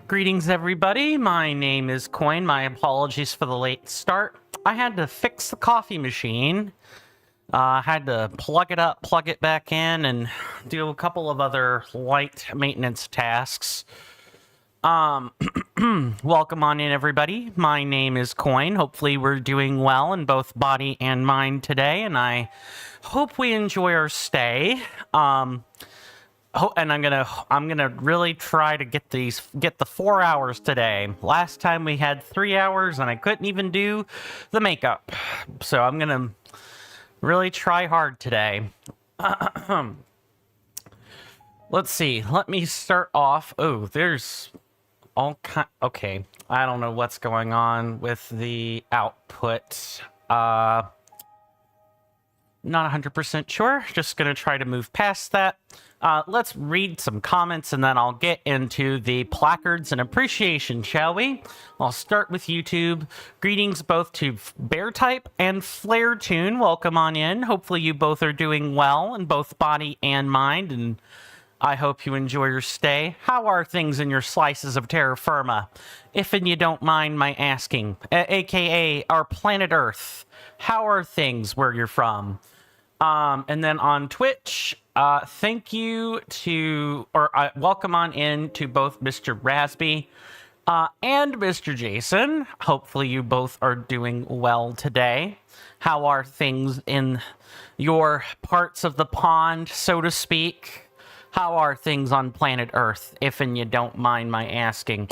Greetings, everybody. My name is Coin. My apologies for the late start. I had to fix the coffee machine. Had to plug it up, plug it back in, and do a couple of other light maintenance tasks. Welcome on in, everybody. My name is Coin. Hopefully we're doing well in both body and mind today, and I hope we enjoy our stay. And I'm gonna really try to get the 4 hours today. Last time we had 3 hours and I couldn't even do the makeup. So I'm gonna really try hard today. Let's see. Let me start off. Oh, there's all kind. Okay, I don't know what's going on with the output. Not 100% sure. Just gonna try to move past that. Let's read some comments and then I'll get into the placards and appreciation, shall we? I'll start with YouTube. Greetings both to Bear Type and Flare Tune. Welcome on in. Hopefully you both are doing well in both body and mind, and I hope you enjoy your stay. How are things in your slices of terra firma? If and you don't mind my asking, aka our planet Earth. How are things where you're from? And then on Twitch, thank you to, or welcome on in to both Mr. Rasby and Mr. Jason. Hopefully you both are doing well today. How are things in your parts of the pond, so to speak? How are things on planet Earth, if and you don't mind my asking?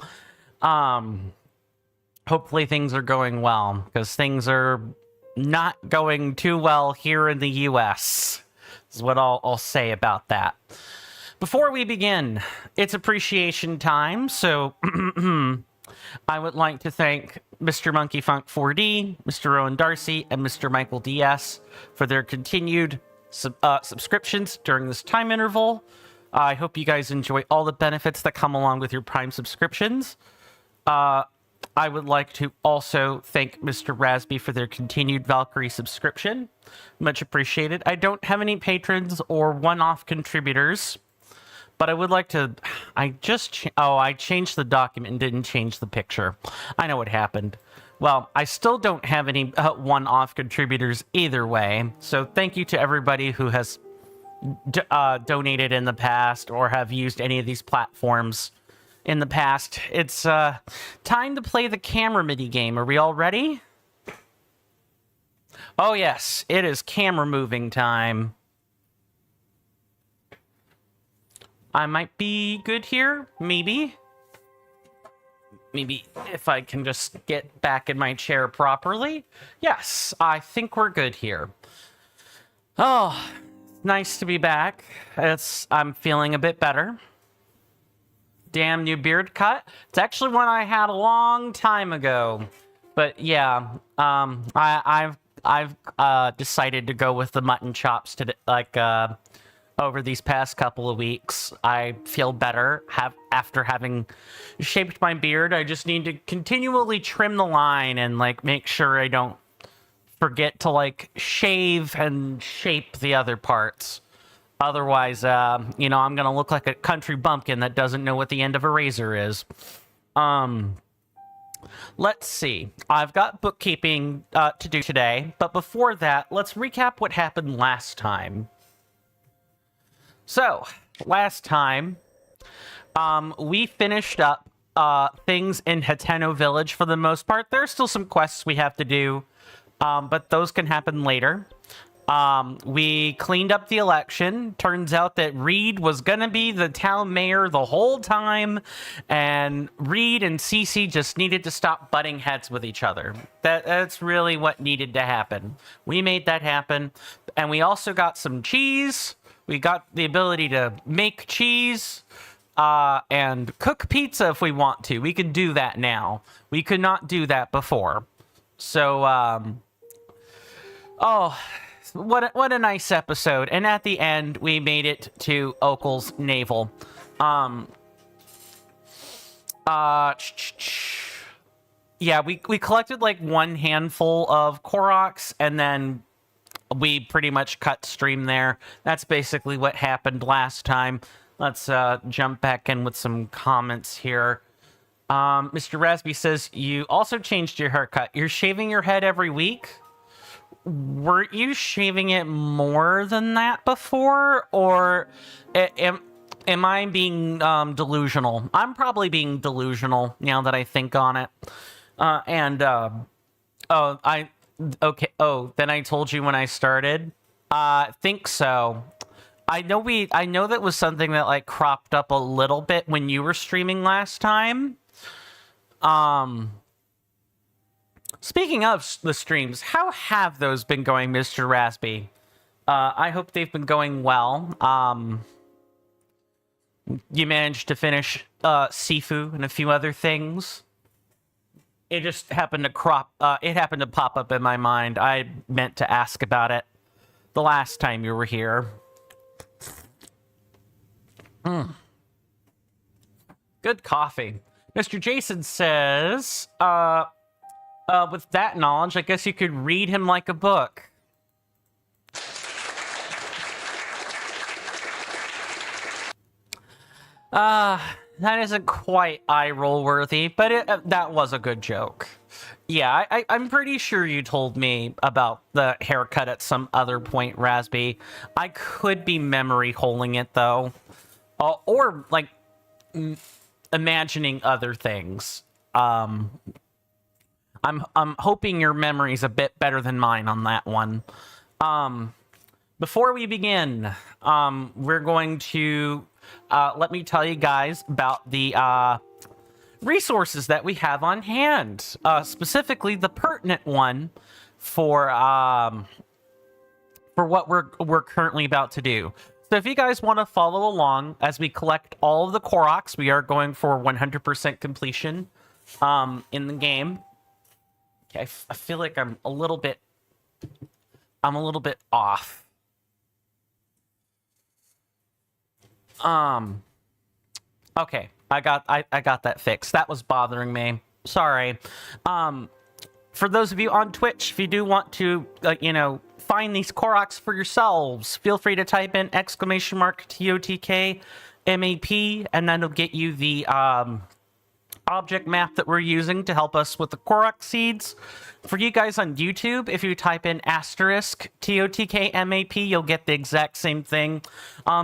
Hopefully things are going well, because things are not going too well here in the US. Is what I'll say about that. Before we begin, it's appreciation time, so I would like to thank Mr. Monkey Funk 4D, Mr. Rowan Darcy, and Mr. Michael DS for their continued subscriptions during this time interval. I hope you guys enjoy all the benefits that come along with your Prime subscriptions. I would like to also thank Mr. Rasby for their continued Valkyrie subscription. Much appreciated. I don't have any patrons or one-off contributors, but I would like to... I changed the document and didn't change the picture. I know what happened. Well, I still don't have any one-off contributors either way, so thank you to everybody who has donated in the past or have used any of these platforms in the past. It's time to play the camera mini game. Are we all ready? Oh yes, it is camera moving time. I might be good here, maybe. Maybe if I can just get back in my chair properly. Yes, I think we're good here. Oh, nice to be back. I'm feeling a bit better. Damn new beard cut. It's actually one I had a long time ago. But yeah, I've decided to go with the mutton chops today, over these past couple of weeks. I feel better after having shaped my beard. I just need to continually trim the line and make sure I don't forget to shave and shape the other parts. Otherwise, I'm gonna look like a country bumpkin that doesn't know what the end of a razor is. Let's see. I've got bookkeeping to do today, but before that, let's recap what happened last time. So, last time, we finished up things in Hateno Village for the most part. There are still some quests we have to do, but those can happen later. We cleaned up the election. Turns out that Reed was gonna be the town mayor the whole time, and Reed and Cece just needed to stop butting heads with each other. That's really what needed to happen. We made that happen, and we also got some cheese. We got the ability to make cheese and cook pizza if we want to. We can do that now. We could not do that before. So, oh, what a nice episode. And at the end, we made it to Okel's Naval. Yeah, we collected one handful of Koroks, and then we pretty much cut stream there. That's basically what happened last time. Let's jump back in with some comments here. Mr. Rasby says, you also changed your haircut. You're shaving your head every week? Weren't you shaving it more than that before? Or am I being delusional? I'm probably being delusional now that I think on it. Okay. Oh, then I told you when I started. Think so. I know that was something that cropped up a little bit when you were streaming last time. Speaking of the streams, how have those been going, Mr. Rasby? I hope they've been going well. You managed to finish Sifu and a few other things. It just happened to pop up in my mind. I meant to ask about it the last time you were here. Good coffee. Mr. Jason says, with that knowledge, I guess you could read him like a book. That isn't quite eye-roll worthy, but that was a good joke. Yeah, I'm pretty sure you told me about the haircut at some other point, Rasby. I could be memory holing it, though. Or, imagining other things. I'm hoping your memory's a bit better than mine on that one. Before we begin, we're going to... let me tell you guys about the resources that we have on hand, specifically the pertinent one for what we're currently about to do. So if you guys want to follow along as we collect all of the Koroks, we are going for 100% completion in the game. Okay, I feel like I'm a little bit off. Okay, I got that fixed. That was bothering me. sorry. For those of you on Twitch, if you do want to, you know, find these Koroks for yourselves, feel free to type in !TOTK MAP, and then it'll get you the object map that we're using to help us with the Korok seeds. For you guys on YouTube, if you type in *TOTK MAP, you'll get the exact same thing.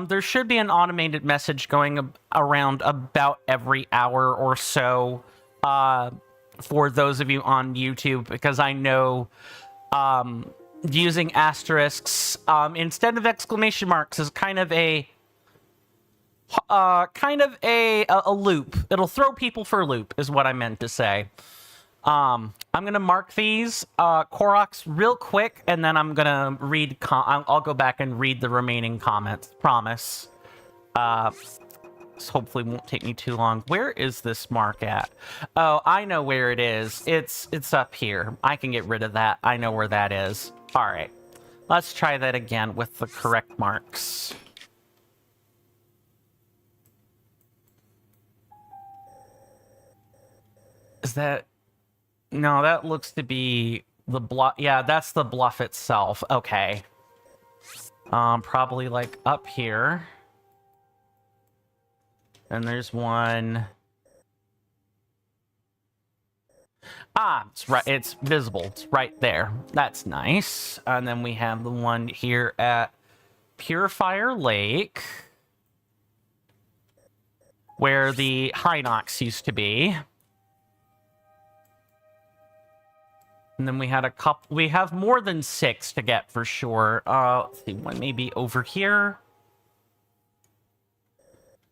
There should be an automated message going around about every hour or so for those of you on YouTube, because I know using asterisks instead of exclamation marks is kind of a loop. It'll throw people for a loop, is what I meant to say. I'm gonna mark these Koroks real quick, and then I'm gonna read. I'll go back and read the remaining comments. Promise. This hopefully won't take me too long. Where is this mark at? Oh, I know where it is. It's up here. I can get rid of that. I know where that is. All right. Let's try that again with the correct marks. Is that... No, that looks to be the bluff. Yeah, that's the bluff itself. Okay. Probably like up here. And there's one. Ah, it's right. It's visible. It's right there. That's nice. And then we have the one here at Purifier Lake, where the Hinox used to be. And then we had a couple. We have more than 6 to get for sure. Let's see, one maybe over here.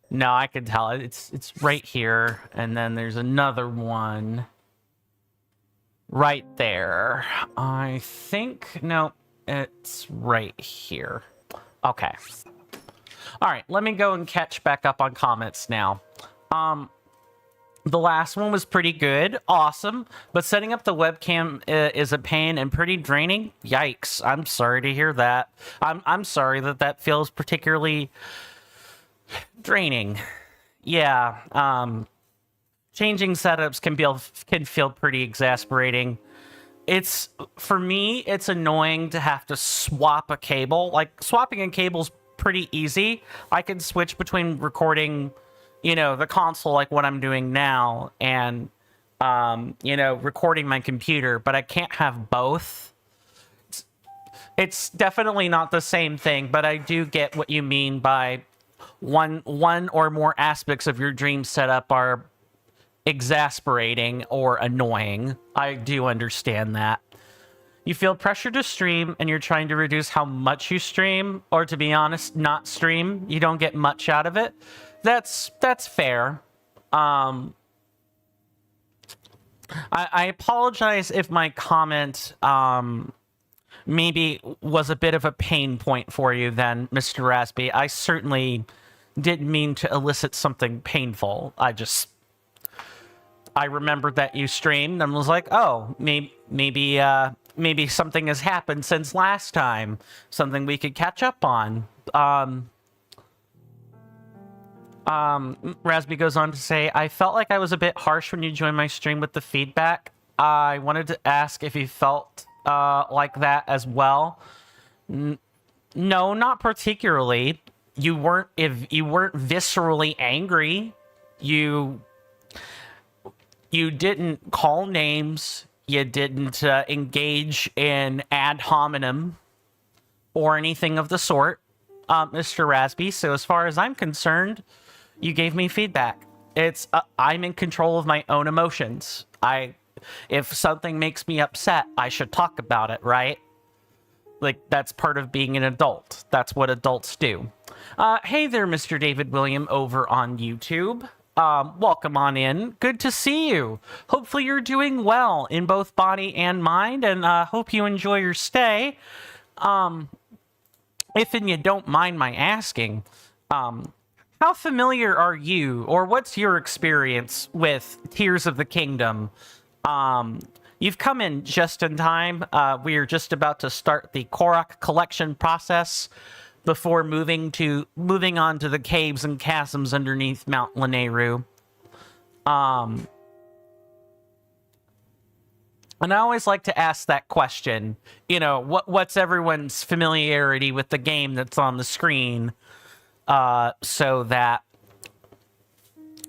No, I can tell it's right here, and then there's another one right there. I think no, it's right here. Okay. All right, let me go and catch back up on comments now. The last one was pretty good, awesome, but setting up the webcam is a pain and pretty draining. Yikes! I'm sorry to hear that. I'm sorry that feels particularly draining. Yeah, changing setups can feel pretty exasperating. It's, for me, it's annoying to have to swap a cable. Like, swapping a cable's pretty easy. I can switch between recording, you know, the console like what I'm doing now and, you know, recording my computer, but I can't have both. It's definitely not the same thing, but I do get what you mean by one or more aspects of your dream setup are exasperating or annoying. I do understand that. You feel pressure to stream and you're trying to reduce how much you stream, or to be honest, not stream. You don't get much out of it. That's fair. I apologize if my comment maybe was a bit of a pain point for you then, Mr. Raspy. I certainly didn't mean to elicit something painful. I remembered that you streamed and was like, oh, maybe something has happened since last time. Something we could catch up on. Raspy goes on to say, I felt like I was a bit harsh when you joined my stream with the feedback. I wanted to ask if you felt like that as well. No, not particularly. You weren't viscerally angry. You didn't call names. You didn't engage in ad hominem or anything of the sort, Mr. Raspy. So as far as I'm concerned, you gave me feedback. It's I'm in control of my own emotions. If something makes me upset, I should talk about it, right? Like, that's part of being an adult. That's what adults do. Hey there, Mr. David William over on YouTube. Welcome on in. Good to see you. Hopefully you're doing well in both body and mind, and hope you enjoy your stay. If you don't mind my asking, how familiar are you, or what's your experience with Tears of the Kingdom? You've come in just in time. We are just about to start the Korok collection process before moving on to the caves and chasms underneath Mount Lanayru. And I always like to ask that question, you know, what's everyone's familiarity with the game that's on the screen, so that,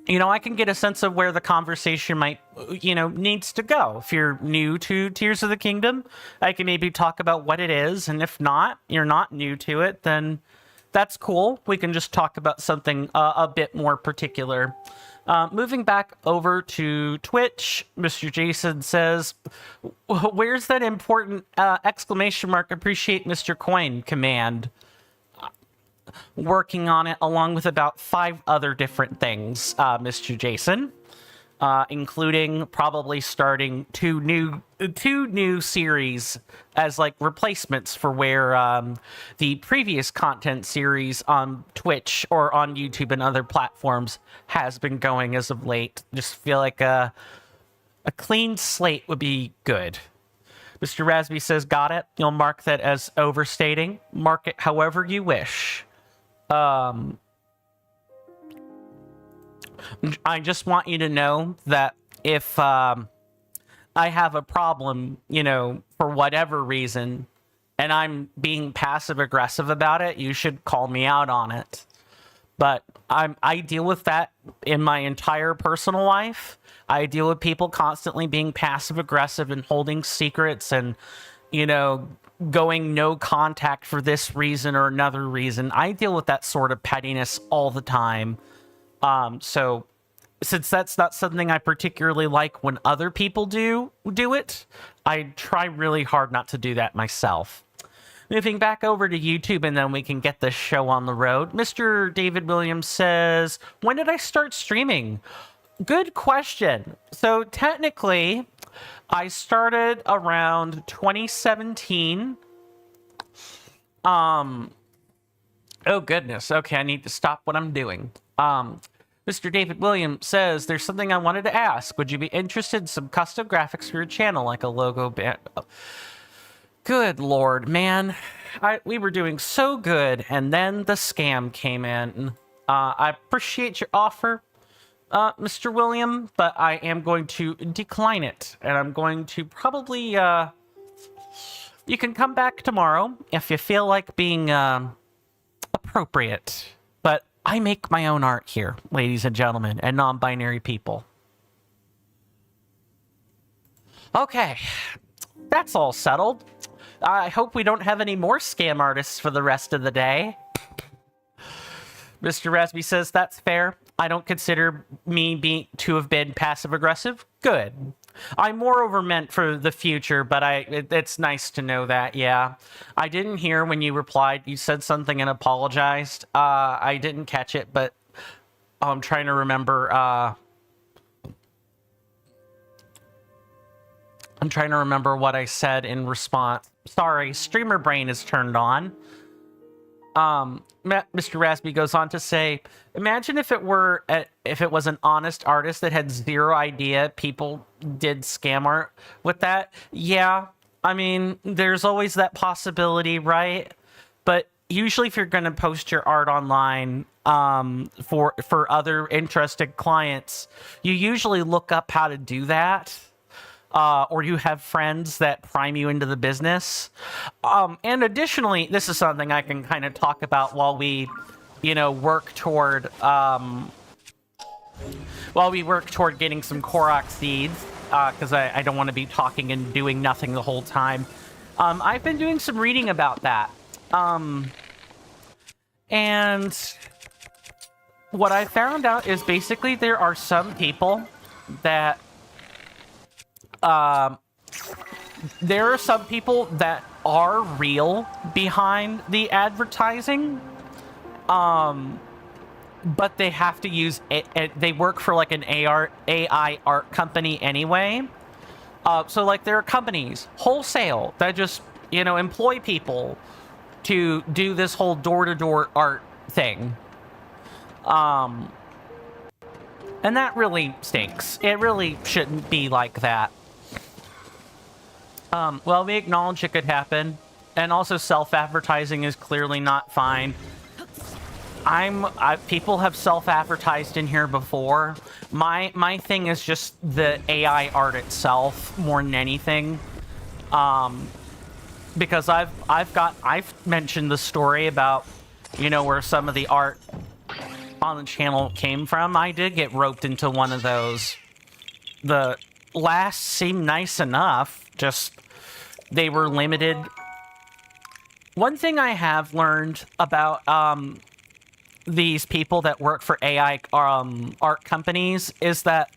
you know, I can get a sense of where the conversation might, you know, needs to go. If you're new to Tears of the Kingdom, I can maybe talk about what it is, and if not, you're not new to it, then that's cool. We can just talk about something a bit more particular. Moving back over to Twitch, Mr. Jason says, where's that important exclamation mark appreciate Mr. Coin command? Working on it along with about 5 other different things, Mr. Jason, including probably starting two new series as like replacements for where the previous content series on Twitch or on YouTube and other platforms has been going as of late. Just feel like a clean slate would be good. Mr. Rasby says, got it. You'll mark that as overstating. Mark it however you wish. I just want you to know that if I have a problem, you know, for whatever reason, and I'm being passive aggressive about it, you should call me out on it. But I deal with that in my entire personal life. I deal with people constantly being passive aggressive and holding secrets and, you know, going no contact for this reason or another reason. I deal with that sort of pettiness all the time. So since that's not something I particularly like when other people do it, I try really hard not to do that myself. Moving back over to YouTube, and then we can get this show on the road. Mr. David Williams says, when did I start streaming? Good question. So technically, I started around 2017. Oh goodness. Okay, I need to stop what I'm doing. Mr. David Williams says, there's something I wanted to ask. Would you be interested in some custom graphics for your channel, like a logo band? Good Lord, man. We were doing so good, and then the scam came in. I appreciate your offer, Mr. William, but I am going to decline it, and I'm going to probably, you can come back tomorrow if you feel like being, appropriate. But I make my own art here, ladies and gentlemen, and non-binary people. Okay, that's all settled. I hope we don't have any more scam artists for the rest of the day. Mr. Rasby says, that's fair. I don't consider me to have been passive-aggressive. Good. I moreover meant for the future, but it's nice to know that, yeah. I didn't hear when you replied. You said something and apologized. I didn't catch it, but I'm trying to remember. I'm trying to remember what I said in response. Sorry, streamer brain is turned on. Mr. Rasby goes on to say, imagine if it was an honest artist that had zero idea people did scam art with that. Yeah, I mean, there's always that possibility, right? But usually if you're going to post your art online for other interested clients, you usually look up how to do that. Or you have friends that prime you into the business. And additionally, this is something I can kind of talk about while we, you know, work toward getting some Koroks seeds, because I don't want to be talking and doing nothing the whole time. I've been doing some reading about that. And what I found out is basically there are some people that there are some people that are real behind the advertising, but they have to use it. They work for like an AI art company anyway. So like there are companies wholesale that just, you know, employ people to do this whole door-to-door art thing. And that really stinks. It really shouldn't be like that. Well, we acknowledge it could happen, and also self-advertising is clearly not fine. people have self-advertised in here before. My thing is just the AI art itself more than anything. Because I've mentioned the story about, you know, where some of the art on the channel came from. I did get roped into one of those. The last seemed nice enough, just they were limited. One thing I have learned about these people that work for AI art companies is that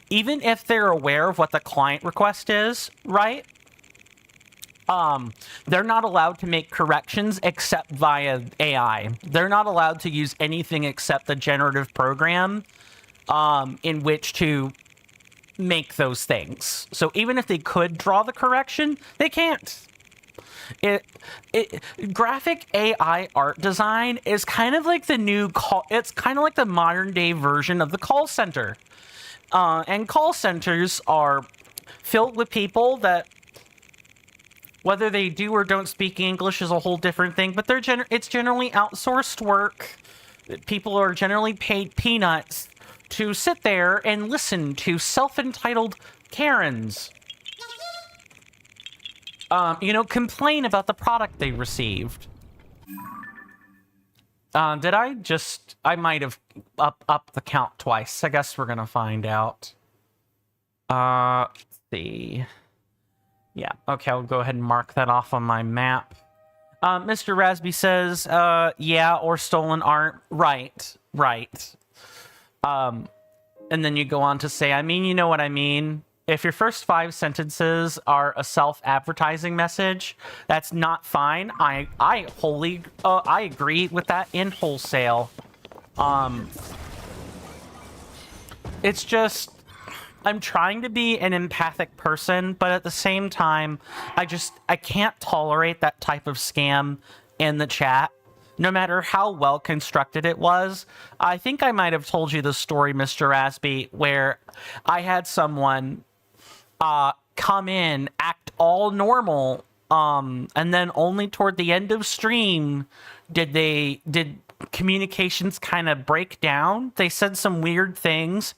even if they're aware of what the client request is, right? They're not allowed to make corrections except via AI. They're not allowed to use anything except the generative program in which to make those things. So even if they could draw the correction, they can't. Graphic AI art design is kind of like the new it's kind of like the modern day version of the call center. And call centers are filled with people that, whether they do or don't speak English is a whole different thing, but it's generally outsourced work. People are generally paid peanuts to sit there and listen to self-entitled Karens, you know, complain about the product they received. Did I just... I might have up the count twice. I guess we're gonna find out. Let's see. Yeah, okay, I'll go ahead and mark that off on my map. Mr. Rasby says, yeah, or stolen art. Right. And then you go on to say, I mean, you know what I mean. If your first 5 sentences are a self-advertising message, that's not fine. I wholly, I agree with that in wholesale. It's just, I'm trying to be an empathic person, but at the same time, I can't tolerate that type of scam in the chat, no matter how well constructed it was. I think I might have told you the story, Mr. Rasby, where I had someone come in, act all normal, and then only toward the end of stream did communications kind of break down. They said some weird things.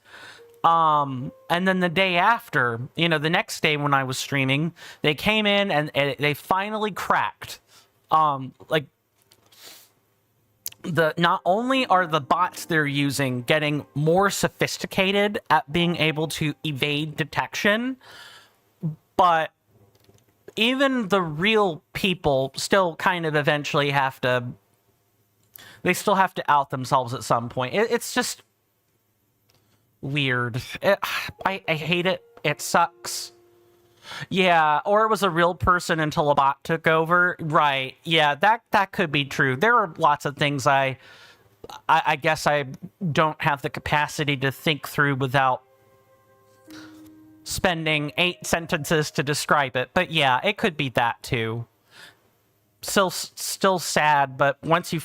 And then the day after, you know, the next day when I was streaming, they came in and they finally cracked. Like, not only are the bots they're using getting more sophisticated at being able to evade detection, but even the real people still kind of eventually have to, they still have to out themselves at some point. It's just weird. I hate it. It sucks. Yeah, or it was a real person until a bot took over. Right. Yeah, that could be true. There are lots of things I guess I don't have the capacity to think through without spending 8 sentences to describe it. But yeah, it could be that too. Still sad, but once I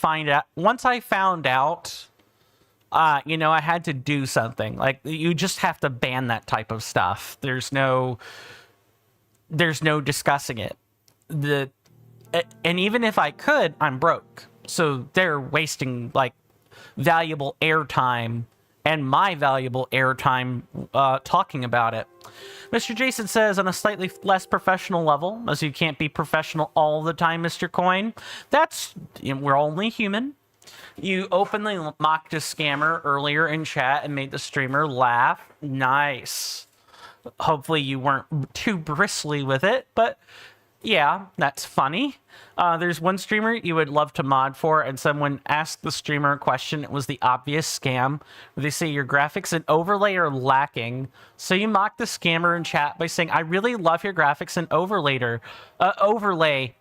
found out, you know, I had to do something. Like, you just have to ban that type of stuff. There's no discussing it. And even if I could, I'm broke. So they're wasting, like, valuable airtime and my valuable airtime talking about it. Mr. Jason says, on a slightly less professional level, as you can't be professional all the time, Mr. Coin, we're only human. You openly mocked a scammer earlier in chat and made the streamer laugh. Nice. Hopefully you weren't too bristly with it, but yeah, that's funny. There's one streamer you would love to mod for, and someone asked the streamer a question. It was the obvious scam, where they say your graphics and overlay are lacking. So you mock the scammer in chat by saying, I really love your graphics and overlay.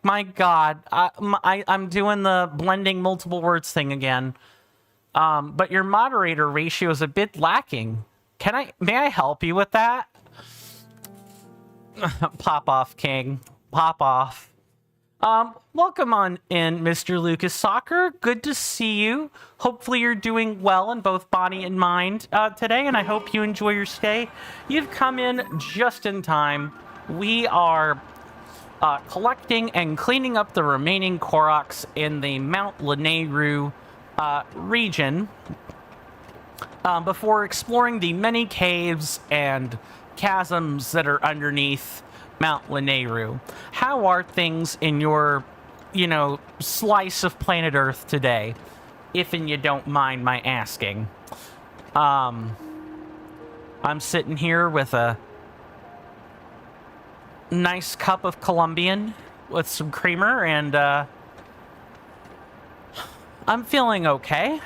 My God, I'm doing the blending multiple words thing again. But your moderator ratio is a bit lacking. May I help you with that? Pop off, King. Pop off. Welcome on in, Mr. Lucas Soccer. Good to see you. Hopefully you're doing well in both body and mind today, and I hope you enjoy your stay. You've come in just in time. We are collecting and cleaning up the remaining Koroks in the Mount Lanayru region before exploring the many caves and chasms that are underneath Mount Lanayru. How are things in your, slice of planet Earth today? If and you don't mind my asking. I'm sitting here with a nice cup of Colombian with some creamer, and I'm feeling okay.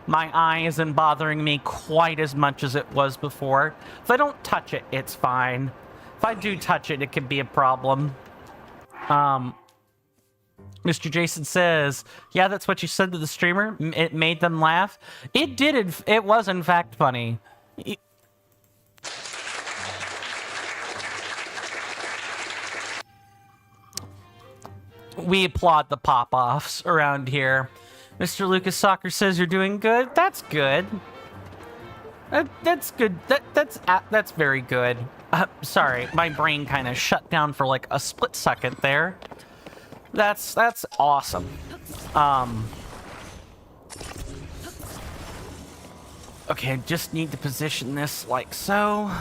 My eye isn't bothering me quite as much as it was before. If I don't touch it, it's fine. If I do touch it, it could be a problem. Mr. Jason says, yeah, that's what you said to the streamer. It made them laugh. It did. It was, in fact, funny. We applaud the pop-offs around here. Mr. Lucas Soccer says you're doing good. That's good. That's good. That's very good. Sorry, my brain kind of shut down for like a split second there. That's awesome. Okay, I just need to position this like so.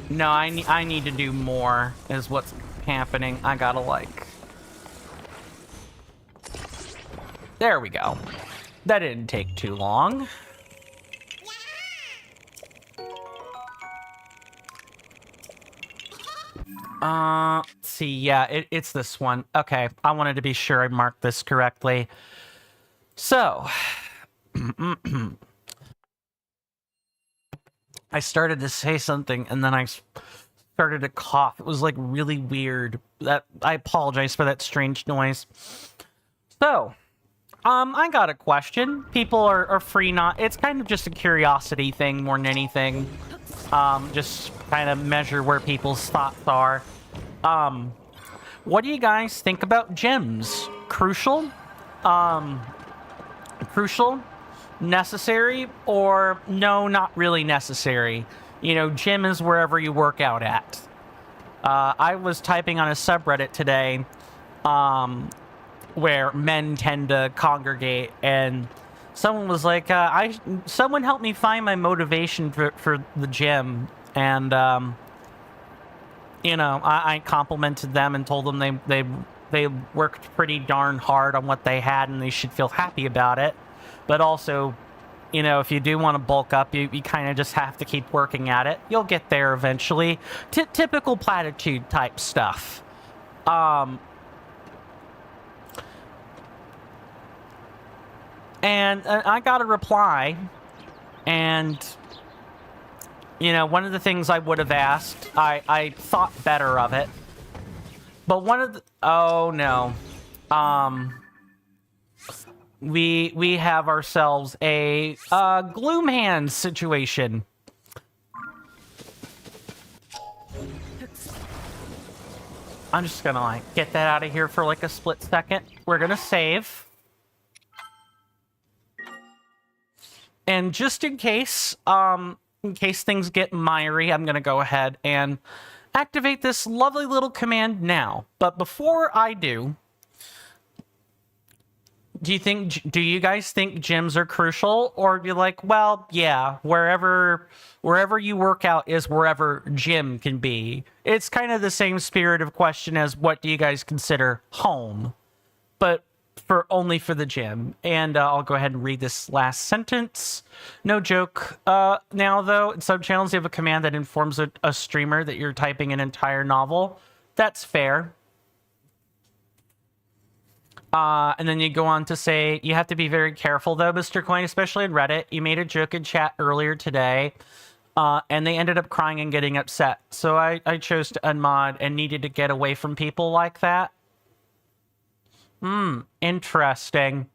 No, I need to do more is what's happening. I gotta like... There we go. That didn't take too long. Let's see, yeah, it's this one. Okay, I wanted to be sure I marked this correctly. So, I started to say something and then I started to cough. It was like really weird. I apologize for that strange noise. So, I got a question. People are free not... It's kind of just a curiosity thing more than anything. Just kind of measure where people's thoughts are. What do you guys think about gyms? Crucial? Crucial? Necessary? Or no, not really necessary? Gym is wherever you work out at. I was typing on a subreddit today, where men tend to congregate, and someone was like, someone help me find my motivation for the gym. And, I complimented them and told them they worked pretty darn hard on what they had and they should feel happy about it. But also, if you do want to bulk up, you kind of just have to keep working at it. You'll get there eventually. Typical platitude type stuff. And I got a reply, and, one of the things I would have asked, I thought better of it, but one of the... Oh, no. We have ourselves a Gloomhand situation. I'm just gonna, like, get that out of here for, like, a split second. We're gonna save. And just in case things get miry, I'm going to go ahead and activate this lovely little command now. But before I do you guys think gyms are crucial? Or you're like, well, yeah, wherever you work out is wherever gym can be. It's kind of the same spirit of question as what do you guys consider home? But only for the gym. And I'll go ahead and read this last sentence. No joke. Now, though, in some channels, you have a command that informs a streamer that you're typing an entire novel. That's fair. And then you go on to say, you have to be very careful, though, Mr. Coin, especially in Reddit. You made a joke in chat earlier today, and they ended up crying and getting upset. So I chose to unmod and needed to get away from people like that. Interesting.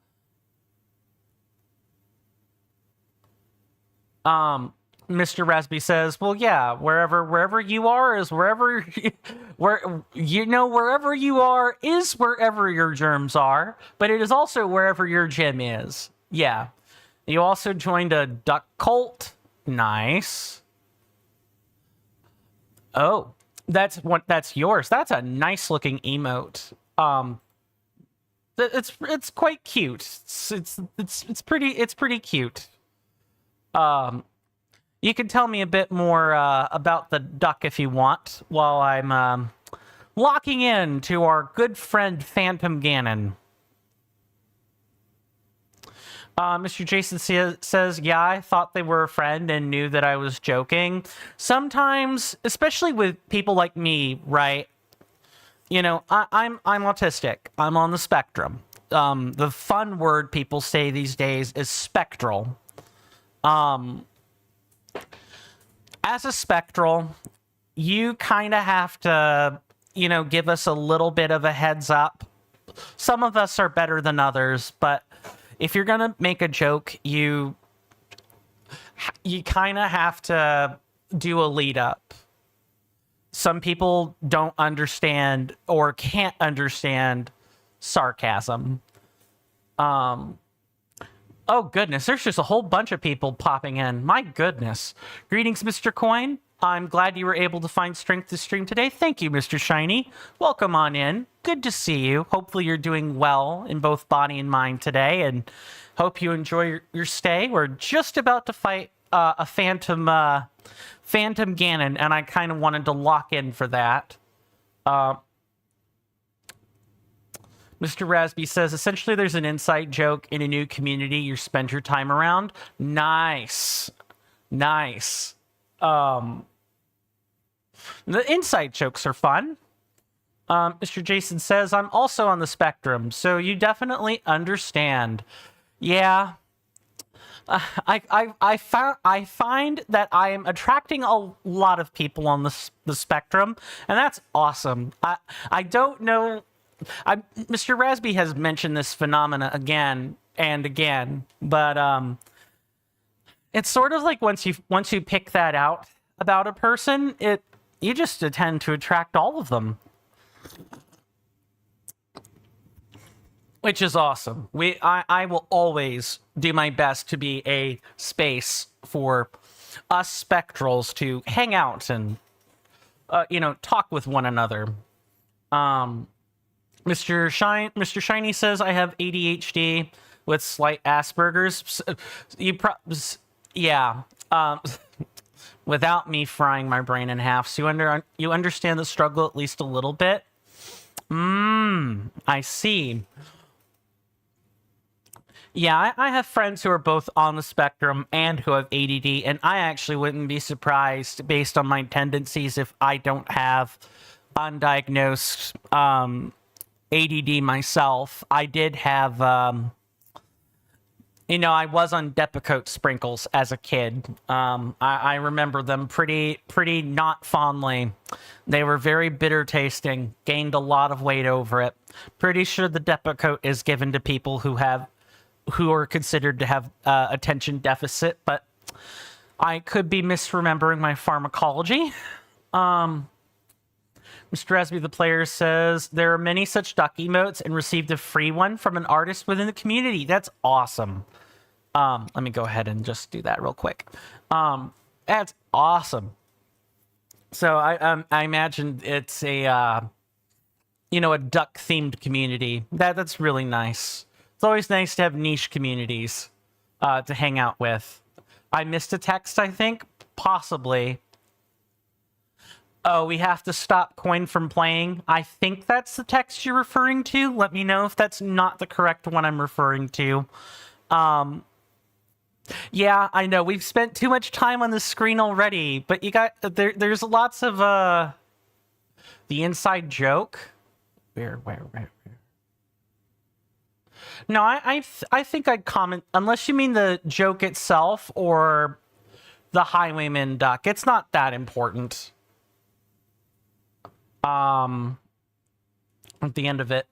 Mr. Rasby says, well, yeah, wherever you are is wherever you are is wherever your germs are, but it is also wherever your gym is. Yeah. You also joined a duck cult. Nice. Oh, that's yours. That's a nice looking emote. It's quite cute. It's pretty cute. You can tell me a bit more about the duck if you want, while I'm locking in to our good friend Phantom Ganon. Mr. Jason says, yeah, I thought they were a friend and knew that I was joking. Sometimes, especially with people like me, right? You know, I'm autistic. I'm on the spectrum. The fun word people say these days is spectral. As a spectral, you kind of have to, you know, give us a little bit of a heads up. Some of us are better than others, but if you're gonna make a joke, you kind of have to do a lead up. Some people don't understand or can't understand sarcasm. Oh goodness, there's just a whole bunch of people popping in. My goodness. Greetings, Mr. Coin. I'm glad you were able to find strength to stream today. Thank you, Mr. Shiny. Welcome on in. Good to see you. Hopefully you're doing well in both body and mind today, and hope you enjoy your stay. We're just about to fight a Phantom Ganon, and I kind of wanted to lock in for that. Mr. Rasby says, essentially there's an inside joke in a new community you spend your time around. Nice. Nice. The inside jokes are fun. Mr. Jason says, I'm also on the spectrum, so you definitely understand. Yeah. I find that I am attracting a lot of people on the spectrum, and that's awesome. I don't know. Mr. Rasby has mentioned this phenomena again and again, but it's sort of like once you pick that out about a person, you just tend to attract all of them, which is awesome. I will always do my best to be a space for us spectrals to hang out and talk with one another. Mr. Shiny says, I have ADHD with slight Asperger's. Yeah. Without me frying my brain in half, so you understand the struggle at least a little bit. I see. Yeah, I have friends who are both on the spectrum and who have ADD, and I actually wouldn't be surprised, based on my tendencies, if I don't have undiagnosed ADD myself. I did have, I was on Depakote sprinkles as a kid. I remember them pretty not fondly. They were very bitter tasting, gained a lot of weight over it. Pretty sure the Depakote is given to people who are considered to have attention deficit, but I could be misremembering my pharmacology. Mr. Rasby the player says, there are many such duck emotes and received a free one from an artist within the community. That's awesome. Let me go ahead and just do that real quick. That's awesome. So I imagine it's a duck themed community. That's really nice. It's always nice to have niche communities to hang out with. I missed a text, I think, possibly. Oh, we have to stop Coin from playing. I think that's the text you're referring to. Let me know if that's not the correct one I'm referring to. Yeah, I know we've spent too much time on the screen already, but there's lots of the inside joke. Where? No, I think I'd comment, unless you mean the joke itself or the Highwayman duck. It's not that important. At the end of it,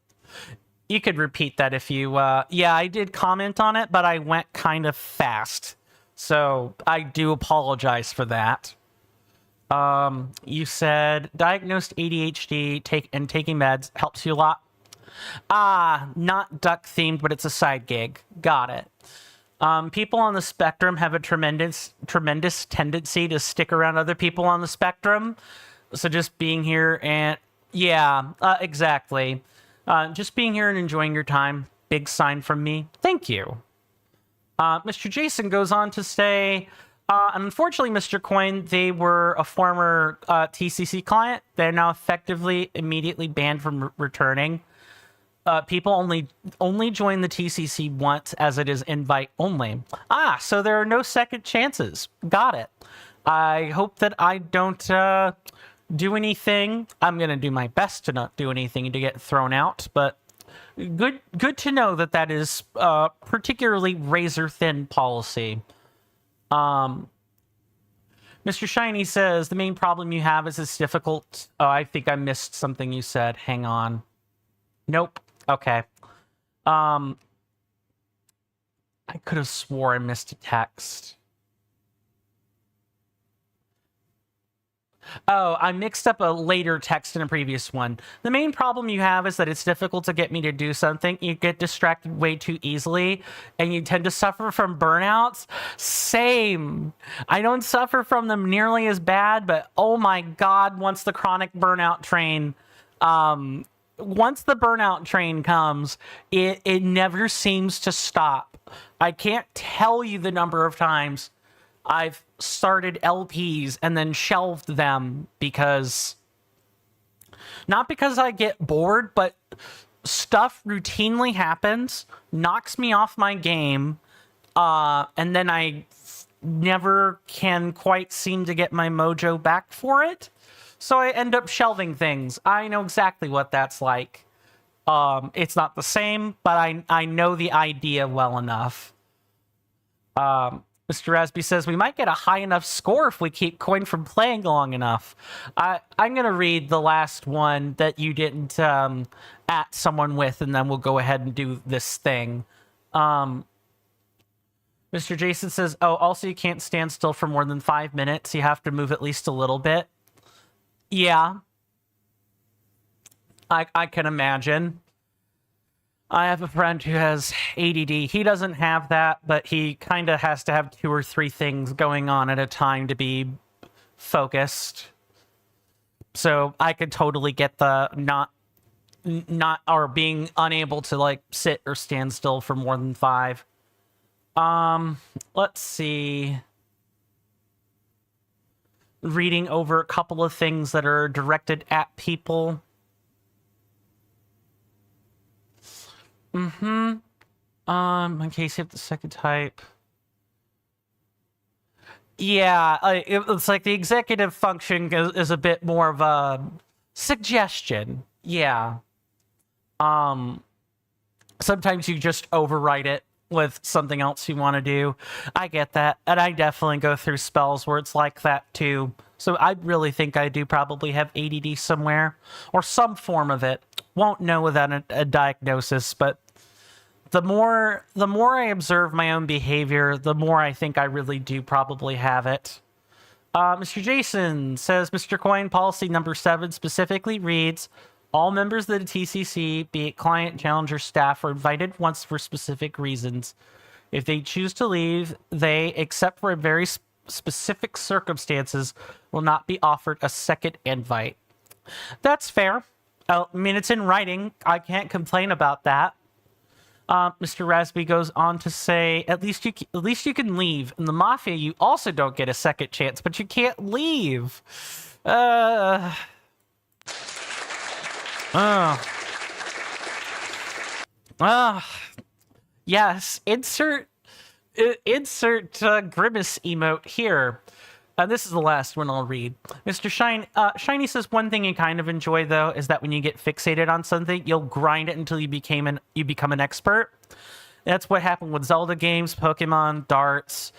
you could repeat that if you, yeah, I did comment on it, but I went kind of fast. So I do apologize for that. You said diagnosed ADHD, taking meds helps you a lot. Not duck themed, but it's a side gig. Got it. People on the spectrum have a tremendous tendency to stick around other people on the spectrum. So just being here and yeah, exactly. Just being here and enjoying your time. Big sign from me. Thank you. Mr. Jason goes on to say, unfortunately, Mr. Coin, they were a former TCC client. They're now effectively immediately banned from returning. People only join the TCC once, as it is invite only. So there are no second chances. Got it. I hope that I don't do anything. I'm gonna do my best to not do anything to get thrown out, but good to know that that is particularly razor thin policy. Mr. Shiny says the main problem you have is it's difficult. Oh, I think I missed something you said. Hang on. Nope. Okay. I could have swore I missed a text. Oh, I mixed up a later text in a previous one. The main problem you have is that it's difficult to get me to do something. You get distracted way too easily, and you tend to suffer from burnouts. Same. I don't suffer from them nearly as bad, but oh my god, once the chronic burnout train, once the burnout train comes, it never seems to stop. I can't tell you the number of times I've started LPs and then shelved them because, not because I get bored, but stuff routinely happens, knocks me off my game, and then I never can quite seem to get my mojo back for it. So I end up shelving things. I know exactly what that's like. It's not the same, but I know the idea well enough. Mr. Rasby says, we might get a high enough score if we keep Coin from playing long enough. I'm going to read the last one that you didn't at someone with, and then we'll go ahead and do this thing. Mr. Jason says, oh, also you can't stand still for more than 5 minutes. You have to move at least a little bit. Yeah. I can imagine. I have a friend who has ADD. He doesn't have that, but he kind of has to have 2 or 3 things going on at a time to be focused. So I could totally get the not or being unable to like sit or stand still for more than 5. Let's see. Reading over a couple of things that are directed at people. In case you have the second type. Yeah, it's like the executive function is a bit more of a suggestion. Yeah. Sometimes you just overwrite it with something else you want to do. I get that. And I definitely go through spells where it's like that too. So I really think I do probably have ADD somewhere. Or some form of it. Won't know without a diagnosis, but the more I observe my own behavior, the more I think I really do probably have it. Mr. Jason says, Mr. Coin, policy number 7 specifically reads, all members of the TCC, be it client, challenger, staff, are invited once for specific reasons. If they choose to leave, they, except for very specific circumstances, will not be offered a second invite. That's fair. I mean, it's in writing. I can't complain about that. Mr. Rasby goes on to say, at least you can leave. In the Mafia, you also don't get a second chance, but you can't leave. Yes, insert grimace emote here. This is the last one I'll read. Mr. Shiny says, one thing you kind of enjoy, though, is that when you get fixated on something, you'll grind it until you become an expert. That's what happened with Zelda games, Pokemon, darts.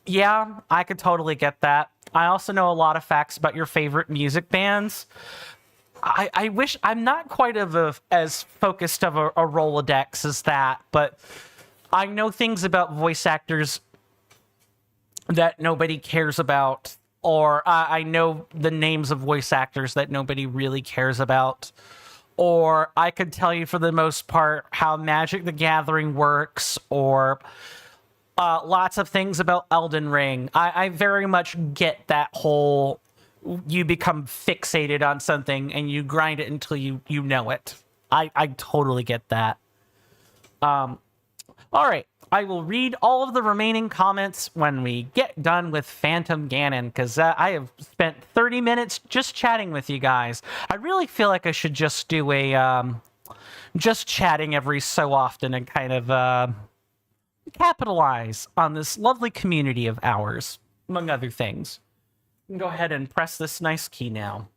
Yeah, I could totally get that. I also know a lot of facts about your favorite music bands. I wish I'm not quite as focused of a Rolodex as that, but I know things about voice actors that nobody cares about, or I know the names of voice actors that nobody really cares about, or I could tell you for the most part how Magic the Gathering works, or lots of things about Elden Ring. I very much get that whole, you become fixated on something and you grind it until you know it. I totally get that. All right. I will read all of the remaining comments when we get done with Phantom Ganon, because I have spent 30 minutes just chatting with you guys. I really feel like I should just do a just chatting every so often and kind of capitalize on this lovely community of ours, among other things. You can go ahead and press this nice key now.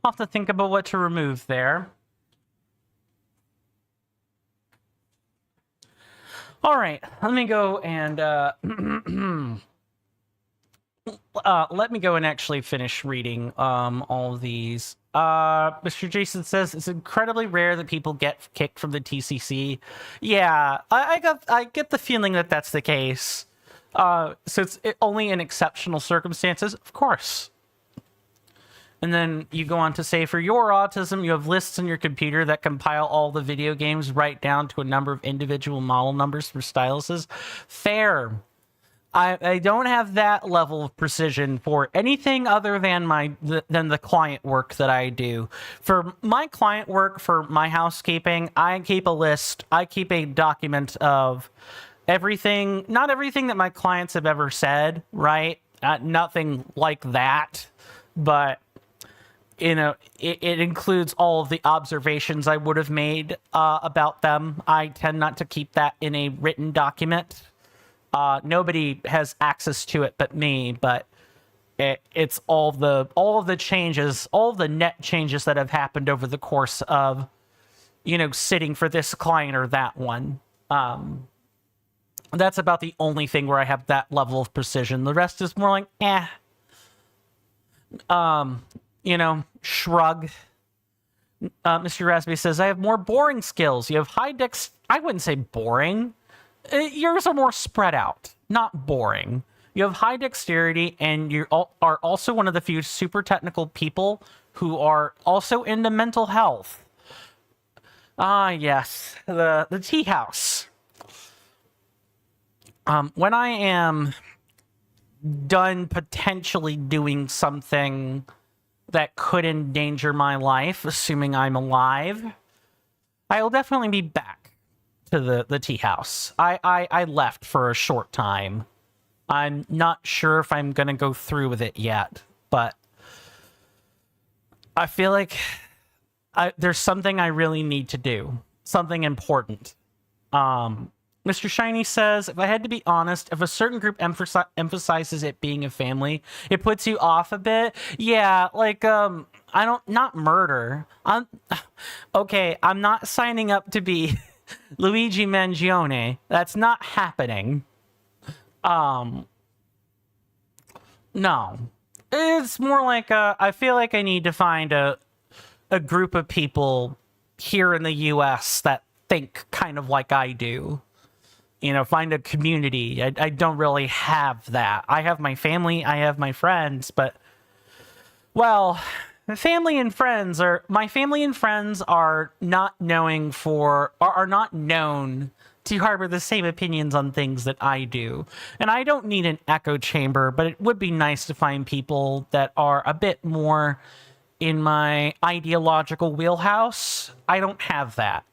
I'll have to think about what to remove there. All right, let me go and let me go and actually finish reading all of these. Mr. Jason says it's incredibly rare that people get kicked from the TCC. Yeah, I get the feeling that that's the case. So it's only in exceptional circumstances, of course. And then you go on to say, for your autism, you have lists on your computer that compile all the video games right down to a number of individual model numbers for styluses. Fair. I don't have that level of precision for anything other than the client work that I do. For my client work, for my housekeeping, I keep a list. I keep a document of everything, not everything that my clients have ever said, right? Nothing like that, but you know, it includes all of the observations I would have made about them. I tend not to keep that in a written document. Nobody has access to it but me, but it's all of the changes, all of the net changes that have happened over the course of, you know, sitting for this client or that one. That's about the only thing where I have that level of precision. The rest is more like, you know, shrug. Mr. Raspberry says, I have more boring skills. You have high dex. I wouldn't say boring. Yours are more spread out, not boring. You have high dexterity, and you are also one of the few super technical people who are also into mental health. Ah, yes, the tea house. When I am done potentially doing something that could endanger my life, assuming I'm alive, I will definitely be back to the tea house. I left for a short time. I'm not sure if I'm going to go through with it yet, but I feel like there's something I really need to do. Something important. Mr. Shiny says, if I had to be honest, if a certain group emphasizes it being a family, it puts you off a bit. Yeah, like, not murder. Okay, I'm not signing up to be Luigi Mangione. That's not happening. No. It's more like I feel like I need to find a group of people here in the US that think kind of like I do. You know, find a community. I don't really have that. I have my family, I have my friends, but, well, my family and friends are not are not known to harbor the same opinions on things that I do. And I don't need an echo chamber, but it would be nice to find people that are a bit more in my ideological wheelhouse. I don't have that.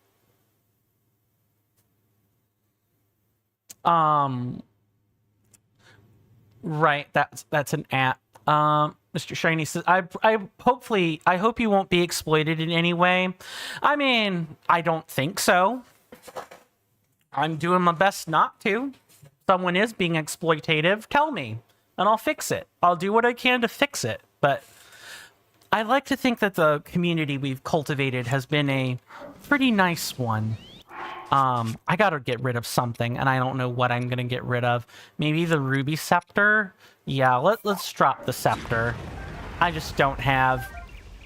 Right, that's an app. Mr. Shiny says, I hope you won't be exploited in any way. I mean, I don't think so. I'm doing my best not to. If someone is being exploitative, tell me, and I'll fix it. I'll do what I can to fix it. But I like to think that the community we've cultivated has been a pretty nice one. I gotta get rid of something, and I don't know what I'm gonna get rid of. Maybe the ruby scepter? Yeah, let's drop the scepter. I just don't have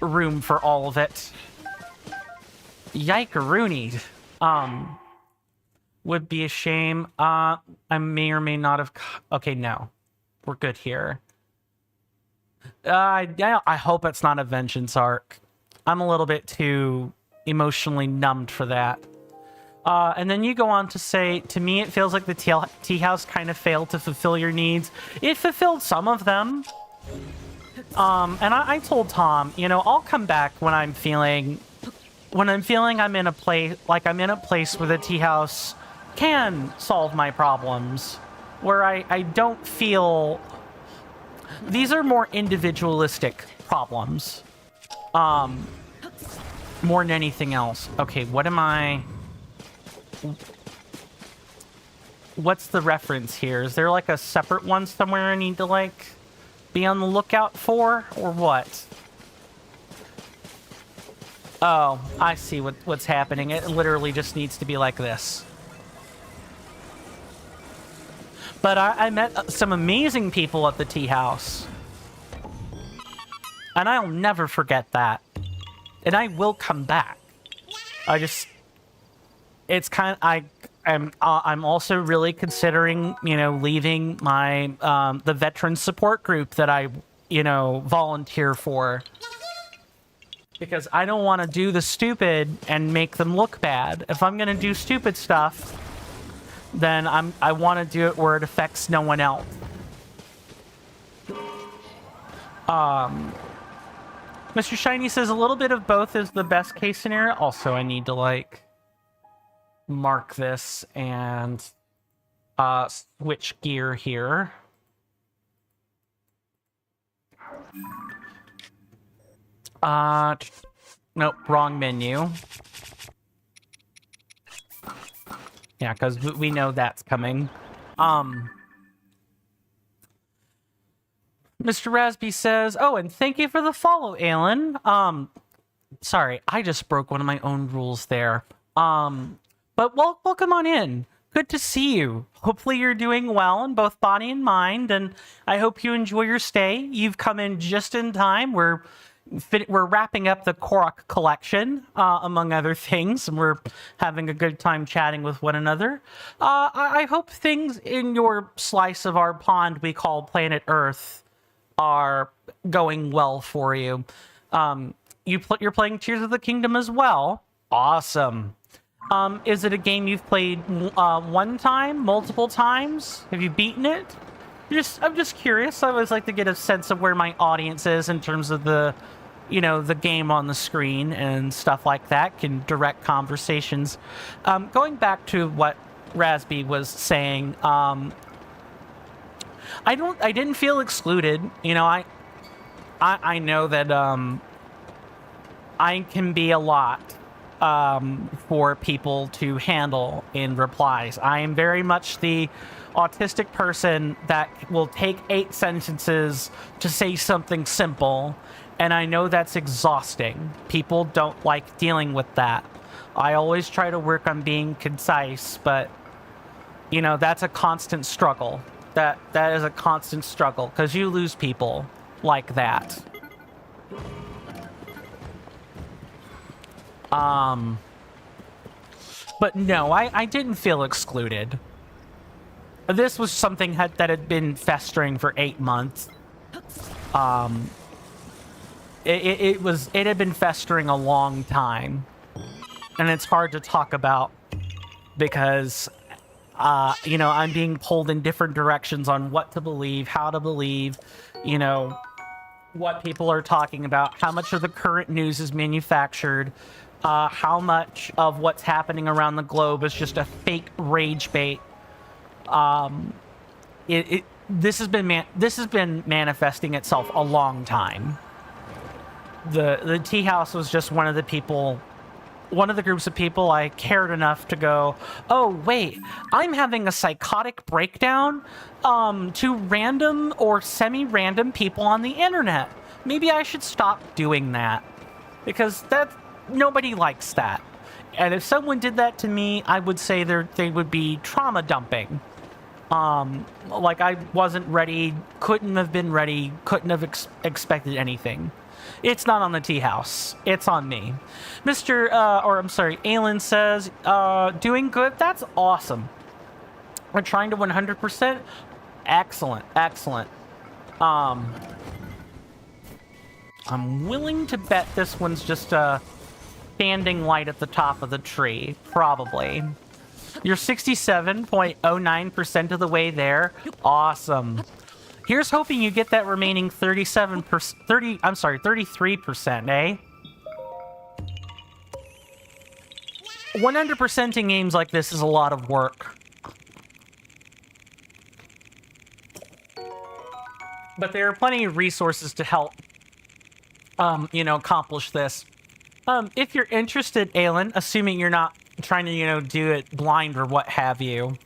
room for all of it. Yike-a-rooney. Would be a shame. I may or may not have... Okay, no. We're good here. I hope it's not a vengeance arc. I'm a little bit too emotionally numbed for that. And then you go on to say, to me, it feels like the tea house kind of failed to fulfill your needs. It fulfilled some of them. And I told Tom, you know, I'll come back when I'm feeling I'm in a place where the tea house can solve my problems, where I don't feel... These are more individualistic problems. More than anything else. Okay, what am I... What's the reference here? Is there like a separate one somewhere I need to like be on the lookout for, or what? Oh, I see what's happening. It literally just needs to be like this. But I met some amazing people at the tea house. And I'll never forget that. And I will come back. It's kind of, I'm also really considering, you know, leaving my, the veteran support group that I, you know, volunteer for. Because I don't want to do the stupid and make them look bad. If I'm going to do stupid stuff, then I want to do it where it affects no one else. Mr. Shiny says a little bit of both is the best case scenario. Also, I need to, like... mark this and switch gear here. Nope, wrong menu. Yeah, because we know that's coming. Mr. Rasby says, oh, and thank you for the follow, Alan. Sorry, I just broke one of my own rules there. But welcome on in. Good to see you. Hopefully you're doing well in both body and mind, and I hope you enjoy your stay. You've come in just in time. We're wrapping up the Koroks collection, among other things, and we're having a good time chatting with one another. I hope things in your slice of our pond we call planet Earth are going well for you. You're playing Tears of the Kingdom as well. Awesome. Is it a game you've played one time, multiple times? Have you beaten it? I'm just curious. I always like to get a sense of where my audience is in terms of the, you know, the game on the screen and stuff like that. Can direct conversations. Going back to what Rasby was saying, I didn't feel excluded. You know, I know that I can be a lot for people to handle in replies. I am very much the autistic person that will take 8 sentences to say something simple, and I know that's exhausting. People don't like dealing with that. I always try to work on being concise, but, you know, that's a constant struggle. that is a constant struggle, because you lose people like that. But no, I didn't feel excluded. This was something that had been festering for 8 months. It had been festering a long time, and it's hard to talk about because, you know, I'm being pulled in different directions on what to believe, how to believe, you know, what people are talking about, how much of the current news is manufactured, how much of what's happening around the globe is just a fake rage bait. This has been manifesting itself a long time. The tea house was just one of the groups of people I cared enough to go, oh wait, I'm having a psychotic breakdown to random or semi-random people on the internet. Maybe I should stop doing that, because nobody likes that. And if someone did that to me, I would say they would be trauma dumping. Like I wasn't ready, couldn't have been ready, couldn't have expected anything. It's not on the tea house. It's on me. Aelin says, doing good? That's awesome. We're trying to 100%? Excellent, excellent. I'm willing to bet this one's just a standing light at the top of the tree. Probably. You're 67.09% of the way there. Awesome. Here's hoping you get that remaining 33%, eh? 100% in games like this is a lot of work. But there are plenty of resources to help, you know, accomplish this. If you're interested, Aelin, assuming you're not trying to, you know, do it blind or what have you.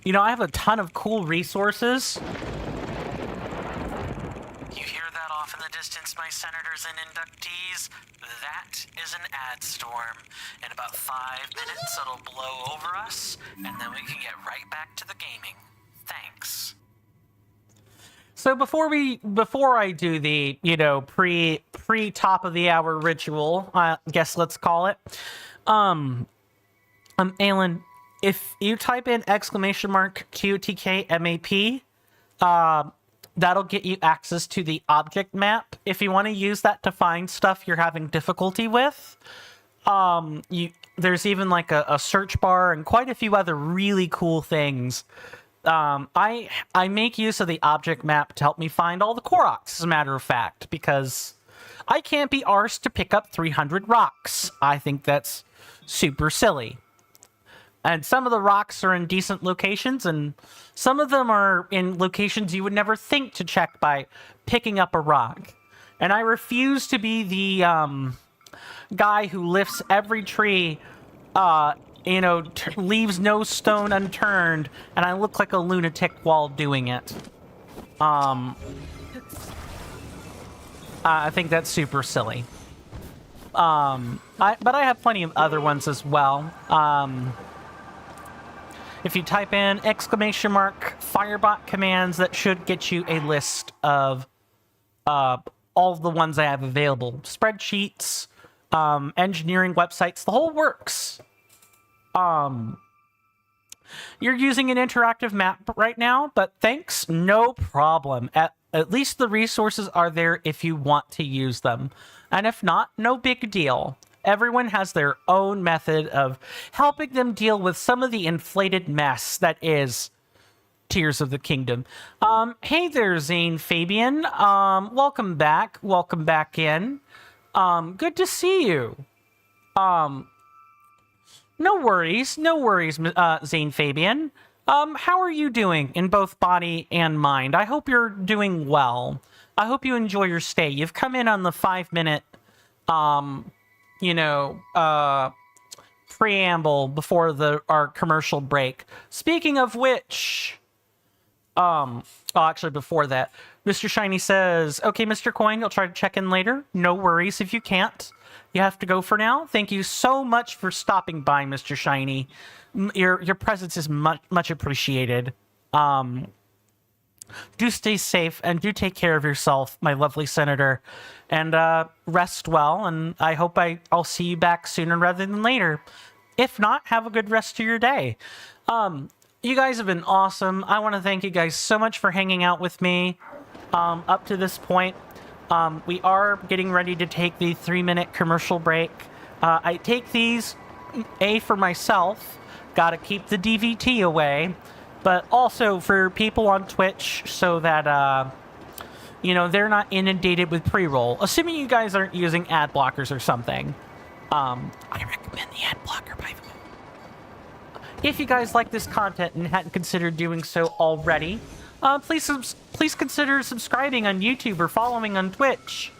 You know, I have a ton of cool resources. You hear that off in the distance, my senators and inductees? That is an ad storm. In about 5 minutes, it'll blow over us, and then we can get right back to the gaming. Thanks. So before I do the, you know, pre top of the hour ritual, I guess let's call it. Aelin, if you type in !TOTK MAP, that'll get you access to the object map. If you want to use that to find stuff you're having difficulty with, there's even like a search bar and quite a few other really cool things. I make use of the object map to help me find all the Koroks, as a matter of fact, because I can't be arsed to pick up 300 rocks. I think that's super silly. And some of the rocks are in decent locations, and some of them are in locations you would never think to check by picking up a rock. And I refuse to be the guy who lifts every tree, you know, leaves no stone unturned, and I look like a lunatic while doing it. I think that's super silly. But I have plenty of other ones as well. If you type in !Firebot commands, that should get you a list of all of the ones I have available. Spreadsheets, engineering websites, the whole works. You're using an interactive map right now, but thanks, no problem. At least the resources are there if you want to use them. And if not, no big deal. Everyone has their own method of helping them deal with some of the inflated mess that is Tears of the Kingdom. Hey there, Zane Fabian. Welcome back. Welcome back in. Good to see you. No worries, Zane Fabian. How are you doing in both body and mind? I hope you're doing well. I hope you enjoy your stay. You've come in on the 5-minute, preamble before our commercial break. Speaking of which, actually before that, Mr. Shiny says, okay, Mr. Coin, you'll try to check in later. No worries if you can't. You have to go for now. Thank you so much for stopping by, Mr. Shiny. Your presence is much appreciated. Do stay safe and do take care of yourself, my lovely senator. And rest well, and I hope I'll see you back sooner rather than later. If not, have a good rest of your day. You guys have been awesome. I want to thank you guys so much for hanging out with me up to this point. We are getting ready to take the 3-minute commercial break. I take these, for myself, gotta keep the DVT away, but also for people on Twitch so that, they're not inundated with pre-roll. Assuming you guys aren't using ad blockers or something. I recommend the ad blocker, by the way. If you guys like this content and hadn't considered doing so already, please consider subscribing on YouTube or following on Twitch.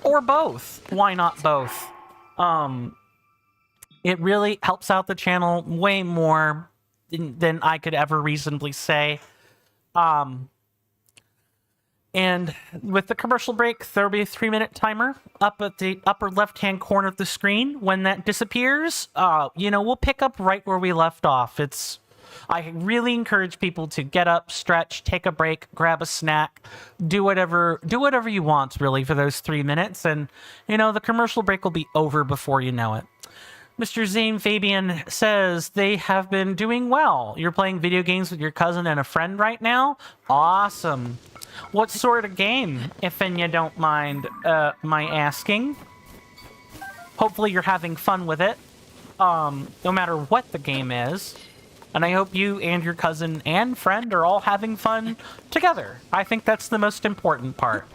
Or both. Why not both? It really helps out the channel way more than I could ever reasonably say. And with the commercial break, there'll be a 3-minute timer up at the upper left-hand corner of the screen. When that disappears, we'll pick up right where we left off. I really encourage people to get up, stretch, take a break, grab a snack, do whatever you want, really, for those 3 minutes. And, the commercial break will be over before you know it. Mr. Zane Fabian says they have been doing well. You're playing video games with your cousin and a friend right now? Awesome. What sort of game, if you don't mind my asking? Hopefully you're having fun with it, no matter what the game is. And I hope you and your cousin and friend are all having fun together. I think that's the most important part.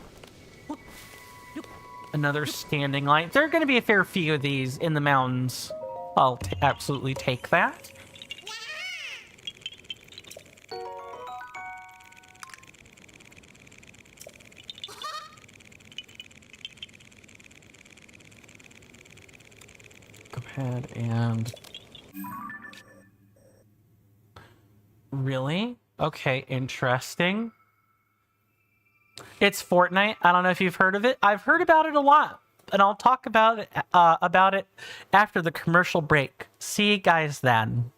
Another standing light. There are going to be a fair few of these in the mountains. I'll absolutely take that. Go ahead and... Really? Okay, interesting. It's Fortnite. I don't know if you've heard of it. I've heard about it a lot, and I'll talk about it after the commercial break. See you guys then.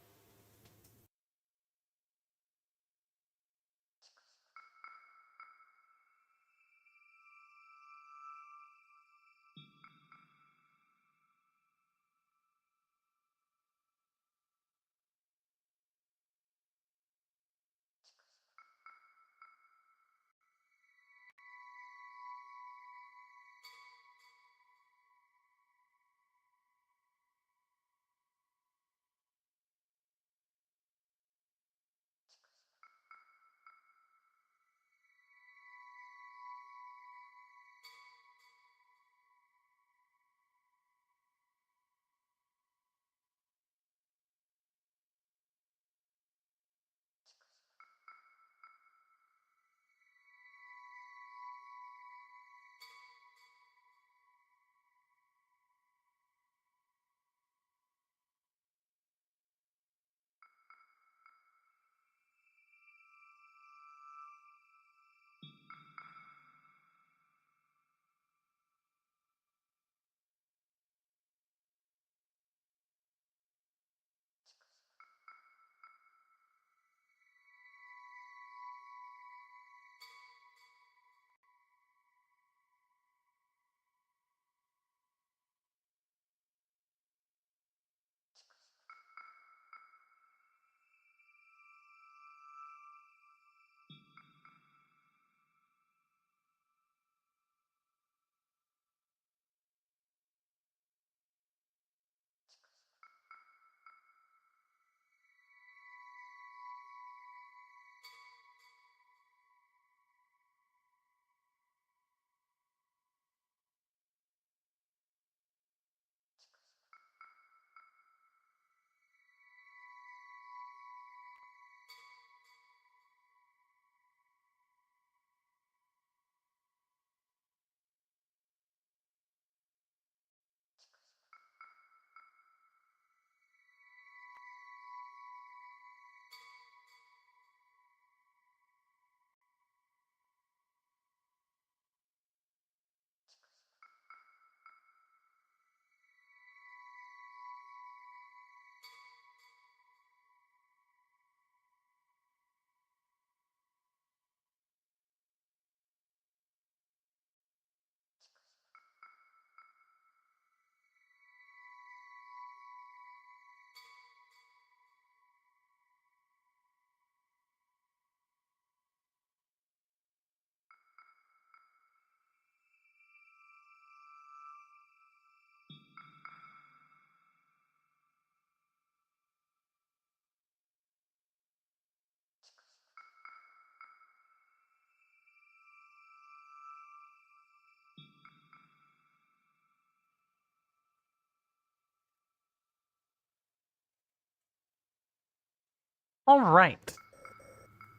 All right.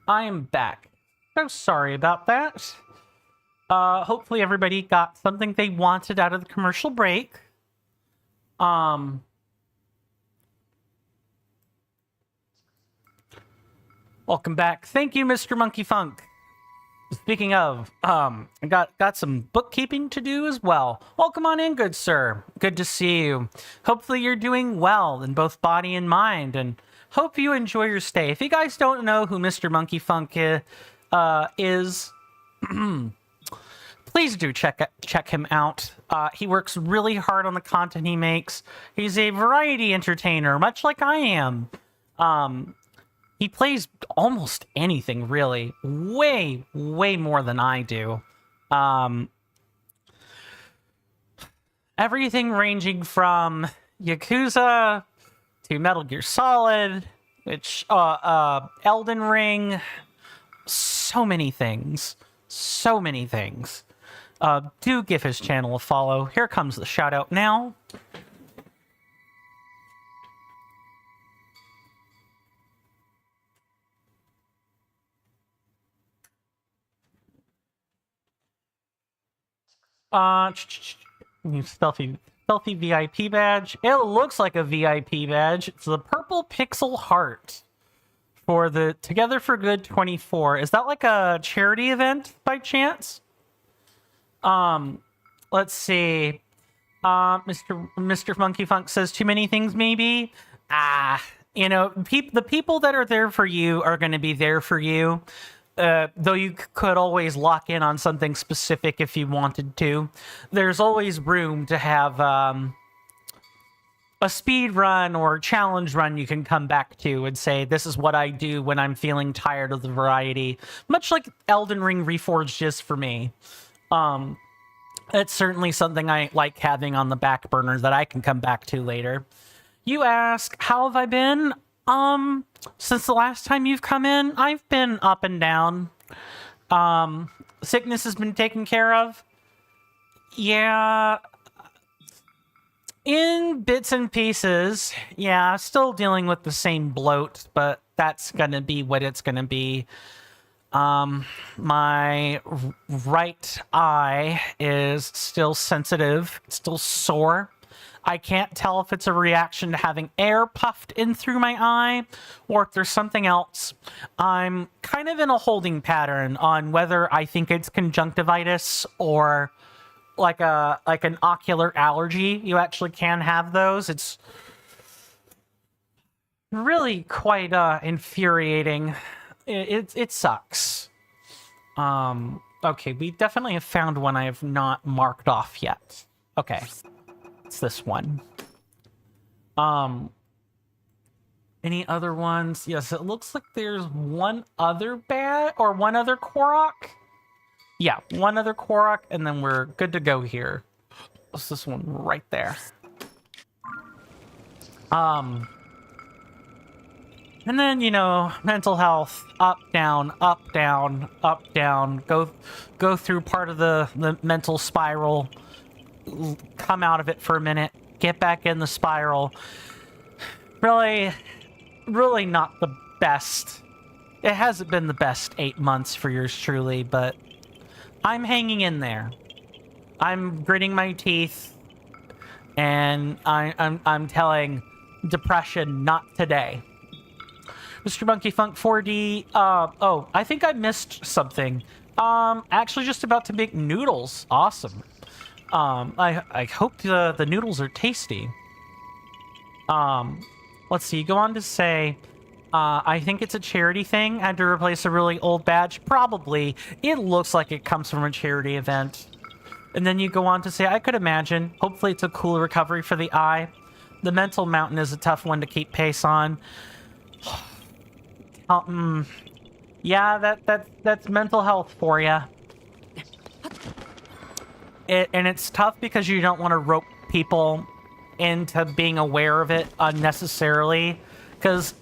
I am back. So sorry about that. Hopefully everybody got something they wanted out of the commercial break. Welcome back. Thank you, Mr. Monkey Funk. Speaking of, I got some bookkeeping to do as well. Welcome on in, good sir. Good to see you. Hopefully you're doing well in both body and mind, and hope you enjoy your stay. If you guys don't know who Mr. Monkey Funk is, please do check him out. He works really hard on the content he makes. He's a variety entertainer, much like I am. He plays almost anything, really. Way more than I do. Everything ranging from Yakuza to Metal Gear Solid, which, Elden Ring. So many things. So many things. Do give his channel a follow. Here comes the shout out now. Stealthy VIP badge. It looks like a VIP badge. It's the purple pixel heart for the Together for Good 24. Is that like a charity event by chance? Let's see. Mr. Monkey Funk says too many things, maybe. You know, the people that are there for you are going to be there for you. Though you could always lock in on something specific if you wanted to. There's always room to have a speed run or challenge run you can come back to and say, this is what I do when I'm feeling tired of the variety. Much like Elden Ring Reforged is for me. It's certainly something I like having on the back burner that I can come back to later. You ask, how have I been? Since the last time you've come in, I've been up and down. Sickness has been taken care of. Yeah. In bits and pieces. Yeah, still dealing with the same bloat, but that's gonna be what it's gonna be. My right eye is still sensitive, still sore. I can't tell if it's a reaction to having air puffed in through my eye or if there's something else. I'm kind of in a holding pattern on whether I think it's conjunctivitis or like an ocular allergy. You actually can have those. It's really quite infuriating. It sucks. Okay, we definitely have found one I have not marked off yet. Okay. It's this one. Any other ones? Yes, it looks like there's one other one other Korok. Yeah, one other Korok, and then we're good to go here. What's this one right there? And then, you know, mental health, up, down, up, down, up, down. Go through part of the mental spiral. Come out of it for a minute, get back in the spiral. Really not the best. It hasn't been the best 8 months for yours truly, but I'm hanging in there. I'm gritting my teeth, and I'm telling depression, not today. Mr. Monkey Funk 4D. Oh, I think I missed something. Actually, just about to make noodles. Awesome. I hope the noodles are tasty. Let's see, go on to say, I think it's a charity thing. I had to replace a really old badge. Probably. It looks like it comes from a charity event. And then you go on to say, I could imagine. Hopefully it's a cool recovery for the eye. The mental mountain is a tough one to keep pace on. Yeah, that's mental health for you. And it's tough because you don't want to rope people into being aware of it unnecessarily. Because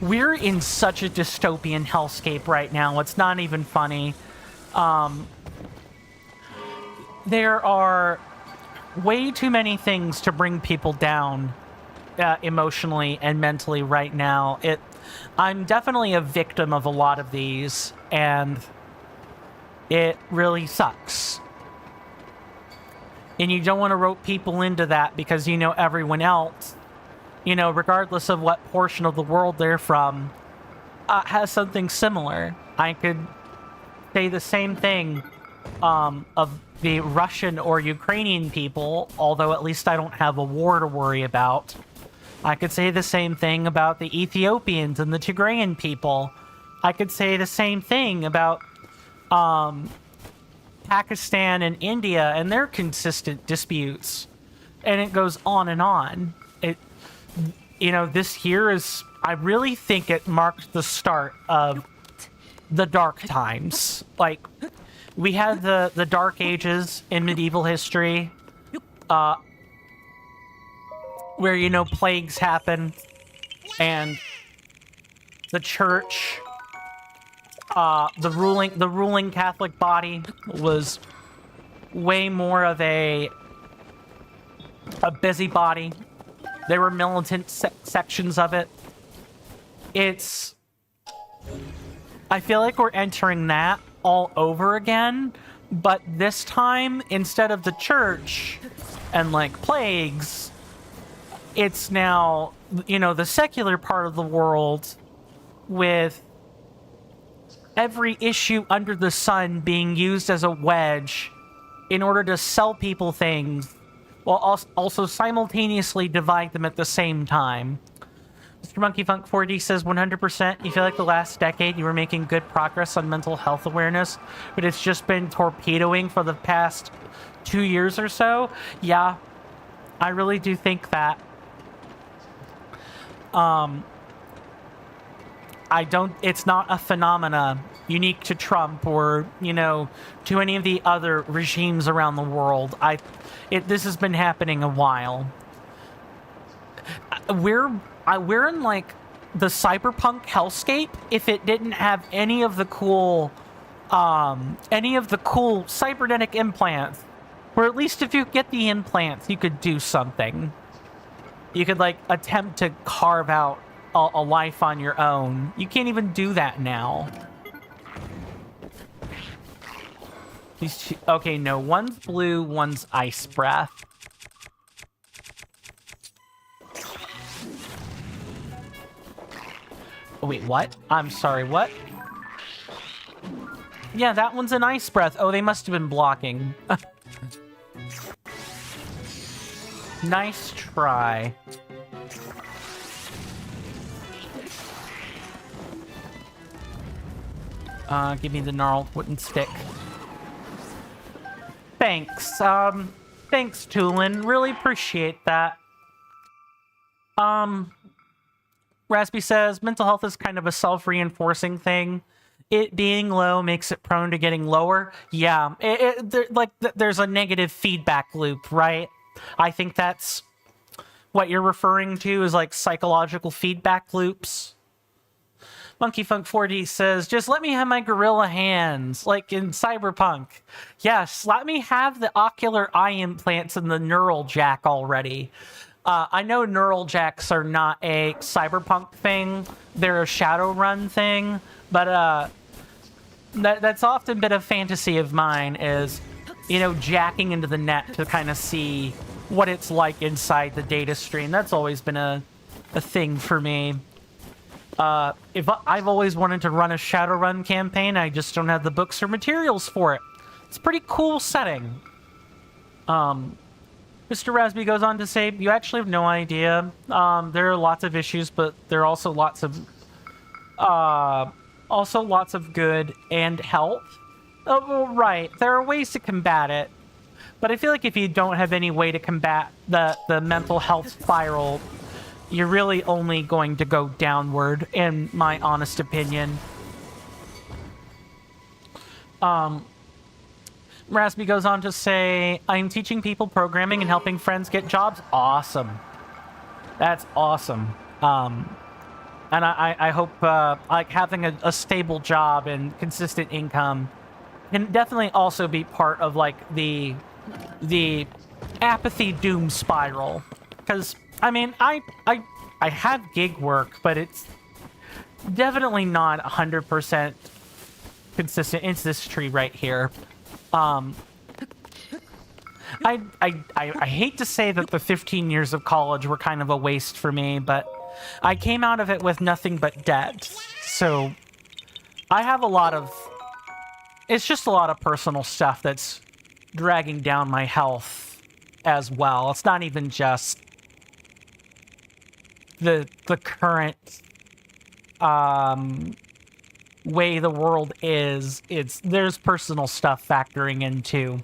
we're in such a dystopian hellscape right now. It's not even funny. There are way too many things to bring people down emotionally and mentally right now. I'm definitely a victim of a lot of these, and it really sucks. And you don't want to rope people into that because you know everyone else, you know, regardless of what portion of the world they're from, has something similar. I could say the same thing of the Russian or Ukrainian people, although at least I don't have a war to worry about. I could say the same thing about the Ethiopians and the Tigrayan people. I could say the same thing about Pakistan and India and their consistent disputes. And it goes on and on. You know, this year is, I really think it marked the start of the dark times. Like, we had the Dark Ages in medieval history, where, you know, plagues happen, and the church, the ruling Catholic body was way more of a busybody. There were militant sections of it. I feel like we're entering that all over again, but this time, instead of the church and, like, plagues, it's now, you know, the secular part of the world with every issue under the sun being used as a wedge in order to sell people things while also simultaneously divide them at the same time. Mr. Monkey Funk 4D says 100%. You feel like the last decade you were making good progress on mental health awareness, but it's just been torpedoing for the past 2 years or so? Yeah, I really do think that. It's not a phenomena unique to Trump or, you know, to any of the other regimes around the world. This has been happening a while. We're in, like, the cyberpunk hellscape if it didn't have any of the cool cybernetic implants. Or at least if you get the implants, you could do something. You could, like, attempt to carve out a life on your own. You can't even do that now. These two, okay, no, one's blue, one's ice breath. Oh, wait, what? I'm sorry, what? Yeah, that one's an ice breath. Oh, they must have been blocking. Nice try. Give me the gnarled wooden stick. Thanks. Thanks, Tulin. Really appreciate that. Raspy says, mental health is kind of a self-reinforcing thing. It being low makes it prone to getting lower. Yeah, there's a negative feedback loop, right? I think that's what you're referring to is like psychological feedback loops. Monkey Funk 4D says, just let me have my gorilla hands, like in Cyberpunk. Yes, let me have the ocular eye implants and the neural jack already. I know neural jacks are not a Cyberpunk thing. They're a Shadowrun thing. But that's often been a fantasy of mine is, you know, jacking into the net to kind of see what it's like inside the data stream. That's always been a thing for me. If I've always wanted to run a Shadowrun campaign, I just don't have the books or materials for it. It's a pretty cool setting. Mr. Rasby goes on to say, you actually have no idea. There are lots of issues, but there are also lots of good and help. Oh, well, right, there are ways to combat it. But I feel like if you don't have any way to combat the mental health spiral, you're really only going to go downward, in my honest opinion. Raspy goes on to say, I'm teaching people programming and helping friends get jobs. Awesome. That's awesome. And I hope like having a stable job and consistent income can definitely also be part of like the apathy doom spiral. Because I mean, I have gig work, but definitely not 100% consistent. It's this tree right here. I hate to say that the 15 years of college were kind of a waste for me, but I came out of it with nothing but debt. So I have a lot of... It's just a lot of personal stuff that's dragging down my health as well. It's not even just the current way the world is. There's personal stuff factoring in too.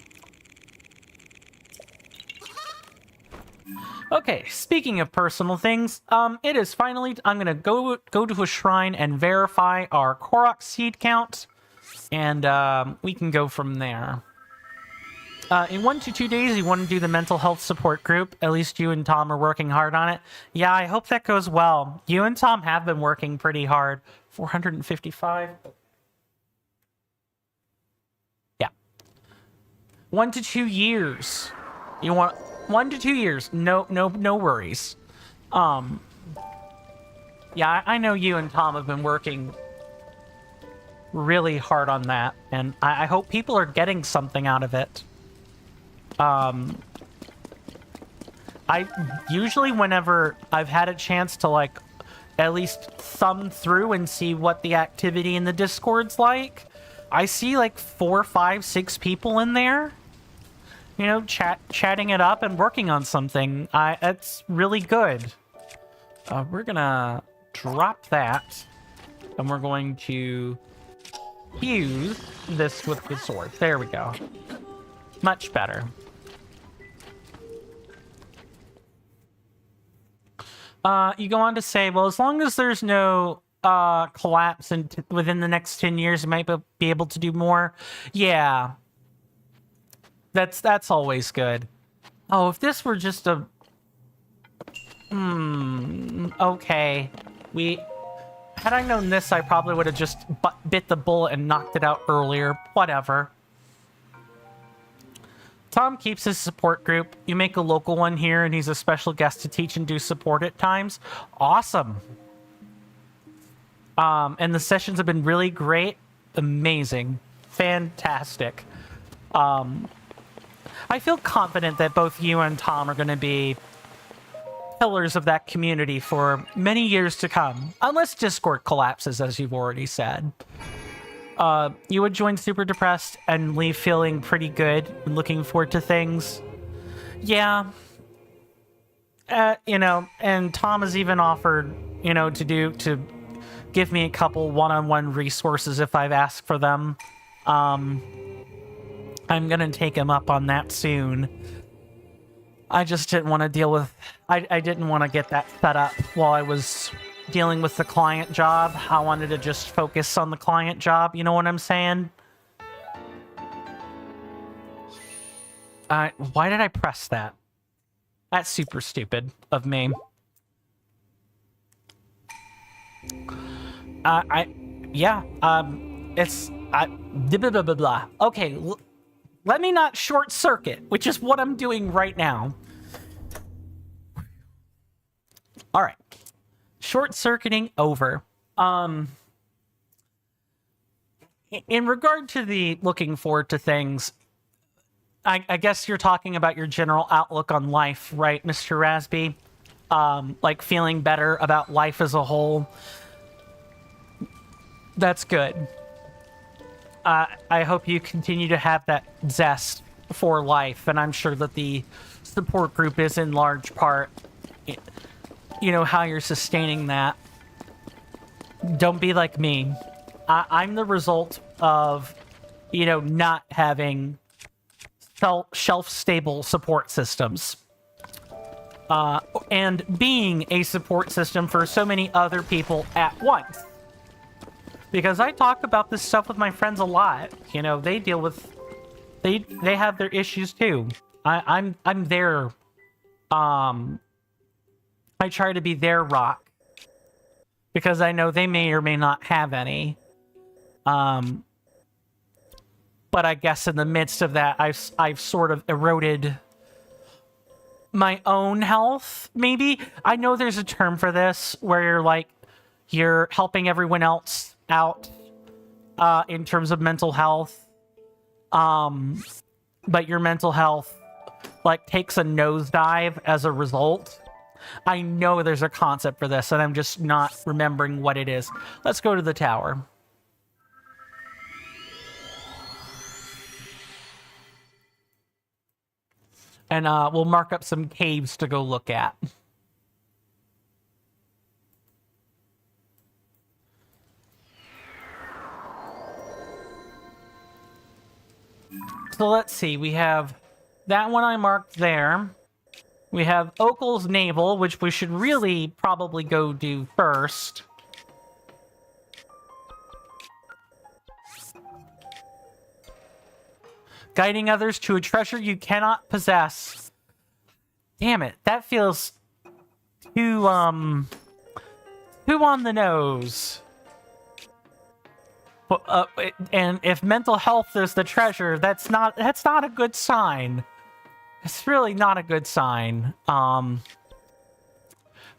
Okay, speaking of personal things, it is finally... I'm gonna go to a shrine and verify our Koroks seed count, and we can go from there. In 1 to 2 days, you want to do the mental health support group. At least you and Tom are working hard on it. Yeah, I hope that goes well. You and Tom have been working pretty hard. 455. Yeah. 1 to 2 years. You want 1 to 2 years. No worries. Yeah, I know you and Tom have been working really hard on that, and I hope people are getting something out of it. I usually, whenever I've had a chance to, like, at least thumb through and see what the activity in the Discord's like, I see like 4, 5, 6 people in there, you know, chatting it up and working on something. It's really good. We're gonna drop that, and we're going to fuse this with the sword. There we go. Much better. You go on to say, well, as long as there's no collapse within the next 10 years, you might be able to do more. Yeah. That's always good. Oh, if this were just a... okay. Had I known this, I probably would have just bit the bullet and knocked it out earlier. Whatever. Tom keeps his support group. You make a local one here, and he's a special guest to teach and do support at times. Awesome. And the sessions have been really great. Amazing. Fantastic. I feel confident that both you and Tom are going to be pillars of that community for many years to come. Unless Discord collapses, as you've already said. You would join super depressed and leave feeling pretty good and looking forward to things. Yeah. You know, and Tom has even offered, you know, to give me a couple one-on-one resources if I've asked for them. I'm gonna take him up on that soon. I just didn't want to deal with... I didn't want to get that set up while I was dealing with the client job. I wanted to just focus on the client job, you know what I'm saying? Why did I press that? That's super stupid of me. It's... blah, blah, blah, blah. Okay, let me not short circuit, which is what I'm doing right now. All right. Short-circuiting over. In regard to the looking forward to things, I guess you're talking about your general outlook on life, right, Mr. Rasby? Like feeling better about life as a whole. That's good. I hope you continue to have that zest for life, and I'm sure that the support group is in large part, you know, how you're sustaining that. Don't be like me. I'm the result of, you know, not having shelf-stable support systems. And being a support system for so many other people at once. Because I talk about this stuff with my friends a lot. You know, they deal with... They have their issues too. I'm their... I try to be their rock. Because I know they may or may not have any. But I guess in the midst of that, I've sort of eroded my own health, maybe? I know there's a term for this, where you're like, You're helping everyone else out in terms of mental health. But your mental health, like, takes a nosedive as a result. I know there's a concept for this, and I'm just not remembering what it is. Let's go to the tower. And we'll mark up some caves to go look at. So let's see, we have that one I marked there. We have Okel's Navel, which we should really probably go do first. Guiding others to a treasure you cannot possess. Damn it, that feels too on the nose. And if mental health is the treasure, that's not a good sign. It's really not a good sign.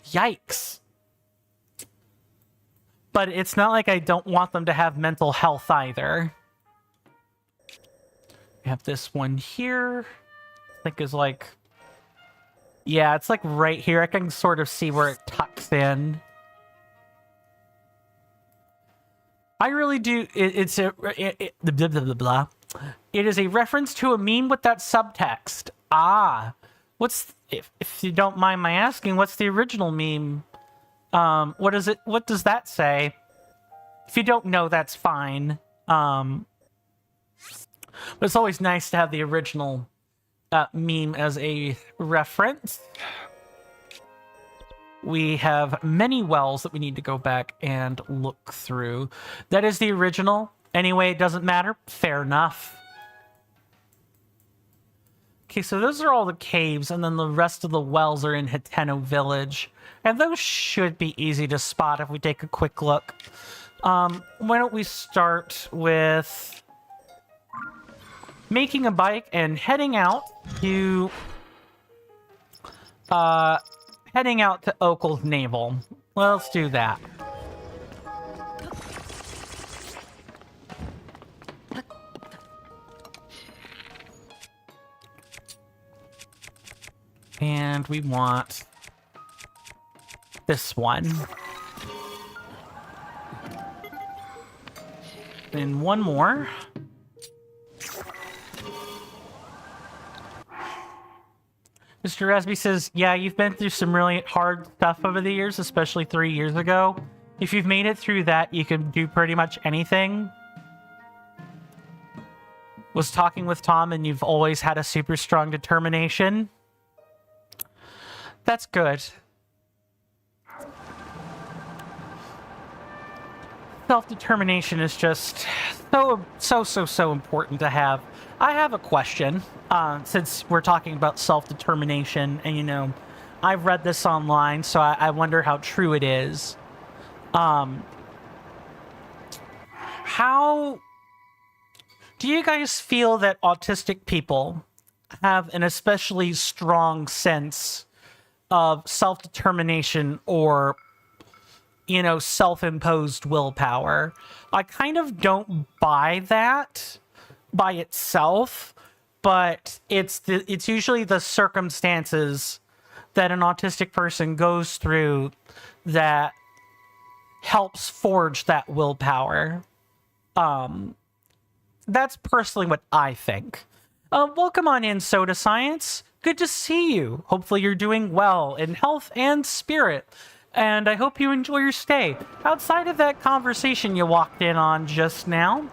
Yikes. But it's not like I don't want them to have mental health either. We have this one here. I think is like... Yeah, it's like right here. I can sort of see where it tucks in. I really do. It is a reference to a meme with that subtext. Ah, if you don't mind my asking, what's the original meme? What is it? What does that say? If you don't know, that's fine. But it's always nice to have the original meme as a reference. We have many wells that we need to go back and look through. That is the original. Anyway, it doesn't matter. Fair enough. Okay, so those are all the caves, and then the rest of the wells are in Hateno Village. And those should be easy to spot if we take a quick look. Why don't we start with making a bike and heading out to Okel's Navel. Well, let's do that. And we want this one. And one more. Mr. Rasby says, yeah, you've been through some really hard stuff over the years, especially 3 years ago. If you've made it through that, you can do pretty much anything. Was talking with Tom, and you've always had a super strong determination. That's good. Self-determination is just so important to have. I have a question, since we're talking about self-determination, and, you know, I've read this online, so I wonder how true it is. How do you guys feel that autistic people have an especially strong sense of self-determination or, you know, self-imposed willpower? I kind of don't buy that by itself, but it's usually the circumstances that an autistic person goes through that helps forge that willpower. That's personally what I think. Welcome on in, Soda Science. Good to see you. Hopefully you're doing well in health and spirit, and I hope you enjoy your stay. Outside of that conversation you walked in on just now,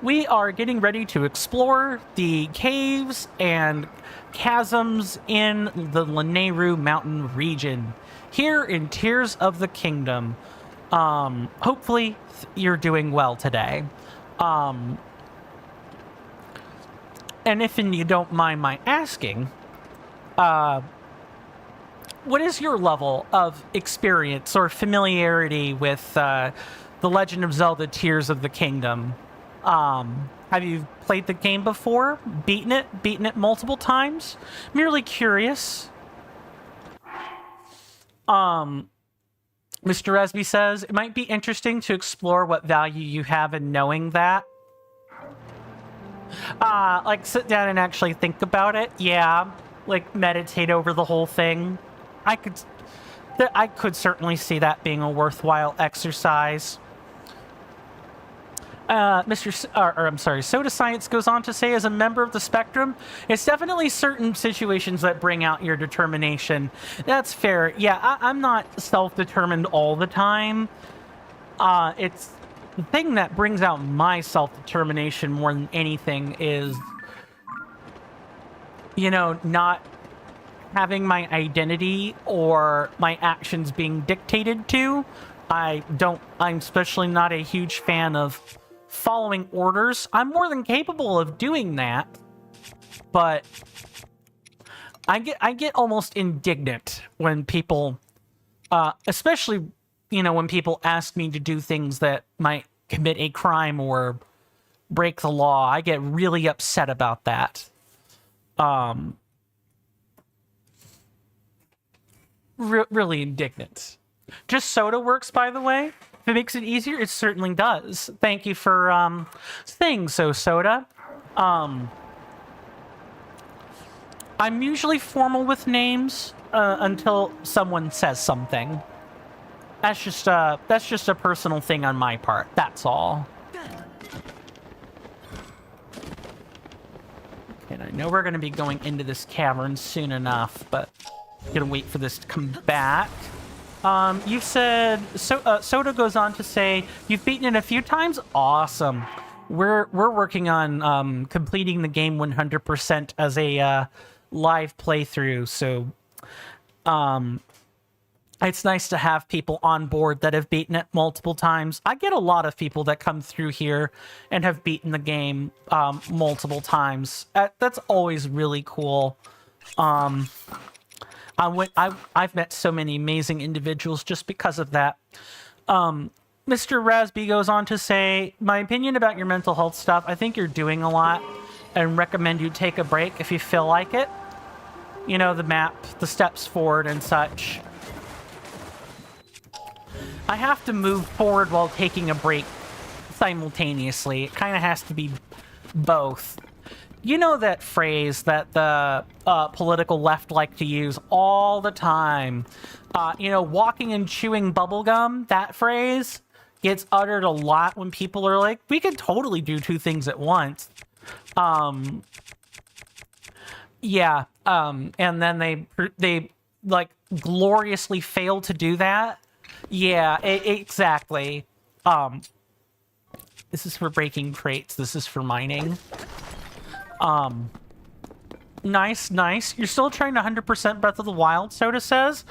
we are getting ready to explore the caves and chasms in the Lanayru mountain region here in Tears of the Kingdom. Hopefully you're doing well today. And if you don't mind my asking, what is your level of experience or familiarity with The Legend of Zelda Tears of the Kingdom? Have you played the game before? Beaten it multiple times? Merely curious. Mr. Resby says, it might be interesting to explore what value you have in knowing that. Like, sit down and actually think about it. Yeah, like, meditate over the whole thing. I could certainly see that being a worthwhile exercise. Soda Science goes on to say, as a member of the spectrum, it's definitely certain situations that bring out your determination. That's fair. Yeah, I'm not self-determined all the time. It's the thing that brings out my self-determination more than anything is, you know, not having my identity or my actions being dictated to. I'm especially not a huge fan of following orders. I'm more than capable of doing that, but I get almost indignant when people, especially, you know, when people ask me to do things that might commit a crime or break the law. I get really upset about that. Really indignant. Just soda works, by the way. If it makes it easier, it certainly does. Thank you for saying so, Soda. I'm usually formal with names until someone says something. That's just a personal thing on my part. That's all. And I know we're going to be going into this cavern soon enough, but I'm gonna wait for this to come back. You've said Soda goes on to say you've beaten it a few times. Awesome. We're working on completing the game 100% as a live playthrough. So it's nice to have people on board that have beaten it multiple times. I get a lot of people that come through here and have beaten the game multiple times. That's always really cool. I've met so many amazing individuals just because of that. Mr. Rasby goes on to say, my opinion about your mental health stuff, I think you're doing a lot and recommend you take a break if you feel like it. You know, the map, the steps forward and such. I have to move forward while taking a break simultaneously. It kind of has to be both. You know that phrase that the political left like to use all the time? You know, walking and chewing bubblegum, that phrase gets uttered a lot when people are like, we could totally do two things at once. Yeah, and then they like gloriously fail to do that. Yeah, exactly. This is for breaking crates. This is for mining. Nice. You're still trying to 100% Breath of the Wild, Soda says.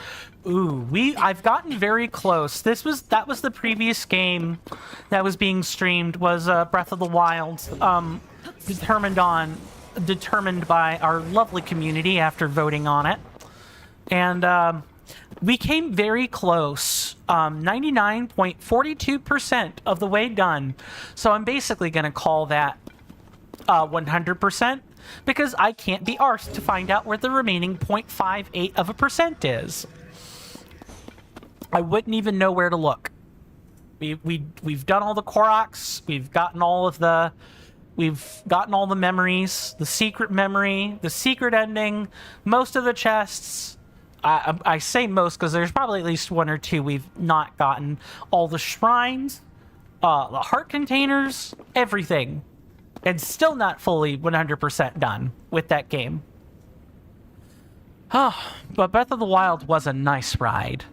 Ooh, I've gotten very close. That was the previous game that was being streamed, was Breath of the Wild, determined by our lovely community after voting on it. And we came very close. 99.42% of the way done. So I'm basically going to call that 100% because I can't be arsed to find out where the remaining 0.58% is. I wouldn't even know where to look. We've done all the Koroks. We've gotten all the memories, the secret memory, the secret ending, most of the chests. I say most because there's probably at least one or two we've not gotten. All the shrines, the heart containers, everything. And still not fully 100% done with that game. But Breath of the Wild was a nice ride.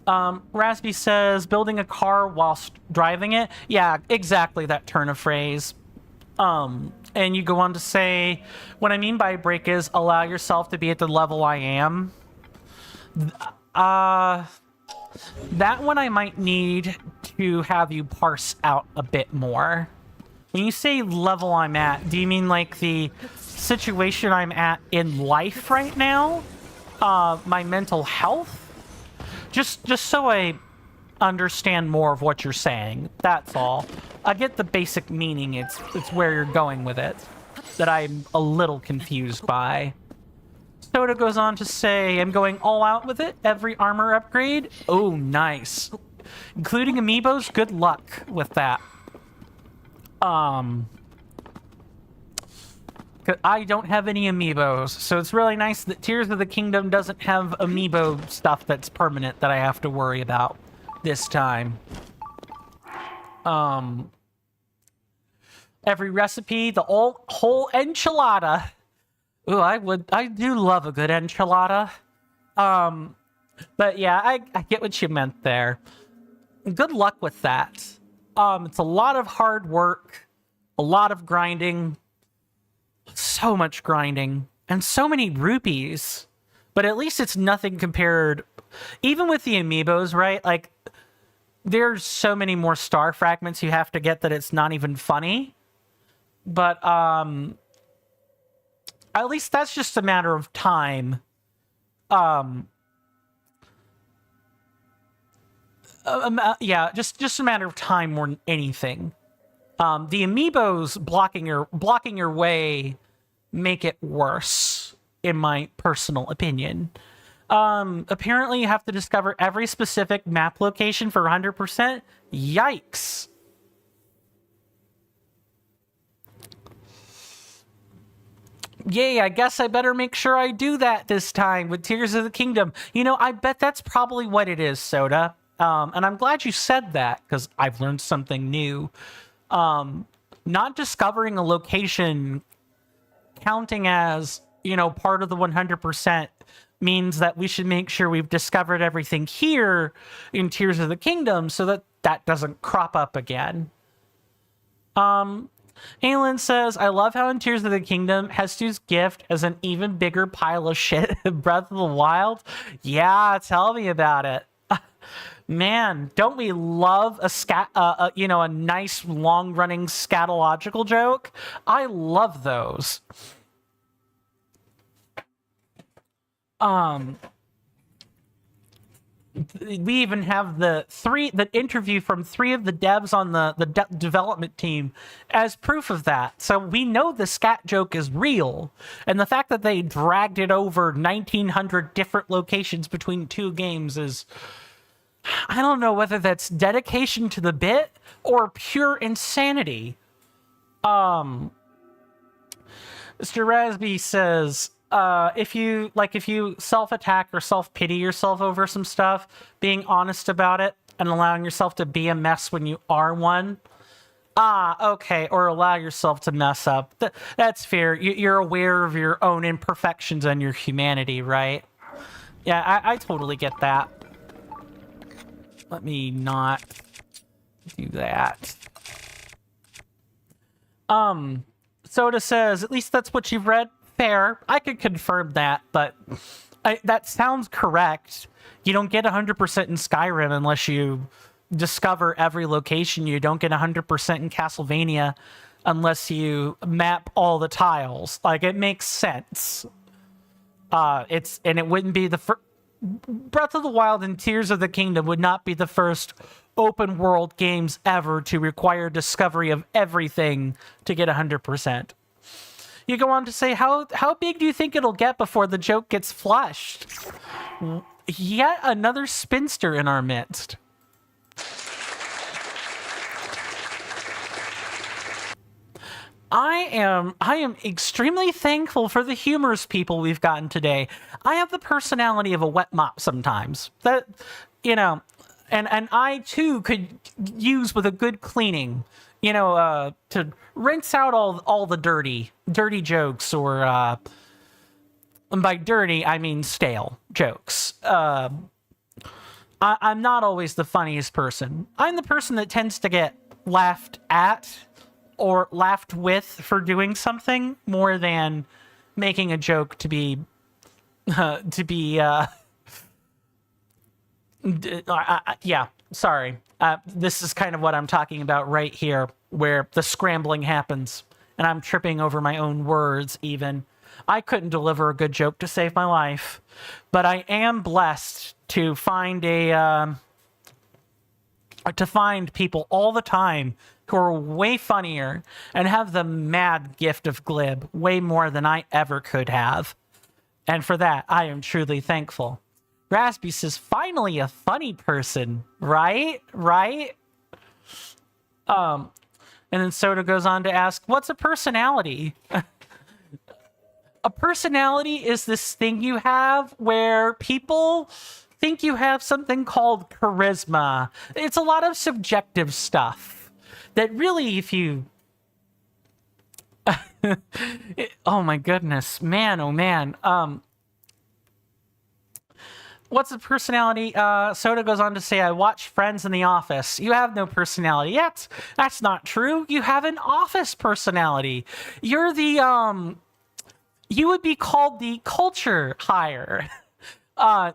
Raspy says, building a car whilst driving it. Yeah, exactly that turn of phrase. And you go on to say, what I mean by break is allow yourself to be at the level I am. That one I might need to have you parse out a bit more. When you say level I'm at, do you mean like the situation I'm at in life right now? My mental health? Just so I understand more of what you're saying. That's all. I get the basic meaning. It's where you're going with it that I'm a little confused by. Soda goes on to say, I'm going all out with it. Every armor upgrade. Oh, nice. Including amiibos. Good luck with that. 'Cause I don't have any amiibos, so it's really nice that Tears of the Kingdom doesn't have amiibo stuff that's permanent that I have to worry about this time. Every recipe, the whole enchilada. Ooh, I do love a good enchilada. But yeah, I get what you meant there. Good luck with that. It's a lot of hard work, a lot of grinding, so much grinding, and so many rupees. But at least it's nothing compared, even with the amiibos, right? Like, there's so many more star fragments you have to get that it's not even funny. But, at least that's just a matter of time. Yeah, just a matter of time more than anything. The amiibos blocking your way make it worse, in my personal opinion. Apparently you have to discover every specific map location for 100%. Yikes. Yay, I guess I better make sure I do that this time with Tears of the Kingdom. You know, I bet that's probably what it is, Soda. And I'm glad you said that, because I've learned something new. Not discovering a location counting as, you know, part of the 100% means that we should make sure we've discovered everything here in Tears of the Kingdom so that that doesn't crop up again. Aelin says, I love how in Tears of the Kingdom, Hestu's gift is an even bigger pile of shit in Breath of the Wild. Yeah, tell me about it. Man, don't we love a nice long-running scatological joke? I love those. We even have the interview from 3 of the devs on the development team as proof of that. So we know the scat joke is real, and the fact that they dragged it over 1,900 different locations between 2 games is, I don't know whether that's dedication to the bit or pure insanity. Mr. Rasby says, if you self-attack or self-pity yourself over some stuff, being honest about it and allowing yourself to be a mess when you are one. Okay, or allow yourself to mess up. That's fair. You're aware of your own imperfections and your humanity, right? Yeah, I totally get that. Let me not do that. Soda says, at least that's what you've read. Fair. I could confirm that, but that sounds correct. You don't get 100% in Skyrim unless you discover every location. You don't get 100% in Castlevania unless you map all the tiles. Like, it makes sense. And it wouldn't be the first. Breath of the Wild and Tears of the Kingdom would not be the first open world games ever to require discovery of everything to get 100%. You go on to say, how big do you think it'll get before the joke gets flushed? Yet another spinster in our midst. I am extremely thankful for the humorous people we've gotten today. I have the personality of a wet mop sometimes. That, you know, and I too could use with a good cleaning, you know, to rinse out all the dirty jokes, or and by dirty I mean stale jokes. I'm not always the funniest person. I'm the person that tends to get laughed at or laughed with for doing something more than making a joke to be yeah, sorry. This is kind of what I'm talking about right here, where the scrambling happens and I'm tripping over my own words even. I couldn't deliver a good joke to save my life, but I am blessed to find people all the time who are way funnier and have the mad gift of glib way more than I ever could have. And for that, I am truly thankful. Raspy says, finally a funny person, right? Right? And then Soda goes on to ask, what's a personality? A personality is this thing you have where people think you have something called charisma. It's a lot of subjective stuff that really, if you... oh my goodness, man, oh man. What's a personality? Soda goes on to say, I watch Friends in the office. You have no personality yet. That's not true. You have an office personality. You're the, you would be called the culture hire.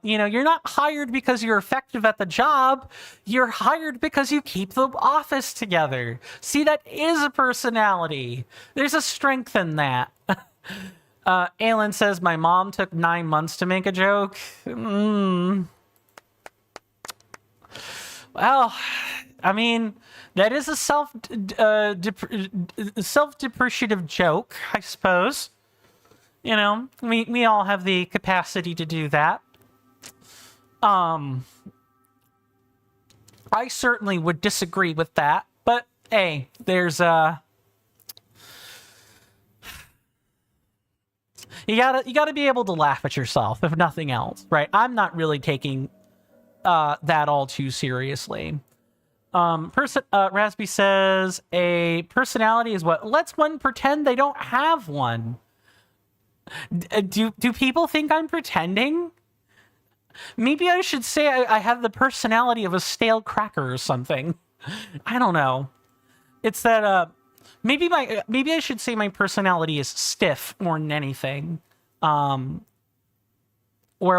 You're not hired because you're effective at the job. You're hired because you keep the office together. See, that is a personality. There's a strength in that. Aylin says, my mom took 9 months to make a joke. Well, I mean, that is a self-depreciative joke, I suppose. You know, we all have the capacity to do that. I certainly would disagree with that, but hey, there's you gotta be able to laugh at yourself, if nothing else, right? I'm not really taking that all too seriously. Raspy says a personality is what lets one pretend they don't have one. Do people think I'm pretending? Maybe I should say I have the personality of a stale cracker or something. I don't know. It's that maybe I should say my personality is stiff more than anything. Where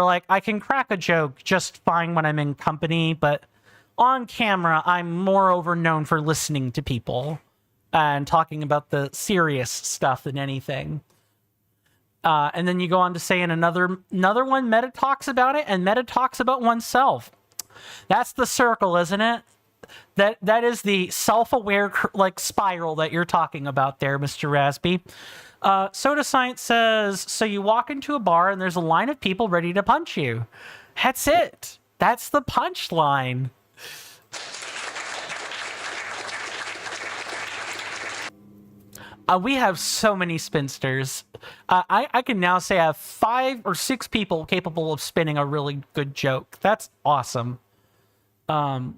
like I can crack a joke just fine when I'm in company, but on camera I'm moreover known for listening to people and talking about the serious stuff than anything. And then you go on to say in another one, meta talks about it, and meta talks about oneself. That's the circle, isn't it? That is the self-aware like spiral that you're talking about there, Mr. Raspy. Soda Science says, so you walk into a bar and there's a line of people ready to punch you. That's it. That's the punchline. We have so many spinsters. I can now say I have 5 or 6 people capable of spinning a really good joke. That's awesome. All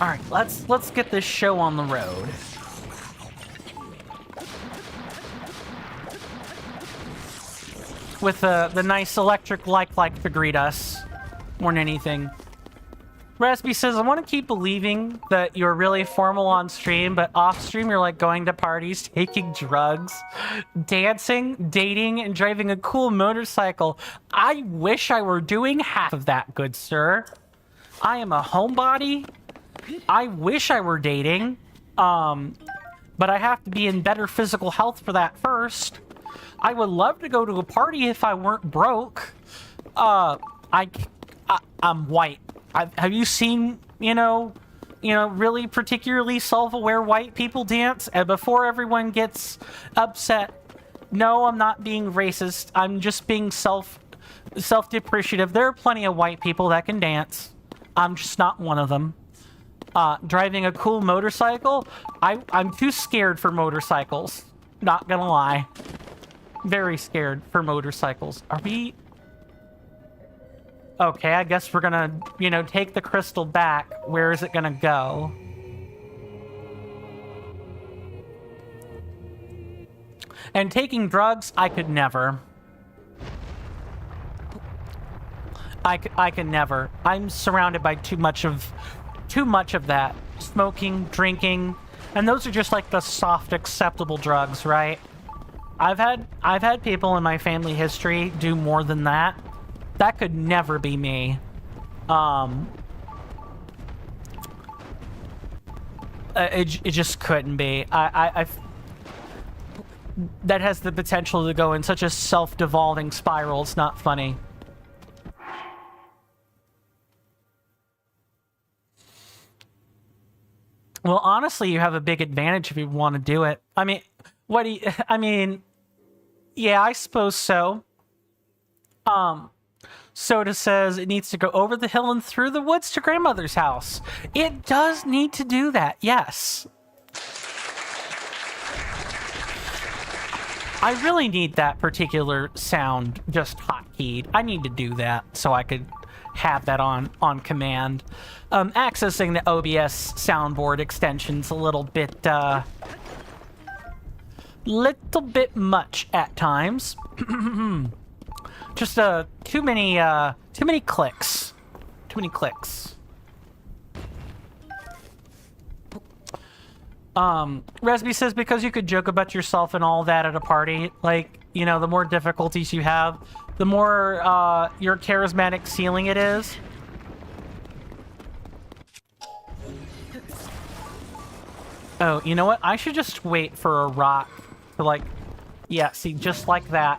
right, let's get this show on the road. With the nice electric like to greet us more than anything. Raspy says, I want to keep believing that you're really formal on stream, but off stream you're like going to parties, taking drugs, dancing, dating, and driving a cool motorcycle. I wish I were doing half of that, good sir. I am a homebody. I wish I were dating, but I have to be in better physical health for that first. I would love to go to a party if I weren't broke. I'm white. Have you seen, really particularly self-aware white people dance? And before everyone gets upset, no, I'm not being racist. I'm just being self-depreciative. There are plenty of white people that can dance. I'm just not one of them. Driving a cool motorcycle? I'm too scared for motorcycles. Not gonna lie. Very scared for motorcycles. Are we... Okay, I guess we're gonna, take the crystal back. Where is it gonna go? And taking drugs, I could never. I can never. I'm surrounded by too much of that. Smoking, drinking, and those are just like the soft, acceptable drugs, right? I've had people in my family history do more than that. That could never be me. It just couldn't be. That has the potential to go in such a self-devolving spiral. It's not funny. Well, honestly, you have a big advantage if you want to do it. I mean, What do you, I mean, yeah, I suppose so. Soda says it needs to go over the hill and through the woods to grandmother's house. It does need to do that, yes. I really need that particular sound just hotkeyed. I need to do that so I could have that on command. Accessing the OBS soundboard extension's a little bit much at times. Just too many clicks. Too many clicks. Resby says because you could joke about yourself and all that at a party, like, you know, the more difficulties you have, the more your charismatic ceiling it is. Oh, you know what? I should just wait for a rock to, like, yeah, see, just like that.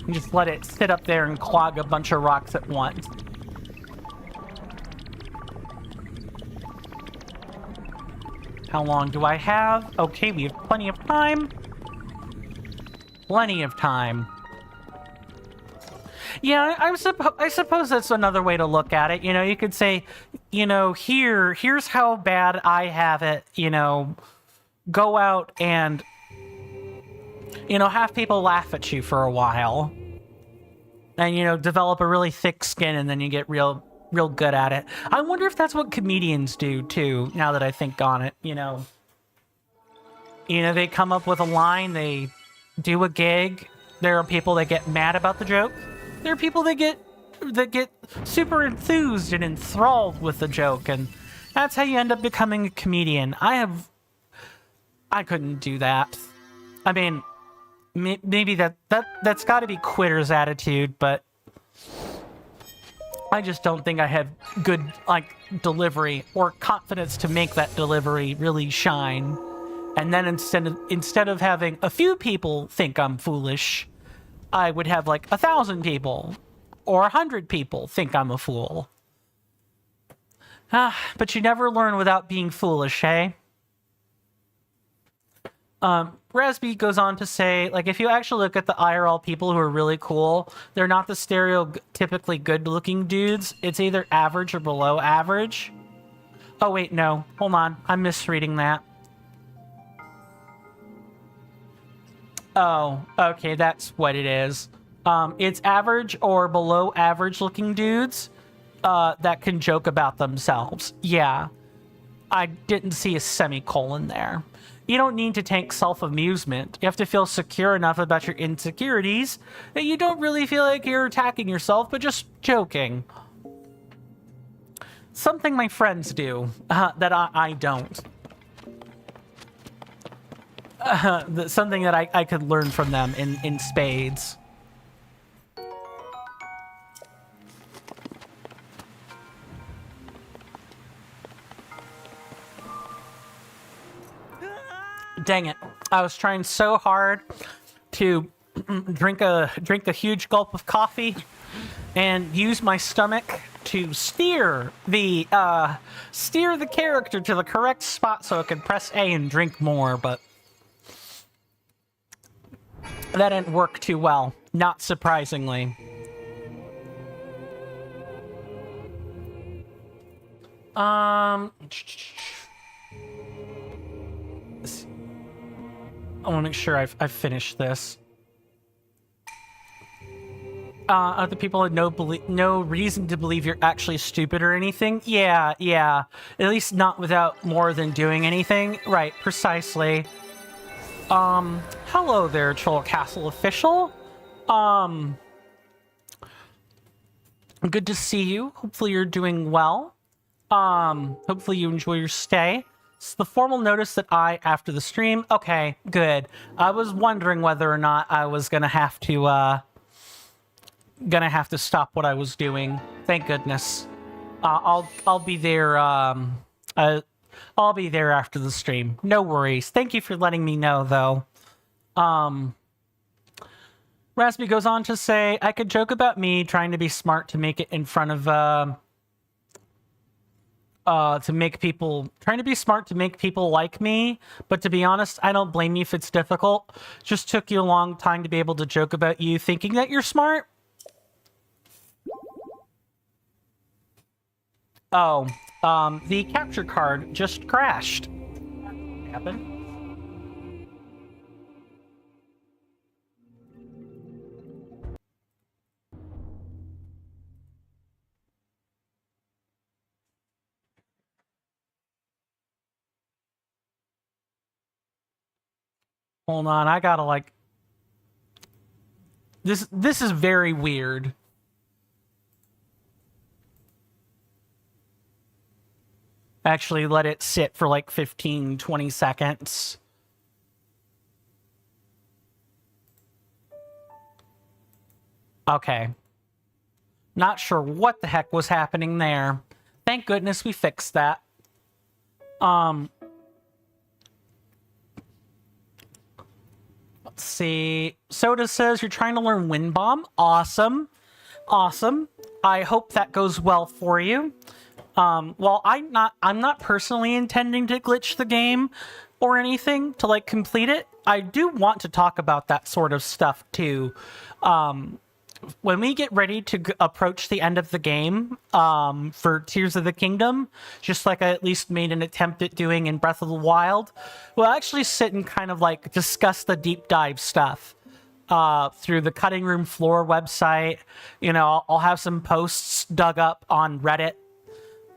And just let it sit up there and clog a bunch of rocks at once. How long do I have? Okay, we have plenty of time. Plenty of time. Yeah, I suppose that's another way to look at it. You know, you could say, you know, here's how bad I have it, you know, go out and, you know, have people laugh at you for a while. And, you know, develop a really thick skin and then you get real good at it. I wonder if that's what comedians do, too, now that I think on it, you know. You know, they come up with a line, they do a gig. There are people that get mad about the joke. There are people that get super enthused and enthralled with the joke, and that's how you end up becoming a comedian. I couldn't do that. I mean, maybe that's got to be quitter's attitude, but I just don't think I have good, like, delivery or confidence to make that delivery really shine. And then instead of having a few people think I'm foolish, I would have like 1,000 people or 100 people think I'm a fool. But you never learn without being foolish, eh? Rasby goes on to say, like, if you actually look at the IRL people who are really cool, they're not the stereotypically good-looking dudes. It's either average or below average. Oh, wait, no. Hold on. I'm misreading that. Oh, okay, that's what it is. It's average or below average-looking dudes that can joke about themselves. Yeah. I didn't see a semicolon there. You don't need to take self-amusement. You have to feel secure enough about your insecurities that you don't really feel like you're attacking yourself, but just joking. Something my friends do that I don't. Something that I could learn from them in spades. Dang it. I was trying so hard to drink a huge gulp of coffee and use my stomach to steer the character to the correct spot so it could press A and drink more, but that didn't work too well, not surprisingly. I want to make sure I've finished this. Other people have no reason to believe you're actually stupid or anything. Yeah. At least not without more than doing anything. Right, precisely. Hello there, Troll Castle official. Good to see you. Hopefully you're doing well. Hopefully you enjoy your stay. It's the formal notice that after the stream. Okay, good. I was wondering whether or not I was gonna have to stop what I was doing. Thank goodness. I'll be there. I'll be there after the stream. No worries. Thank you for letting me know, though. Raspy goes on to say, I could joke about me trying to be smart to make it in front of to make people, trying to be smart to make people like me. But to be honest, I don't blame you if it's difficult. Just took you a long time to be able to joke about you thinking that you're smart. Oh, the capture card just crashed. What happened? Hold on, I gotta like... This is very weird. Actually, let it sit for like 15, 20 seconds. Okay. Not sure what the heck was happening there. Thank goodness we fixed that. Let's see. Soda says you're trying to learn Wind Bomb. Awesome. Awesome. I hope that goes well for you. Well, I'm not personally intending to glitch the game or anything to like complete it. I do want to talk about that sort of stuff too. When we get ready to approach the end of the game, for Tears of the Kingdom, just like I at least made an attempt at doing in Breath of the Wild, we'll actually sit and kind of like discuss the deep dive stuff. Through the Cutting Room Floor website. You know, I'll have some posts dug up on Reddit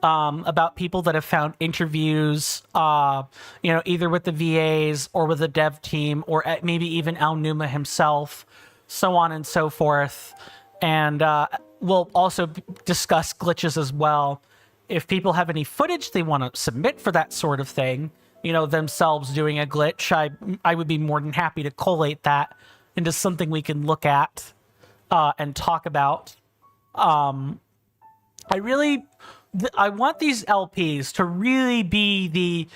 about people that have found interviews, you know, either with the VAs or with the dev team or maybe even Al Numa himself, so on and so forth. And we'll also discuss glitches as well. If people have any footage they want to submit for that sort of thing, you know, themselves doing a glitch, I would be more than happy to collate that into something we can look at and talk about. I want these LPs to really be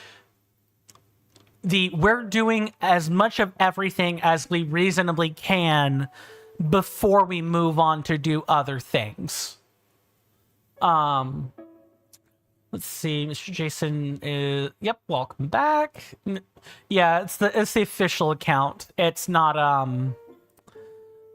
the we're doing as much of everything as we reasonably can before we move on to do other things. Let's see, Mr. Jason is... Yep, welcome back. Yeah, it's the official account. It's not,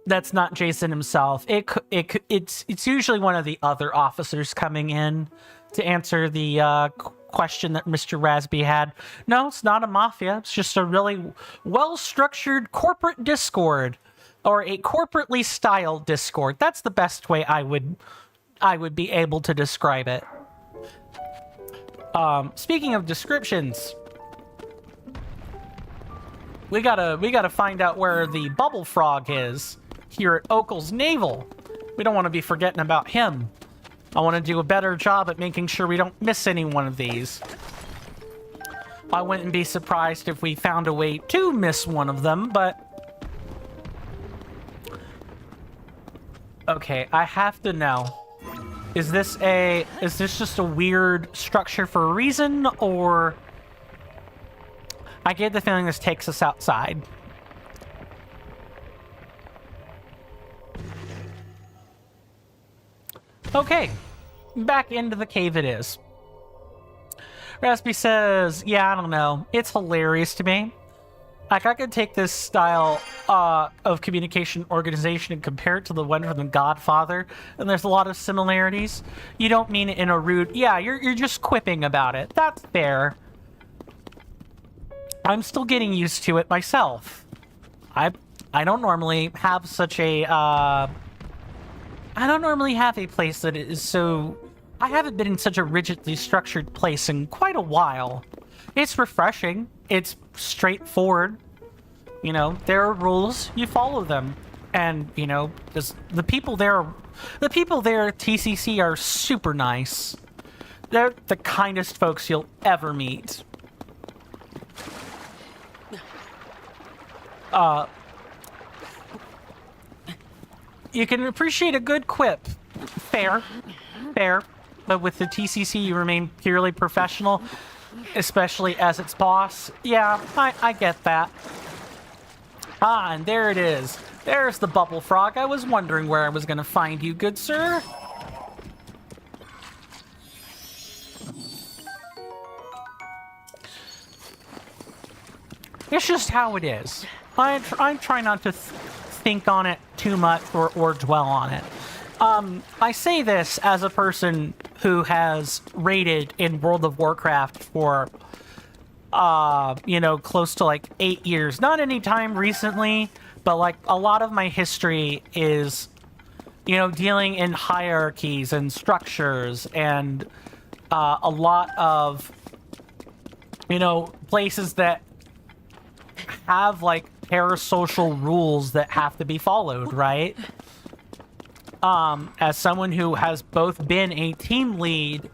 that's not Jason himself. It's usually one of the other officers coming in to answer the question that Mr. Rasby had. No, it's not a mafia. It's just a really well-structured corporate Discord, or a corporately styled Discord. That's the best way I would be able to describe it. Speaking of descriptions, we gotta find out where the bubble frog is here at Okel's Naval. We don't want to be forgetting about him. I want to do a better job at making sure we don't miss any one of these. I wouldn't be surprised if we found a way to miss one of them, but... Okay, I have to know. Is this just a weird structure for a reason, or... I get the feeling this takes us outside. Okay, back into the cave it is. Raspy says, yeah, I don't know. It's hilarious to me. Like, I could take this style of communication organization and compare it to the one from The Godfather, and there's a lot of similarities. You don't mean it in a rude... Yeah, you're just quipping about it. That's fair. I'm still getting used to it myself. I don't normally have such a... I don't normally have a place that is so... I haven't been in such a rigidly structured place in quite a while. It's refreshing. It's straightforward. You know, there are rules. You follow them. And, you know, the people there at TCC are super nice. They're the kindest folks you'll ever meet. You can appreciate a good quip. Fair. Fair. But with the TCC, you remain purely professional, especially as its boss. Yeah, I get that. Ah, and there it is. There's the bubble frog. I was wondering where I was going to find you, good sir. It's just how it is. I try not to think on it too much or dwell on it. I say this as a person who has raided in World of Warcraft for, you know, close to like 8 years. Not any time recently, but like a lot of my history is, you know, dealing in hierarchies and structures and a lot of, you know, places that have like parasocial rules that have to be followed, right? As someone who has both been a team lead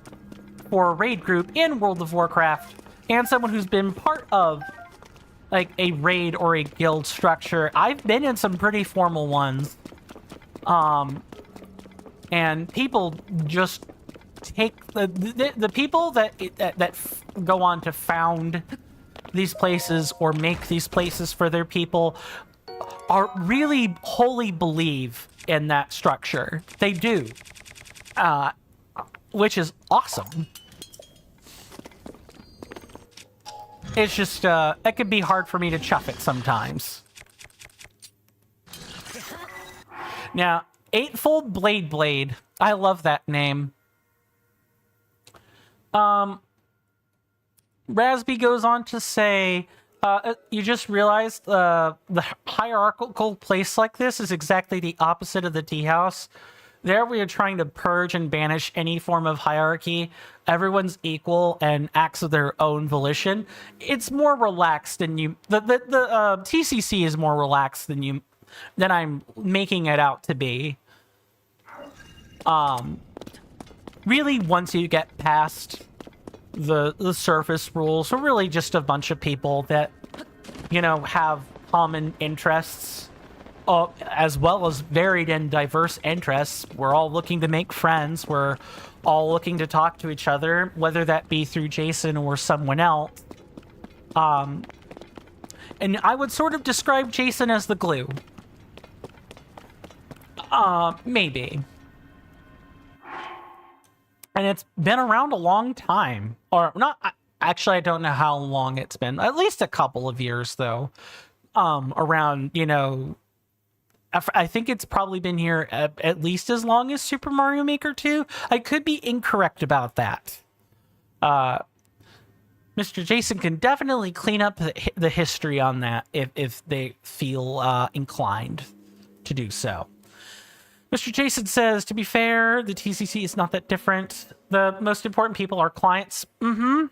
for a raid group in World of Warcraft and someone who's been part of like a raid or a guild structure, I've been in some pretty formal ones. And people just take the people that go on to found these places or make these places for their people are really wholly believe in that structure. They do, which is awesome. It's just it can be hard for me to chuff it sometimes. Now, Eightfold Blade. I love that name. Rasby goes on to say, you just realized the hierarchical place like this is exactly the opposite of the tea house. There we are trying to purge and banish any form of hierarchy. Everyone's equal and acts of their own volition. It's more relaxed than you... The TCC is more relaxed than I'm making it out to be. Really, once you get past the surface rules, we're really just a bunch of people that, you know, have common interests, as well as varied and diverse interests. We're all looking to make friends. We're all looking to talk to each other, whether that be through Jason or someone else. And I would sort of describe Jason as the glue. Maybe. And it's been around a long time. Or not, actually, I don't know how long it's been. At least a couple of years, though. Around, you know, I think it's probably been here at least as long as Super Mario Maker 2. I could be incorrect about that. Mr. Jason can definitely clean up the history on that if they feel inclined to do so. Mr. Jason says, to be fair, the TCC is not that different. The most important people are clients. The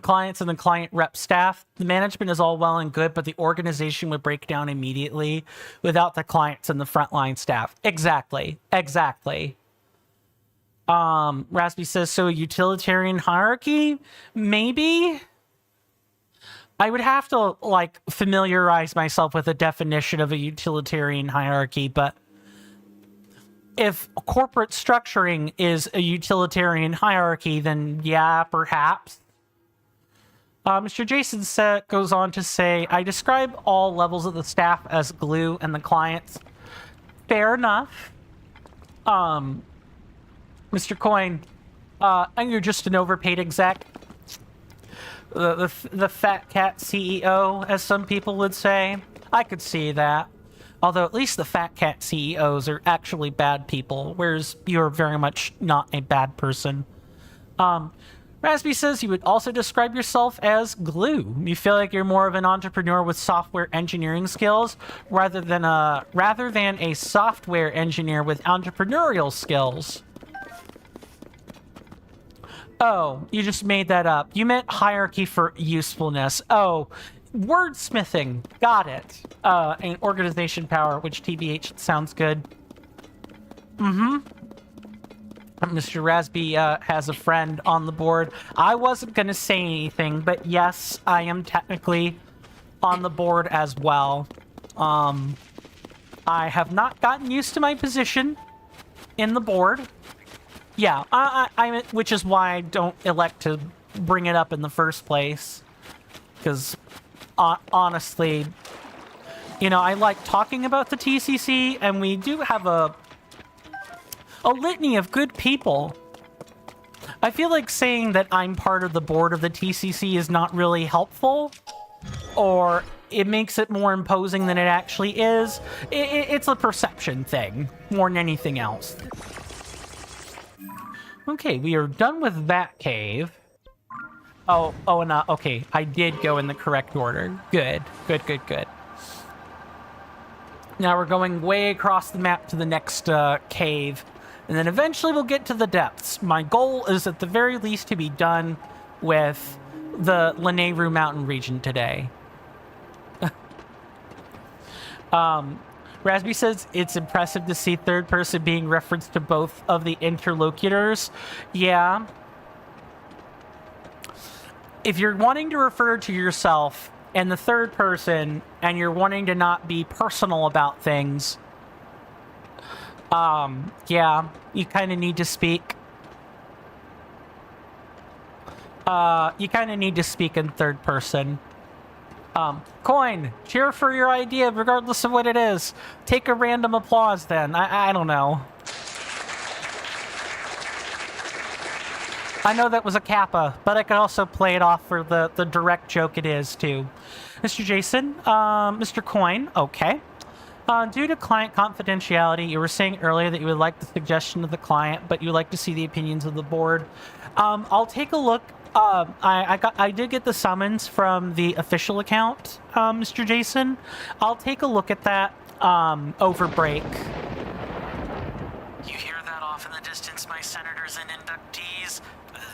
clients and the client rep staff. The management is all well and good, but the organization would break down immediately without the clients and the frontline staff. Exactly. Raspy says, so a utilitarian hierarchy? Maybe? I would have to, like, familiarize myself with the definition of a utilitarian hierarchy, but if corporate structuring is a utilitarian hierarchy, then yeah, perhaps. Mr. Jason goes on to say, I describe all levels of the staff as glue and the clients. Fair enough. Mr. Coin, and you're just an overpaid exec. The fat cat CEO, as some people would say. I could see that. Although at least the fat cat CEOs are actually bad people, whereas you're very much not a bad person. Raspy says you would also describe yourself as glue. You feel like you're more of an entrepreneur with software engineering skills rather than a software engineer with entrepreneurial skills. Oh, you just made that up. You meant hierarchy for usefulness. Oh, wordsmithing. Got it. And organization power, which TBH sounds good. Mr. Raspy has a friend on the board. I wasn't going to say anything, but yes, I am technically on the board as well. I have not gotten used to my position in the board. Yeah, which is why I don't elect to bring it up in the first place. Because, honestly, you know, I like talking about the TCC, and we do have a litany of good people I feel like saying that I'm part of the board of the TCC is not really helpful, or it makes it more imposing than it actually is. It's a perception thing more than anything else. Okay, we are done with that cave. Okay, I did go in the correct order. Good. Now we're going way across the map to the next cave, and then eventually we'll get to the depths. My goal is at the very least to be done with the Lanayru mountain region today. Rasby says it's impressive to see third person being referenced to both of the interlocutors. Yeah. If you're wanting to refer to yourself in the third person and you're wanting to not be personal about things, yeah, you kind of need to speak. You kind of need to speak in third person. Coin, cheer for your idea regardless of what it is. Take a random applause then. I don't know. I know that was a kappa, but I could also play it off for the direct joke it is, too. Mr. Jason, Mr. Coin, okay. Due to client confidentiality, you were saying earlier that you would like the suggestion of the client, but you would like to see the opinions of the board. I'll take a look. I did get the summons from the official account, Mr. Jason. I'll take a look at that over break. You hear that off in the distance, my senators and inductees?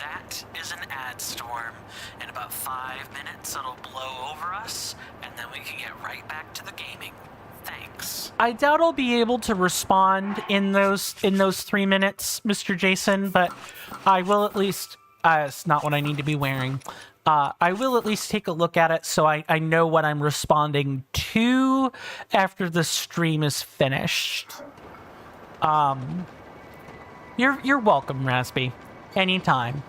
That is an ad storm. In about 5 minutes, it'll blow over us, and then we can get right back to the gaming. Thanks. I doubt I'll be able to respond in those 3 minutes, Mr. Jason, but I will at least... it's not what I need to be wearing. I will at least take a look at it so I know what I'm responding to after the stream is finished. You're welcome, Raspy. Anytime.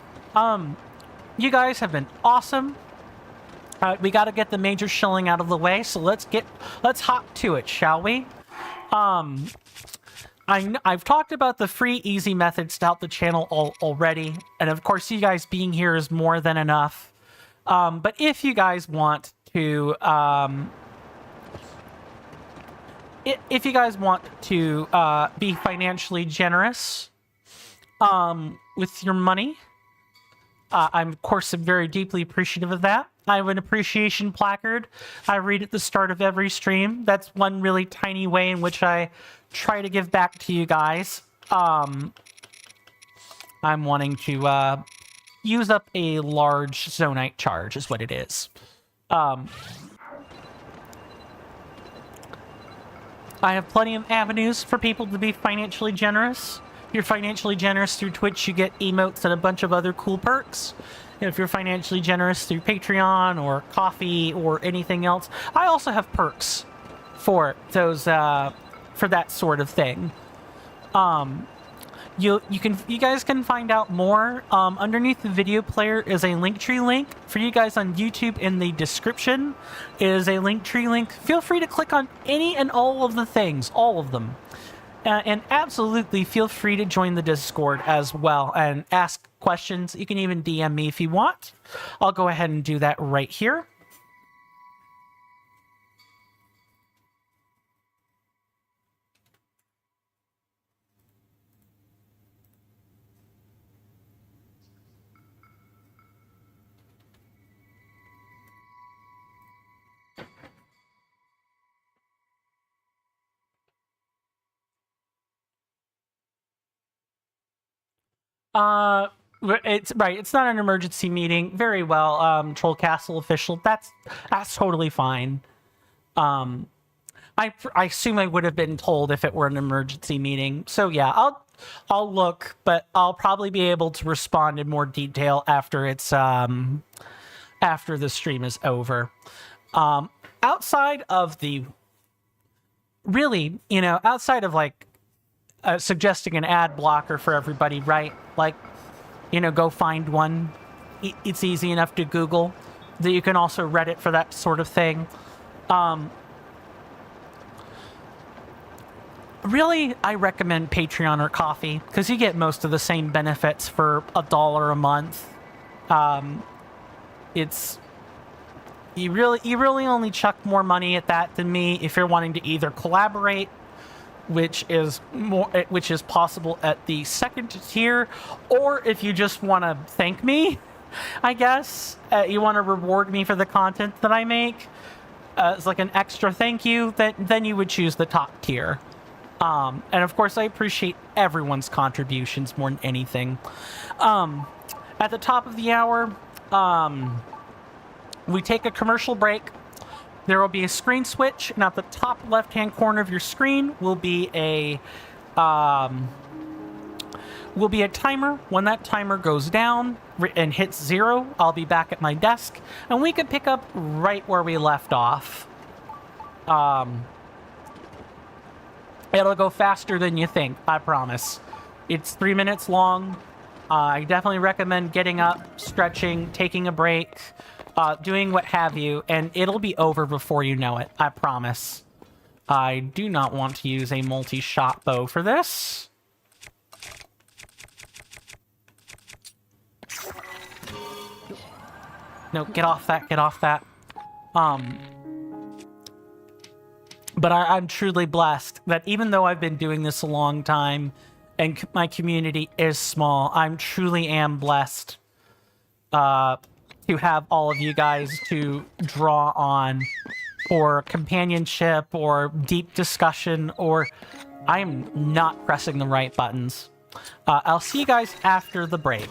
You guys have been awesome. We got to get the major shilling out of the way, so let's hop to it, shall we? I've talked about the free, easy methods to help the channel already, and of course, you guys being here is more than enough. But if you guys want to, be financially generous, with your money, I'm of course very deeply appreciative of that. I have an appreciation placard I read at the start of every stream. That's one really tiny way in which I try to give back to you guys. I'm wanting to use up a large zonite charge is what it is. I have plenty of avenues for people to be financially generous. If you're financially generous through Twitch, you get emotes and a bunch of other cool perks. If you're financially generous through Patreon or Coffee or anything else, I also have perks for those for that sort of thing. You guys can find out more. Underneath the video player is a Linktree link. For you guys on YouTube, in the description is a Linktree link. Feel free to click on any and all of the things, all of them. And absolutely feel free to join the Discord as well and ask questions. You can even DM me if you want. I'll go ahead and do that right here. It's right. It's not an emergency meeting. Very well, Troll Castle official. That's totally fine. I assume I would have been told if it were an emergency meeting. So yeah, I'll look, but I'll probably be able to respond in more detail after it's after the stream is over. Outside of the really, outside of like suggesting an ad blocker for everybody, right? Like, go find one. It's easy enough to Google. That you can also Reddit for that sort of thing. really, I recommend Patreon or Coffee because you get most of the same benefits for $1 a month. It's you really only chuck more money at that than me if you're wanting to either collaborate, which is possible at the second tier, or if you just want to thank me, I guess you want to reward me for the content that I make. It's like an extra thank you. Then you would choose the top tier. And of course, I appreciate everyone's contributions more than anything. At the top of the hour, we take a commercial break. There will be a screen switch, and at the top left-hand corner of your screen will be a timer. When that timer goes down and hits 0, I'll be back at my desk, and we can pick up right where we left off. It'll go faster than you think, I promise. It's 3 minutes long. I definitely recommend getting up, stretching, taking a break, doing what have you, and it'll be over before you know it, I promise. I do not want to use a multi-shot bow for this. No, get off that, get off that. But I'm truly blessed that even though I've been doing this a long time and my community is small, I'm truly am blessed to have all of you guys to draw on for companionship or deep discussion, or I'm not pressing the right buttons. I'll see you guys after the break.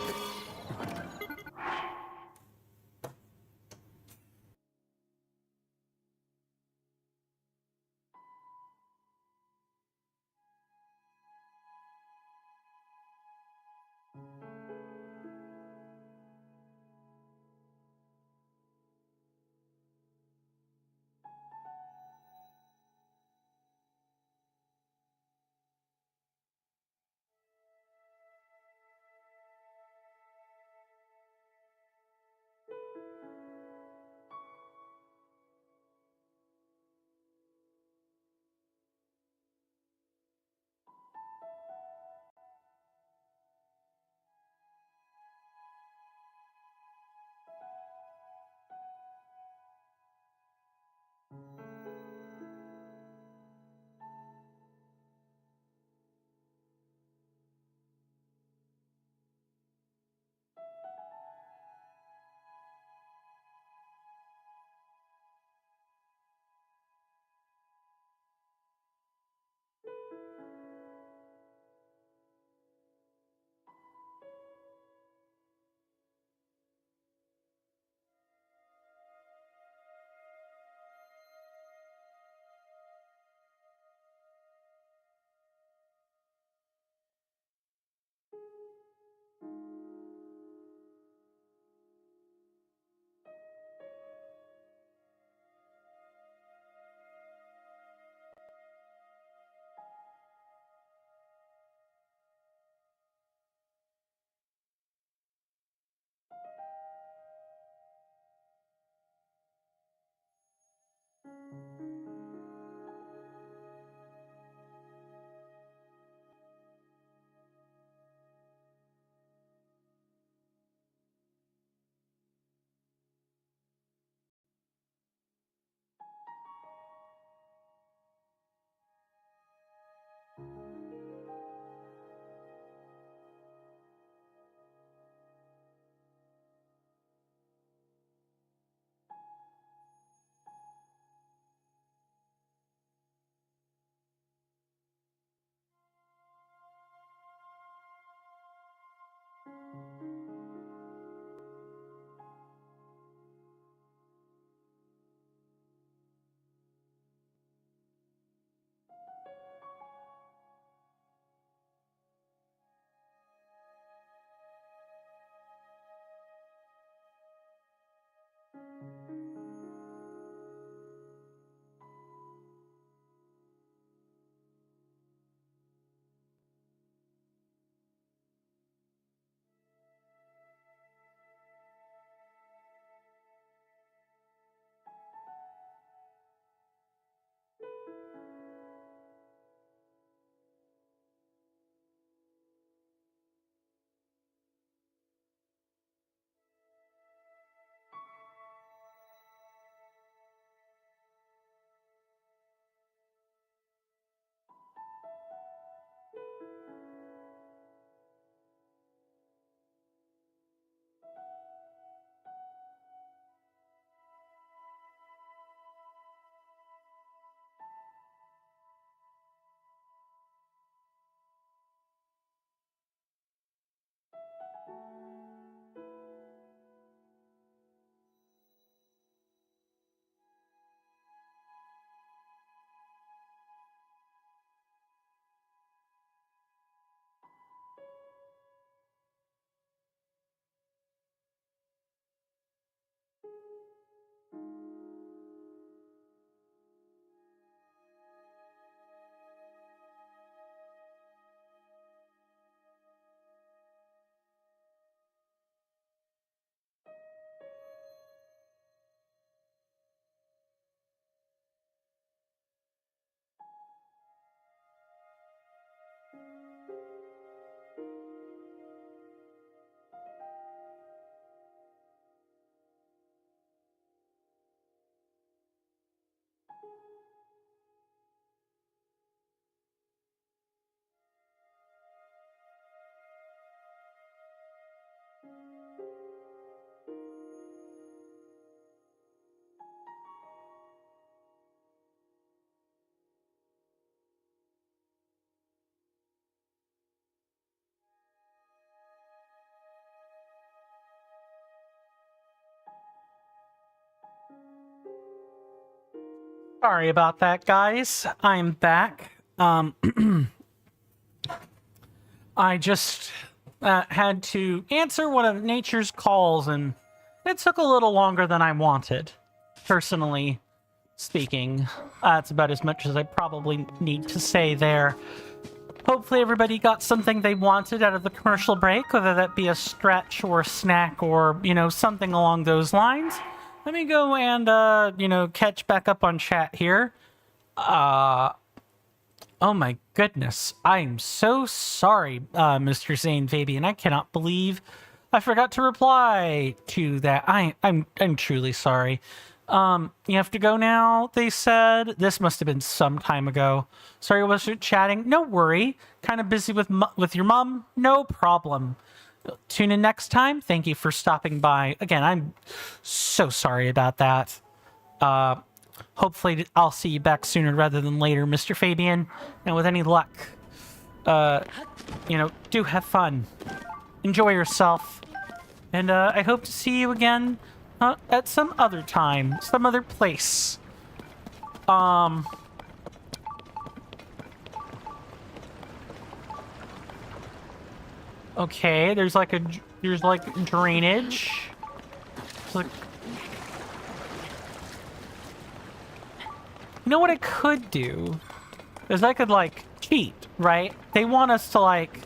Sorry about that, guys. I'm back. I just had to answer one of nature's calls, and it took a little longer than I wanted, personally speaking. That's about as much as I probably need to say there. Hopefully everybody got something they wanted out of the commercial break, whether that be a stretch or a snack or, you know, something along those lines. Let me go and, you know, catch back up on chat here. Oh my goodness. I'm so sorry, Mr. Zane Fabian. I cannot believe I forgot to reply to that. I'm truly sorry. You have to go now, they said. This must have been some time ago. Sorry I wasn't chatting. No worry. Kind of busy with your mom. No problem. Tune in next time. Thank you for stopping by. Again, I'm so sorry about that. Hopefully I'll see you back sooner rather than later, Mr. Fabian. And with any luck, you know, do have fun. Enjoy yourself. And I hope to see you again at some other time, some other place. Okay, there's like drainage. It's like, you know what I could do is I could like cheat, right? They want us to like.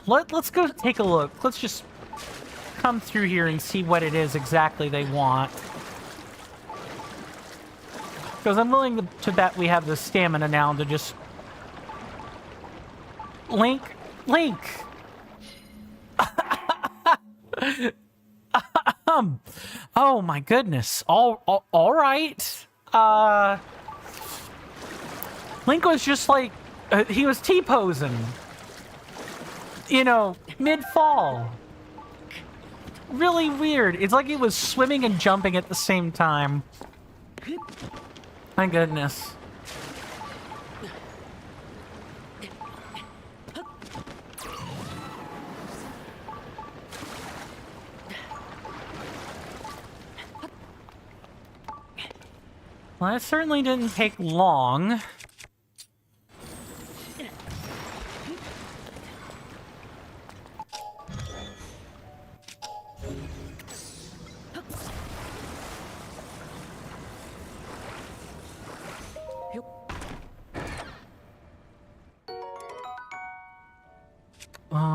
Let's go take a look. Let's just come through here and see what it is exactly they want. Because I'm willing to bet we have the stamina now to just. Link! Oh my goodness. All right. Link was just like, he was T-posing. You know, mid-fall. Really weird. It's like he was swimming and jumping at the same time. My goodness. Well, that certainly didn't take long.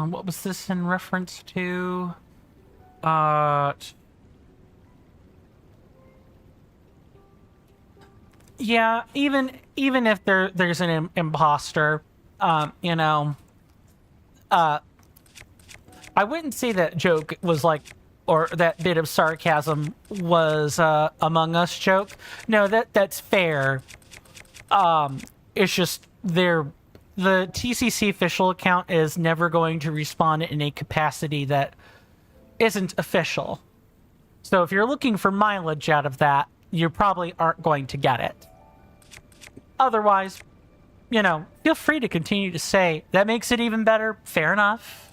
What was this in reference to? Yeah, even if there's an imposter, you know, I wouldn't say that joke was like, or that bit of sarcasm was Among Us joke. No, that's fair. It's just the TCC official account is never going to respond in a capacity that isn't official. So if you're looking for mileage out of that, you probably aren't going to get it. Otherwise, you know, feel free to continue to say, that makes it even better. Fair enough.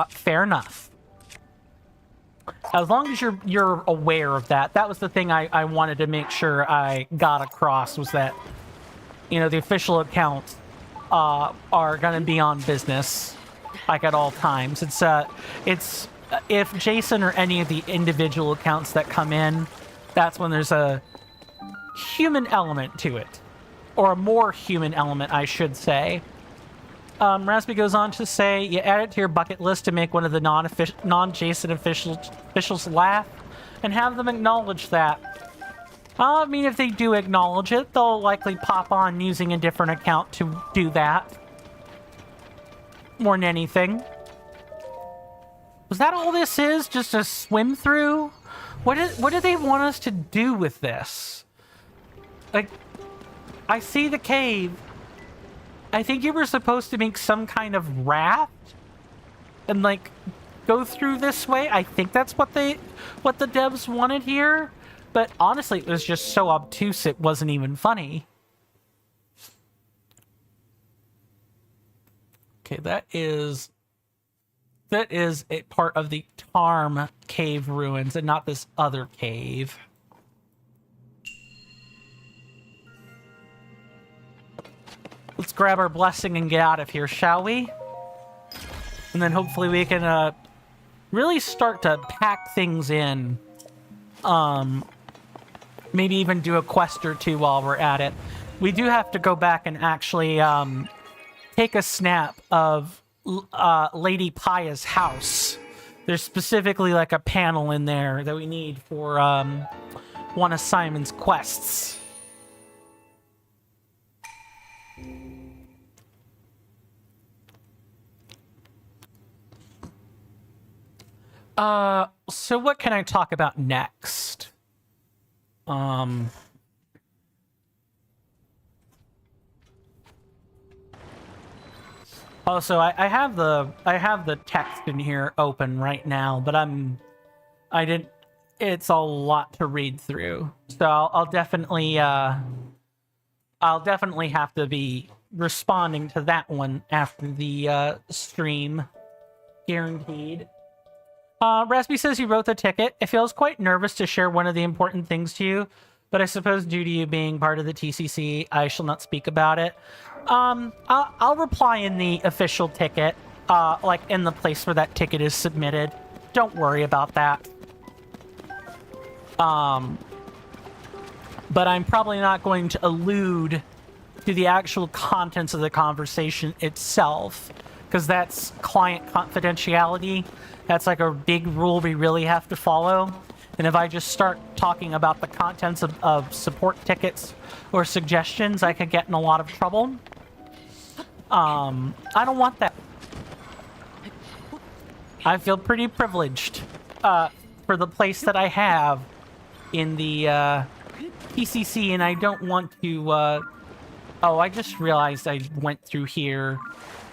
Fair enough. As long as you're aware of that. That was the thing I wanted to make sure I got across, was that, you know, the official accounts are going to be on business, like, at all times. It's if Jason or any of the individual accounts that come in, that's when there's a human element to it. Or a more human element, I should say. Raspy goes on to say, you add it to your bucket list to make one of the non-Jason officials laugh, and have them acknowledge that. I mean, if they do acknowledge it, they'll likely pop on using a different account to do that. More than anything. Was that all this is? Just a swim through? What do they want us to do with this? Like, I see the cave. I think you were supposed to make some kind of raft and, like, go through this way. I think that's what the devs wanted here. But honestly, it was just so obtuse it wasn't even funny. Okay, that is a part of the Tarm cave ruins and not this other cave. Let's grab our blessing and get out of here, shall we? And then hopefully we can really start to pack things in. Maybe even do a quest or two while we're at it. We do have to go back and actually take a snap of Lady Paya's house. There's specifically like a panel in there that we need for one of Simon's quests. So what can I talk about next? Also, I have the text in here open right now, but it's a lot to read through. So I'll definitely have to be responding to that one after the stream, guaranteed. Raspy says you wrote the ticket. It feels quite nervous to share one of the important things to you, but I suppose due to you being part of the TCC, I shall not speak about it. I'll reply in the official ticket, like in the place where that ticket is submitted. Don't worry about that. But I'm probably not going to allude to the actual contents of the conversation itself, because that's client confidentiality. That's like a big rule we really have to follow. And if I just start talking about the contents of support tickets or suggestions, I could get in a lot of trouble. I don't want that. I feel pretty privileged for the place that I have in the PCC, and I don't want to... Oh, I just realized I went through here,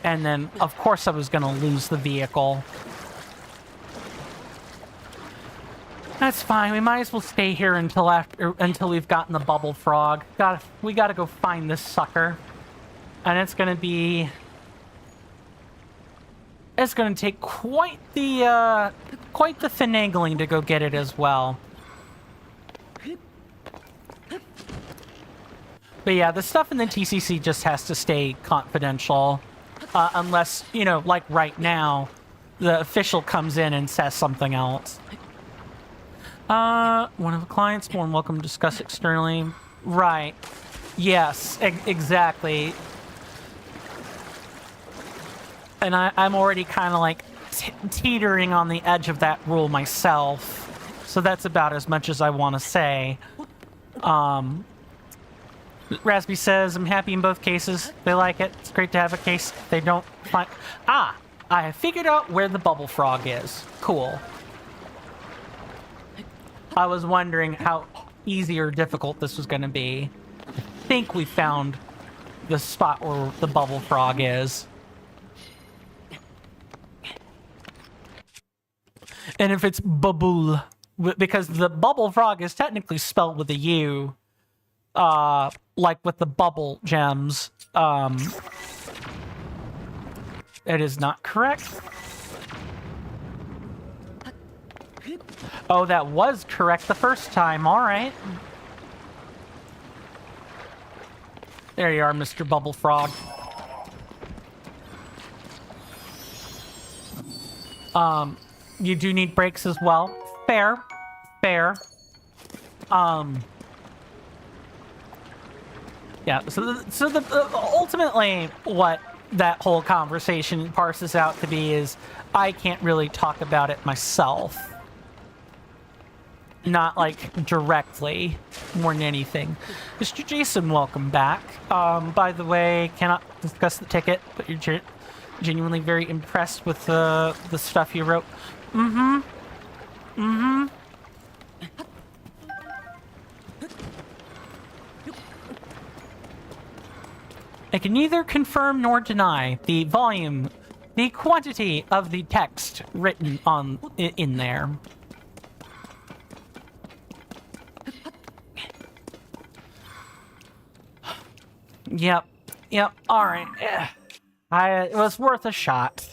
and then, of course, I was going to lose the vehicle. That's fine. We might as well stay here until we've gotten the bubble frog. We gotta go find this sucker, and it's gonna take quite the finagling to go get it as well. But yeah, the stuff in the TCC just has to stay confidential, unless, you know, like right now, the official comes in and says something else. One of the clients, more than welcome to discuss externally. Right. Yes, exactly. And I'm already kind of like teetering on the edge of that rule myself. So that's about as much as I want to say. Raspy says, I'm happy in both cases. They like it. It's great to have a case. They don't find... Ah! I have figured out where the bubble frog is. Cool. I was wondering how easy or difficult this was going to be. I think we found the spot where the bubble frog is. And if it's bubble, because the bubble frog is technically spelled with a U, like with the bubble gems, it is not correct. Oh, that was correct the first time. All right. There you are, Mr. Bubble Frog. You do need brakes as well. Fair. Fair. Yeah, so ultimately what that whole conversation parses out to be is I can't really talk about it myself. Not, like, directly, more than anything. Mr. Jason, welcome back. By the way, cannot discuss the ticket, but you're genuinely very impressed with the stuff you wrote. Mm-hmm. Mm-hmm. I can neither confirm nor deny the volume, the quantity of the text written in there. Yep, all right. It was worth a shot.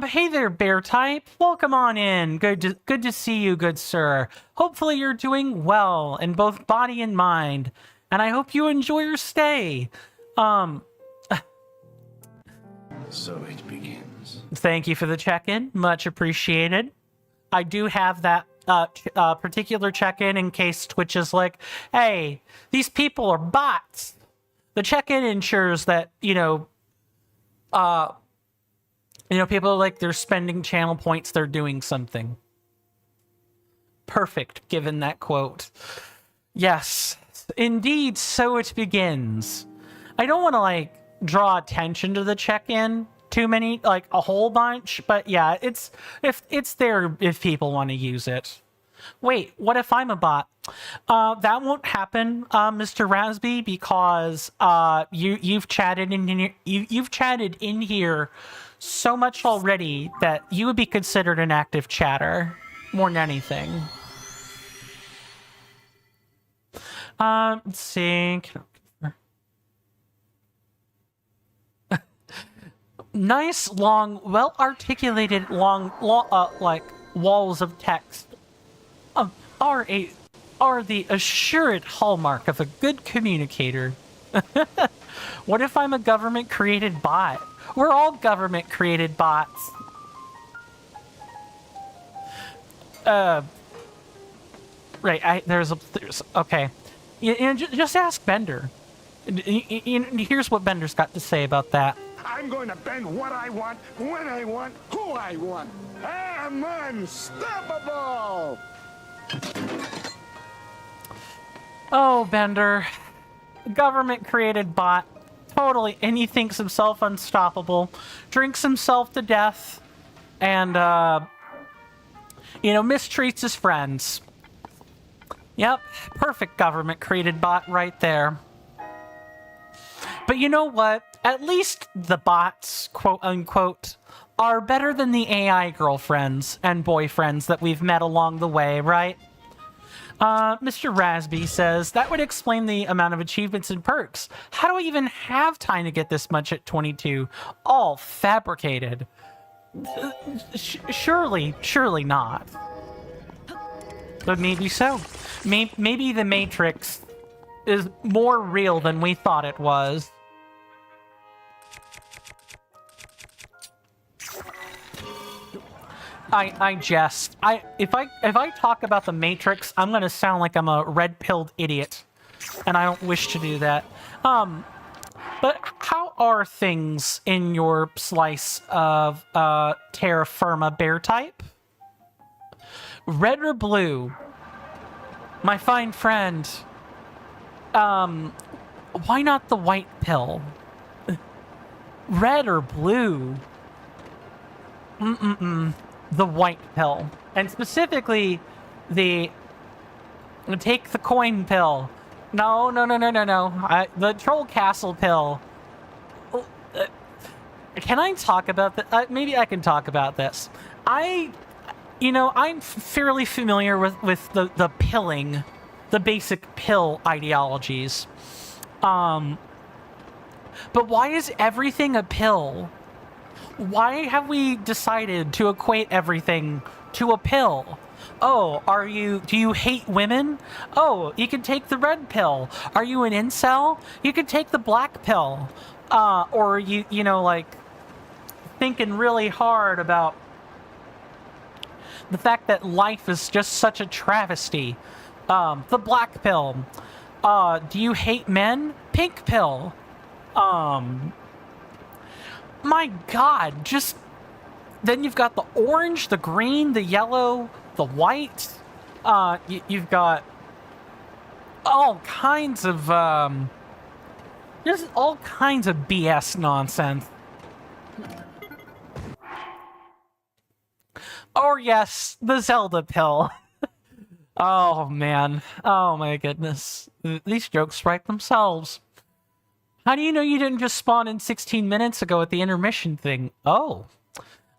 Hey there, bear type. Welcome on in. Good to see you, good sir. Hopefully you're doing well in both body and mind, and I hope you enjoy your stay. So it begins. Thank you for the check-in. Much appreciated. I do have that particular check-in in case Twitch is like, hey, these people are bots. The check-in ensures that, people are like, they're spending channel points, they're doing something. Perfect, given that quote. Yes, indeed, so it begins. I don't want to, like, draw attention to the check-in too many, like, a whole bunch, but yeah, it's there if people want to use it. Wait, what if I'm a bot? That won't happen, Mr. Rasby, because you've chatted in here so much already that you would be considered an active chatter more than anything. Let's see. Nice, long, well-articulated, like walls of text are the assured hallmark of a good communicator. What if I'm a government-created bot? We're all government-created bots. Right, there's okay. Just ask Bender. Here's what Bender's got to say about that. I'm going to bend what I want, when I want, who I want. I'm unstoppable! Oh, Bender. Government-created bot. Totally. And he thinks himself unstoppable. Drinks himself to death. And, mistreats his friends. Yep. Perfect government-created bot right there. But you know what? At least the bots, quote-unquote, are better than the AI girlfriends and boyfriends that we've met along the way, right? Mr. Rasby says, that would explain the amount of achievements and perks. How do I even have time to get this much at 22? All fabricated. Surely not. But maybe so. Maybe the Matrix is more real than we thought it was. I jest. If I talk about the Matrix, I'm gonna sound like I'm a red-pilled idiot, and I don't wish to do that. But how are things in your slice of terra firma bear type? Red or blue? My fine friend. Why not the white pill? Red or blue? The white pill. And specifically, take the coin pill. No. The Troll Castle pill. Can I talk about that? Maybe I can talk about this. I'm fairly familiar with the pilling, the basic pill ideologies. But why is everything a pill? Why have we decided to equate everything to a pill? Oh, do you hate women? Oh, you can take the red pill. Are you an incel? You can take the black pill. Or like thinking really hard about the fact that life is just such a travesty. The black pill. Do you hate men? Pink pill. My God, then you've got the orange, the green, the yellow, the white. You've got all kinds of, just all kinds of BS nonsense. Or yes, the Zelda pill. Oh, man. Oh, my goodness. These jokes write themselves. How do you know you didn't just spawn in 16 minutes ago at the intermission thing? Oh.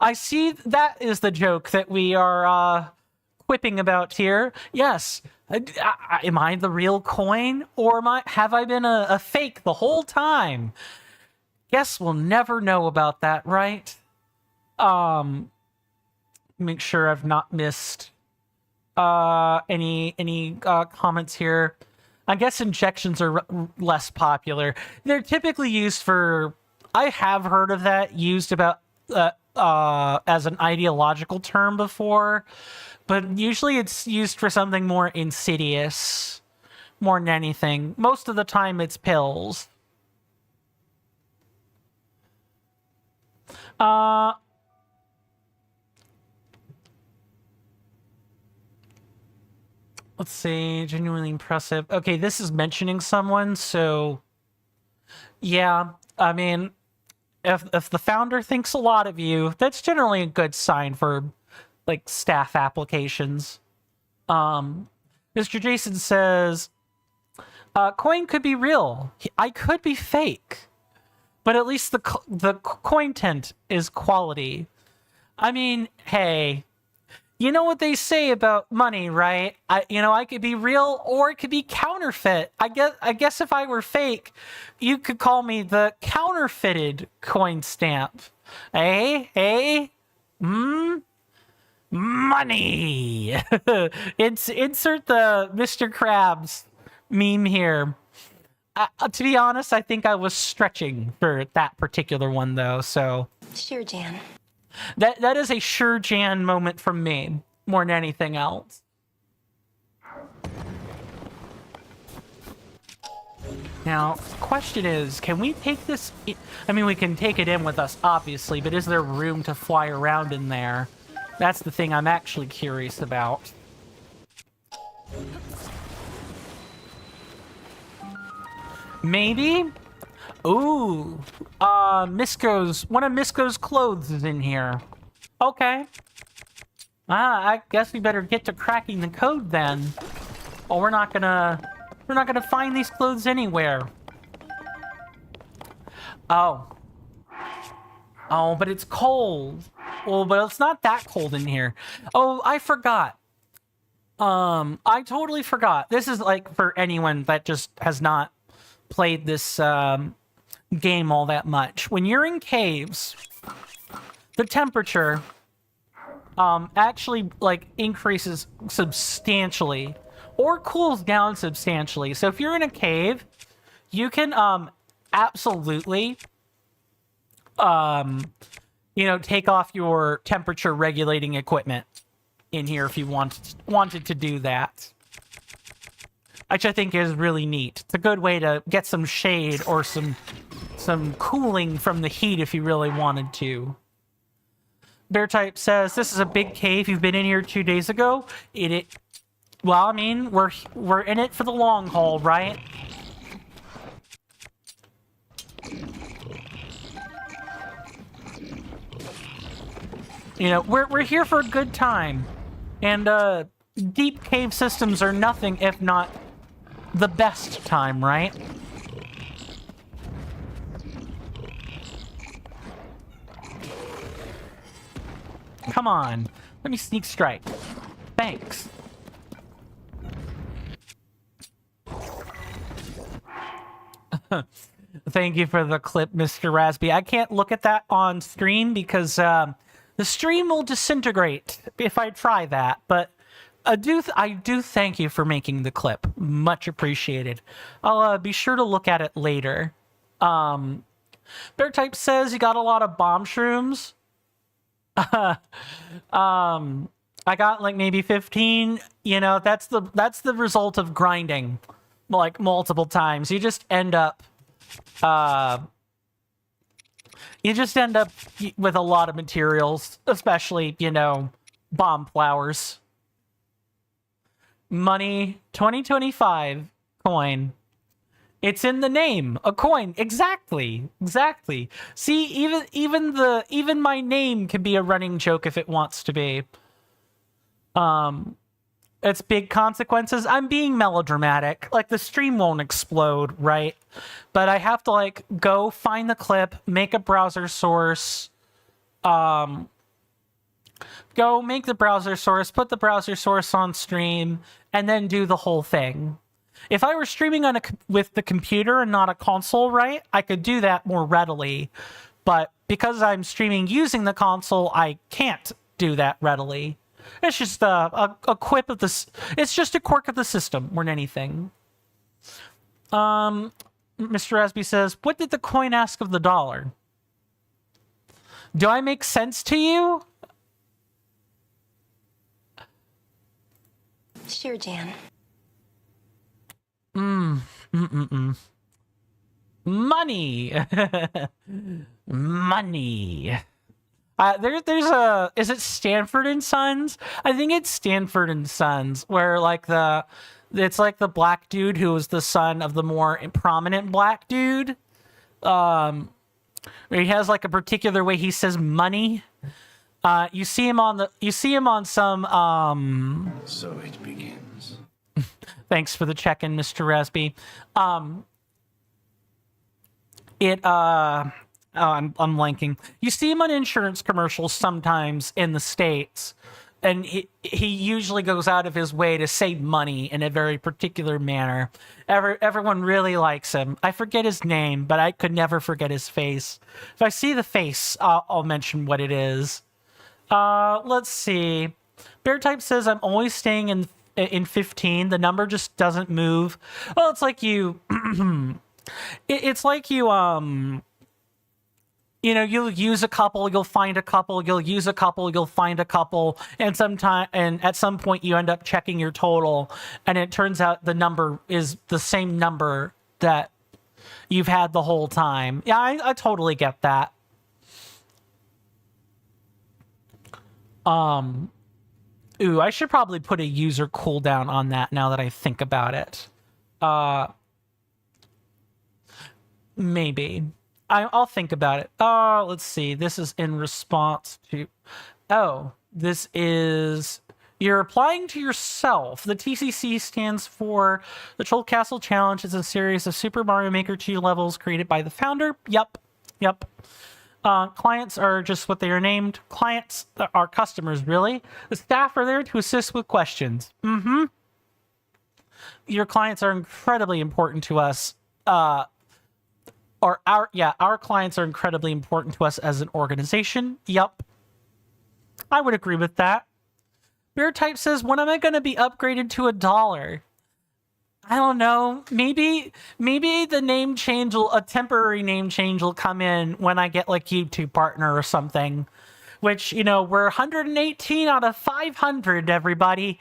I see that is the joke that we are, quipping about here. Yes. Am I the real coin? Or have I been a fake the whole time? Guess we'll never know about that, right? Make sure I've not missed any comments here. I guess injections are less popular. They're typically used for, I have heard of that used about as an ideological term before, but usually it's used for something more insidious more than anything. Most of the time it's pills. Let's see, genuinely impressive. Okay, this is mentioning someone, so yeah, I mean, if the founder thinks a lot of you, that's generally a good sign for like staff applications. Mr. Jason says, coin could be real. I could be fake, but at least the coin tint is quality. I mean, hey, you know what they say about money, right? I could be real or it could be counterfeit. I guess if I were fake, you could call me the counterfeited coin stamp. Hey? Money! Insert the Mr. Krabs meme here. To be honest, I think I was stretching for that particular one, though, so... Sure, Jan. That is a sure Jan moment from me, more than anything else. Now, the question is, can we take this... I mean, we can take it in with us, obviously, but is there room to fly around in there? That's the thing I'm actually curious about. Maybe? Ooh. Misko's... One of Misko's clothes is in here. Okay. I guess we better get to cracking the code then. Well, we're not gonna find these clothes anywhere. Oh. Oh, but it's cold. Well, but it's not that cold in here. Oh, I forgot. I totally forgot. This is like for anyone that just has not played this game all that much. When you're in caves, the temperature actually like increases substantially or cools down substantially. So if you're in a cave, you can absolutely take off your temperature regulating equipment in here if you wanted to do that. Which I think is really neat. It's a good way to get some shade or some cooling from the heat if you really wanted to. Beartype says, this is a big cave. You've been in here 2 days ago. Well, I mean, we're in it for the long haul, right? You know, we're here for a good time. And deep cave systems are nothing if not the best time, right? Come on. Let me sneak strike. Thanks. Thank you for the clip, Mr. Rasby. I can't look at that on stream because the stream will disintegrate if I try that, but I do thank you for making the clip. Much appreciated. I'll be sure to look at it later. Beartype says you got a lot of bomb shrooms. I got like maybe 15. You know, that's the result of grinding like multiple times. You just end up with a lot of materials, especially, bomb flowers. Money 2025 coin. It's in the name. A coin. Exactly. See, even my name can be a running joke if it wants to be. it's big consequences. I'm being melodramatic. Like, the stream won't explode, right? But I have to, like, go find the clip, make a browser source, go make the browser source, put the browser source on stream, and then do the whole thing. If I were streaming on with the computer and not a console, right, I could do that more readily. But because I'm streaming using the console, I can't do that readily. It's just a quip of this. It's just a quirk of the system more than anything. Mr. Rasby says, "What did the coin ask of the dollar?" Do I make sense to you? Sure, Jan. Money. Money. There's a, is it Stanford and Sons? I think it's Stanford and Sons, where like it's like the black dude who was the son of the more prominent black dude. Where he has like a particular way he says money. You see him on some So it begins. Thanks for the check-in, Mr. Rasby. I'm blanking. You see him on insurance commercials sometimes in the States, and he usually goes out of his way to say money in a very particular manner. Everyone really likes him. I forget his name, but I could never forget his face. If I see the face, I'll mention what it is. Let's see. Beartype says, "I'm always staying in 15. The number just doesn't move." Well, it's like you... it's like you, you know, you'll use a couple, you'll find a couple, you'll use a couple, you'll find a couple, and at some point you end up checking your total, and it turns out the number is the same number that you've had the whole time. Yeah, I totally get that. Ooh, I should probably put a user cooldown on that now that I think about it. Maybe. I'll think about it. Let's see. This is in response to... Oh, this is... You're applying to yourself. The TCC stands for the Troll Castle Challenge. It's a series of Super Mario Maker 2 levels created by the founder. Yep. Clients are just what they are named. Clients are customers, really. The staff are there to assist with questions. Your clients are incredibly important to us. Our clients are incredibly important to us as an organization. Yep. I would agree with that. Beartype says, "When am I going to be upgraded to $1?" I don't know. Maybe the name change a temporary name change will come in when I get like YouTube partner or something. Which, you know, we're 118 out of 500, everybody.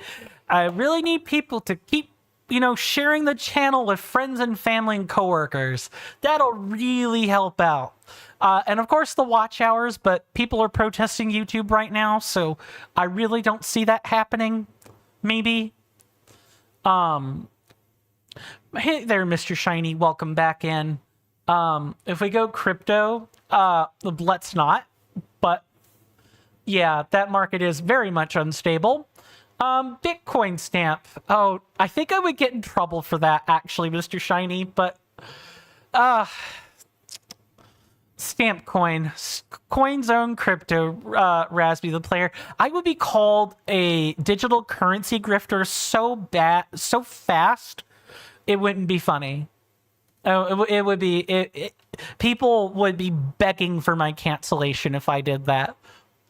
I really need people to keep, you know, sharing the channel with friends and family and coworkers. That'll really help out. And of course the watch hours, but people are protesting YouTube right now, so I really don't see that happening. Maybe. Hey there, Mr. Shiny. Welcome back in. If we go crypto, let's not. But yeah, that market is very much unstable. Bitcoin stamp. Oh, I think I would get in trouble for that, actually, Mr. Shiny, but... Stamp coin. Coin's own crypto, Rasby the player. I would be called a digital currency grifter so fast, it wouldn't be funny. Oh, it would be... people would be begging for my cancellation if I did that.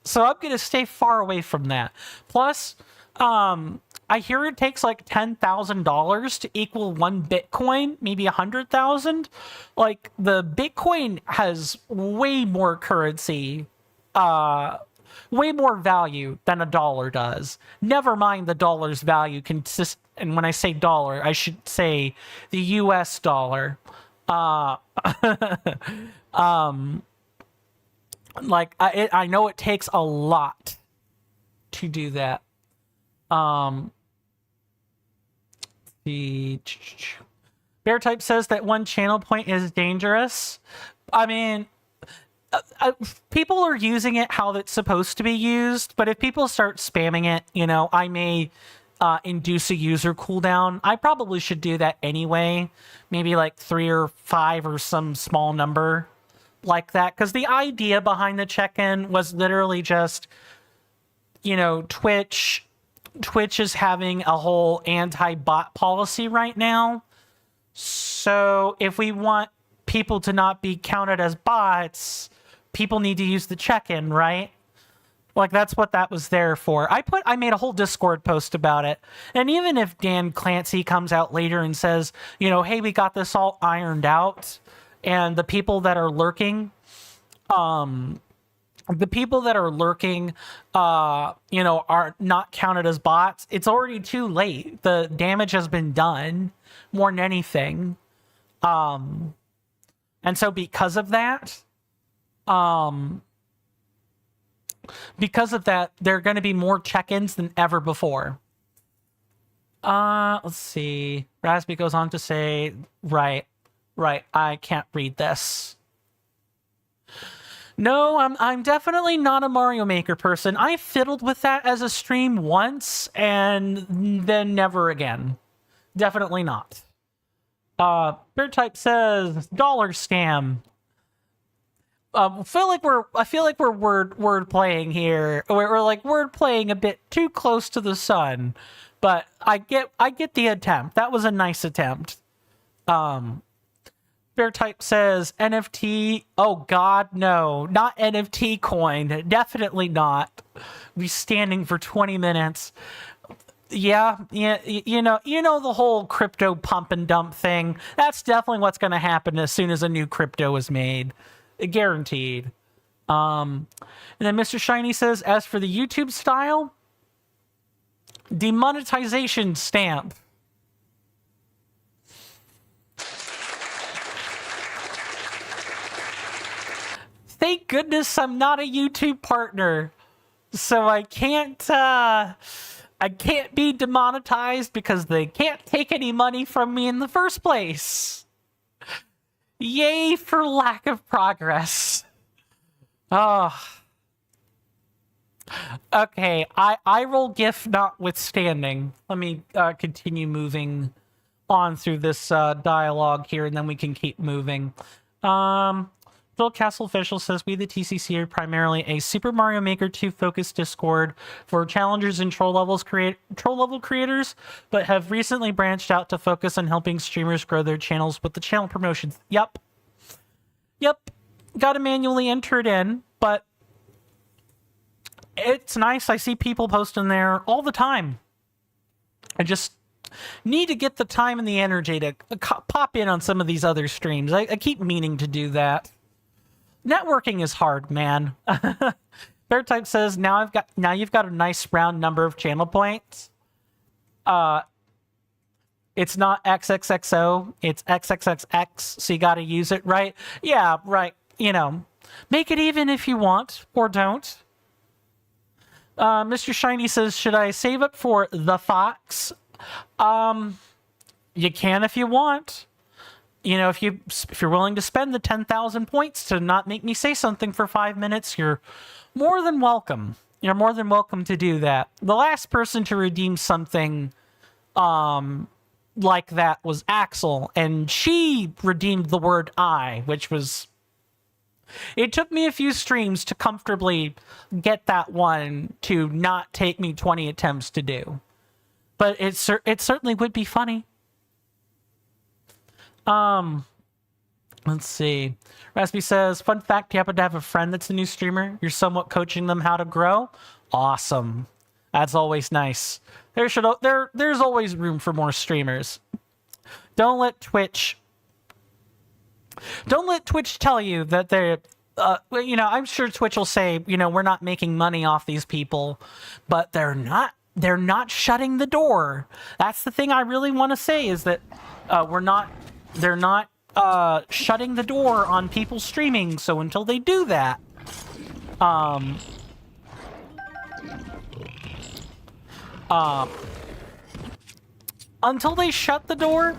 So I'm going to stay far away from that. Plus... I hear it takes like $10,000 to equal 1 Bitcoin, maybe 100,000. Like, the Bitcoin has way more currency, way more value than $1 does. Never mind the dollar's value consists, and when I say dollar, I should say the US dollar. Like, I know it takes a lot to do that. The Beartype says that one channel point is dangerous. I mean, people are using it how it's supposed to be used, but if people start spamming it, you know, I may induce a user cooldown. I probably should do that anyway. Maybe like 3 or 5 or some small number like that. Because the idea behind the check-in was literally just, you know, Twitch is having a whole anti-bot policy right now. So if we want people to not be counted as bots, people need to use the check-in, right? Like, that's what that was there for. I made a whole Discord post about it. And even if Dan Clancy comes out later and says, you know, hey, we got this all ironed out, and the people that are lurking, you know, are not counted as bots, it's already too late. The damage has been done more than anything. And so because of that, there are going to be more check-ins than ever before. Let's see. Raspy goes on to say, right, I can't read this. No, I'm definitely not a Mario Maker person. I fiddled with that as a stream once and then never again. Definitely not. Bear Type says, dollar scam. I feel like we're word playing here. We're like word playing a bit too close to the sun, but I get the attempt. That was a nice attempt. Bear Type says NFT. Oh God, no, not NFT coin. Definitely not. Be standing for 20 minutes. Yeah, you know the whole crypto pump and dump thing. That's definitely what's going to happen as soon as a new crypto is made. Guaranteed. And then Mr. Shiny says, as for the YouTube style, demonetization stamp. Thank goodness I'm not a YouTube partner, so I can't be demonetized because they can't take any money from me in the first place. Yay for lack of progress. Oh. Okay, I roll GIF notwithstanding. Let me continue moving on through this dialogue here, and then we can keep moving. Phil Castle Official says, we the TCC are primarily a Super Mario Maker 2 focused Discord for challengers and troll level creators, but have recently branched out to focus on helping streamers grow their channels with the channel promotions. Yep. Gotta manually enter it in, but it's nice. I see people posting there all the time. I just need to get the time and the energy to pop in on some of these other streams. I keep meaning to do that. Networking is hard, man. Bear Type says, now you've got a nice round number of channel points. It's not XXXO, it's XXXX, so you gotta use it, right? Yeah, right. You know, make it even if you want, or don't. Mr. Shiny says, should I save up for the Fox? You can if you want. You know, if you're willing to spend the 10,000 points to not make me say something for 5 minutes, you're more than welcome. You're more than welcome to do that. The last person to redeem something like that was Axel, and she redeemed the word I, which was... It took me a few streams to comfortably get that one to not take me 20 attempts to do. But it certainly would be funny. Let's see. Raspy says, fun fact, you happen to have a friend that's a new streamer. You're somewhat coaching them how to grow. Awesome. That's always nice. There's always room for more streamers. Don't let Twitch tell you that they're, you know, I'm sure Twitch will say, you know, we're not making money off these people, but they're not shutting the door. That's the thing I really want to say, is that they're not shutting the door on people streaming. So until they do that, until they shut the door,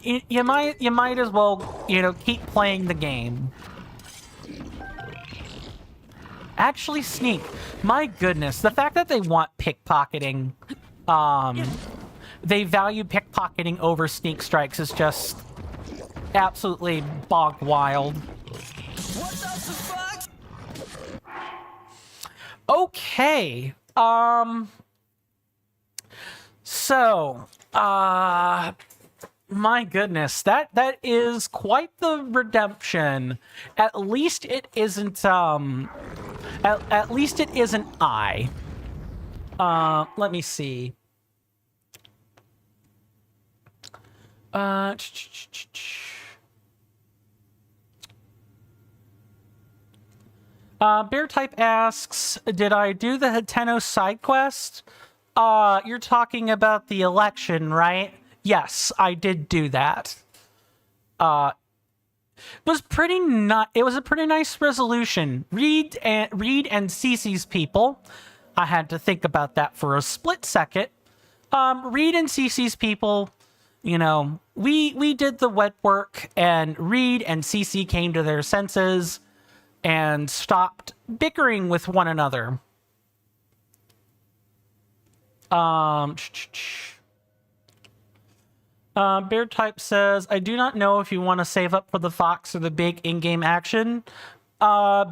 you might as well, you know, keep playing the game. Actually sneak. My goodness, the fact that they want pickpocketing They value pickpocketing over sneak strikes. Is just absolutely bog wild. What the fuck? Okay. So, my goodness, that is quite the redemption. At least it isn't, at least it isn't I. Let me see. Bear Type asks, did I do the Hateno side quest? You're talking about the election, right? Yes, I did do that. It was it was a pretty nice resolution. Reed and Cece's people. I had to think about that for a split second. Reed and Cece's people, you know, we did the wet work, and Reed and Cece came to their senses and stopped bickering with one another. Bear Type says, I do not know if you want to save up for the Fox or the big in-game action.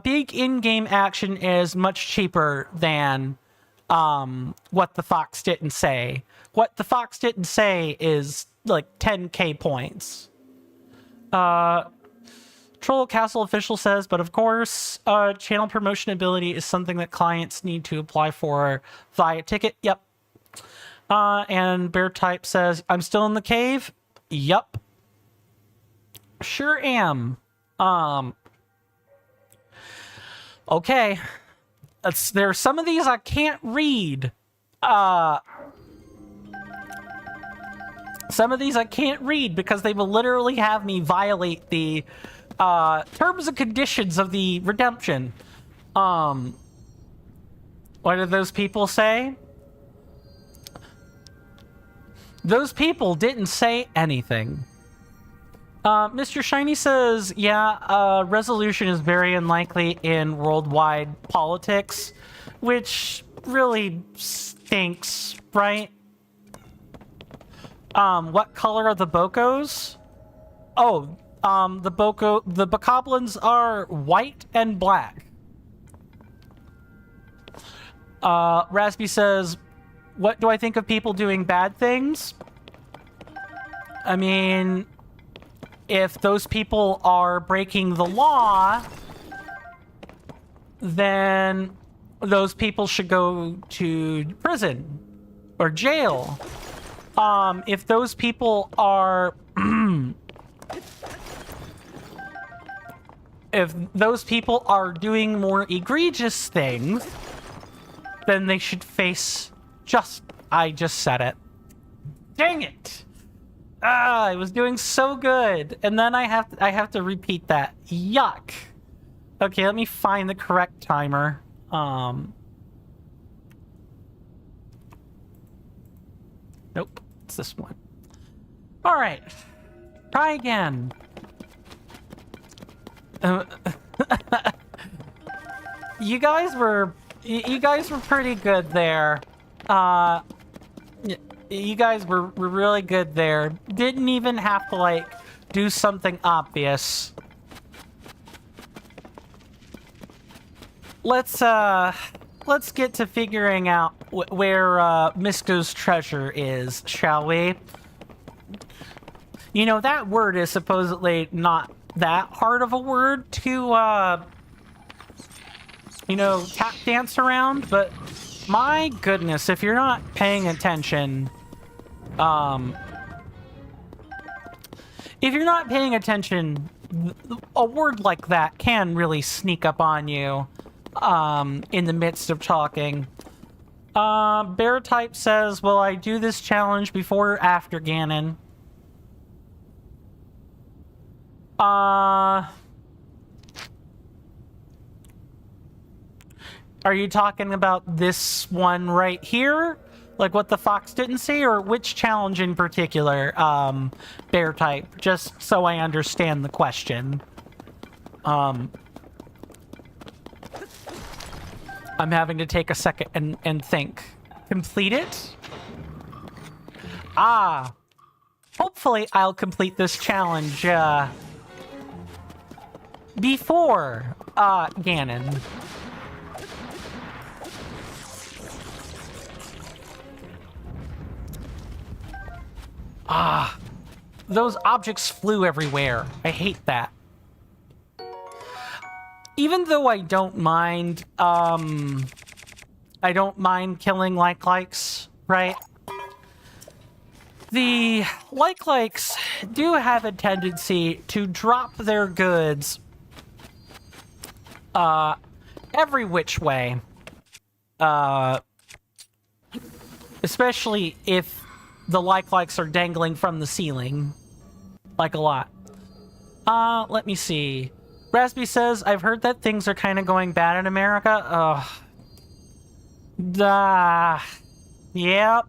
Big in-game action is much cheaper than what the Fox didn't say. What the Fox didn't say is like 10k points. Troll Castle official says, but of course, channel promotion ability is something that clients need to apply for via ticket. Yep. And Bear Type says, I'm still in the cave. Yup. Sure am. Okay. There are some of these I can't read. Some of these I can't read because they will literally have me violate the terms and conditions of the redemption. What did those people say? Those people didn't say anything. Mr. Shiny says, yeah, resolution is very unlikely in worldwide politics, which really stinks, right? What color are the Bokos? Oh, the Bokoblins are white and black. Raspy says, what do I think of people doing bad things? I mean, if those people are breaking the law, then those people should go to prison or jail. If those people are... if those people are doing more egregious things, then they should face... I just said it. Dang it! I was doing so good, and then I have to repeat that. Yuck. Okay, let me find the correct timer. Nope, it's this one. All right, try again. You guys were pretty good there. You guys were really good there. Didn't even have to, like, do something obvious. Let's get to figuring out where Misko's treasure is, shall we? You know, that word is supposedly not that hard of a word to, you know, tap dance around, but my goodness, if you're not paying attention, a word like that can really sneak up on you, in the midst of talking. Bear Type says, will I do this challenge before or after Ganon? Are you talking about this one right here? Like what the Fox didn't see, or which challenge in particular, Bear Type? Just so I understand the question. I'm having to take a second and think. Complete it? Hopefully I'll complete this challenge, before, Ganon. Those objects flew everywhere. I hate that. Even though I don't mind killing likes, right? The likes do have a tendency to drop their goods every which way. Especially if the likes are dangling from the ceiling. Like a lot. Let me see. Raspy says, I've heard that things are kind of going bad in America. Yep.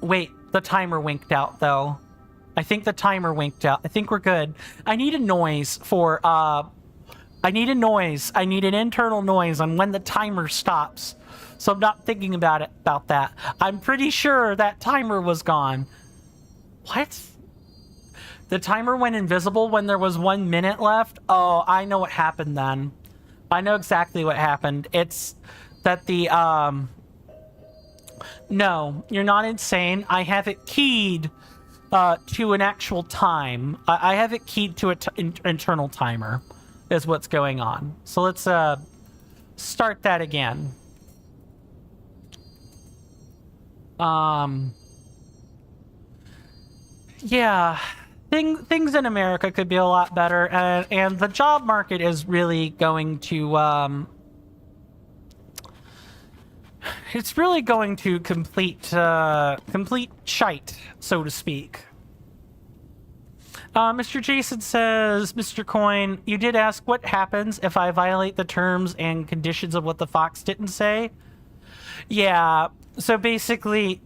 Wait, the timer winked out, though. I think the timer winked out. I think we're good. I need a noise for, I need an internal noise on when the timer stops. So I'm not thinking about that. I'm pretty sure that timer was gone. What? The timer went invisible when there was 1 minute left? Oh, I know what happened then. I know exactly what happened. It's that the, no, you're not insane. I have it keyed to an actual time. I have it keyed to an internal timer is what's going on. So let's start that again. Yeah, things in America could be a lot better, and the job market is really going to, it's really going to complete shite, so to speak. Mr. Jason says, Mr. Coin, you did ask what happens if I violate the terms and conditions of what the fox didn't say. Yeah, so basically,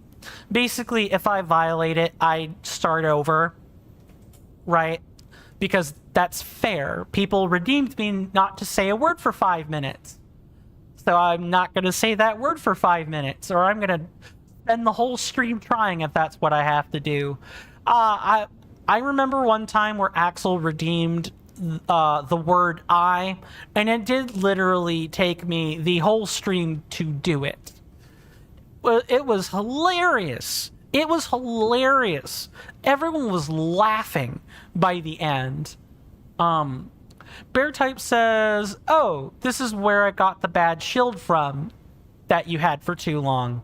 if I violate it, I start over, right? Because that's fair. People redeemed me not to say a word for 5 minutes. So I'm not going to say that word for 5 minutes, or I'm going to spend the whole stream trying if that's what I have to do. I remember one time where Axel redeemed the word I, and it did literally take me the whole stream to do it. Well, it was hilarious. It was hilarious. Everyone was laughing by the end. Bear Type says, oh, this is where I got the bad shield from that you had for too long.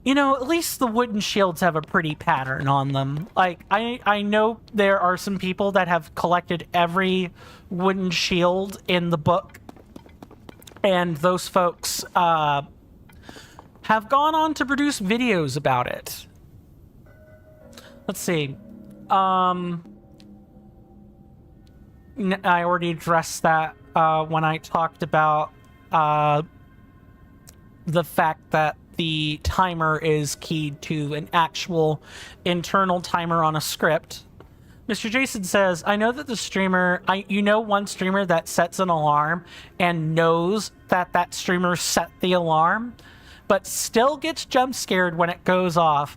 You know, at least the wooden shields have a pretty pattern on them. Like, I know there are some people that have collected every wooden shield in the book. And those folks, have gone on to produce videos about it. Let's see. I already addressed that when I talked about the fact that the timer is keyed to an actual internal timer on a script. Mr. Jason says, I know that the streamer, you know one streamer that sets an alarm and knows that that streamer set the alarm, but still gets jump scared when it goes off.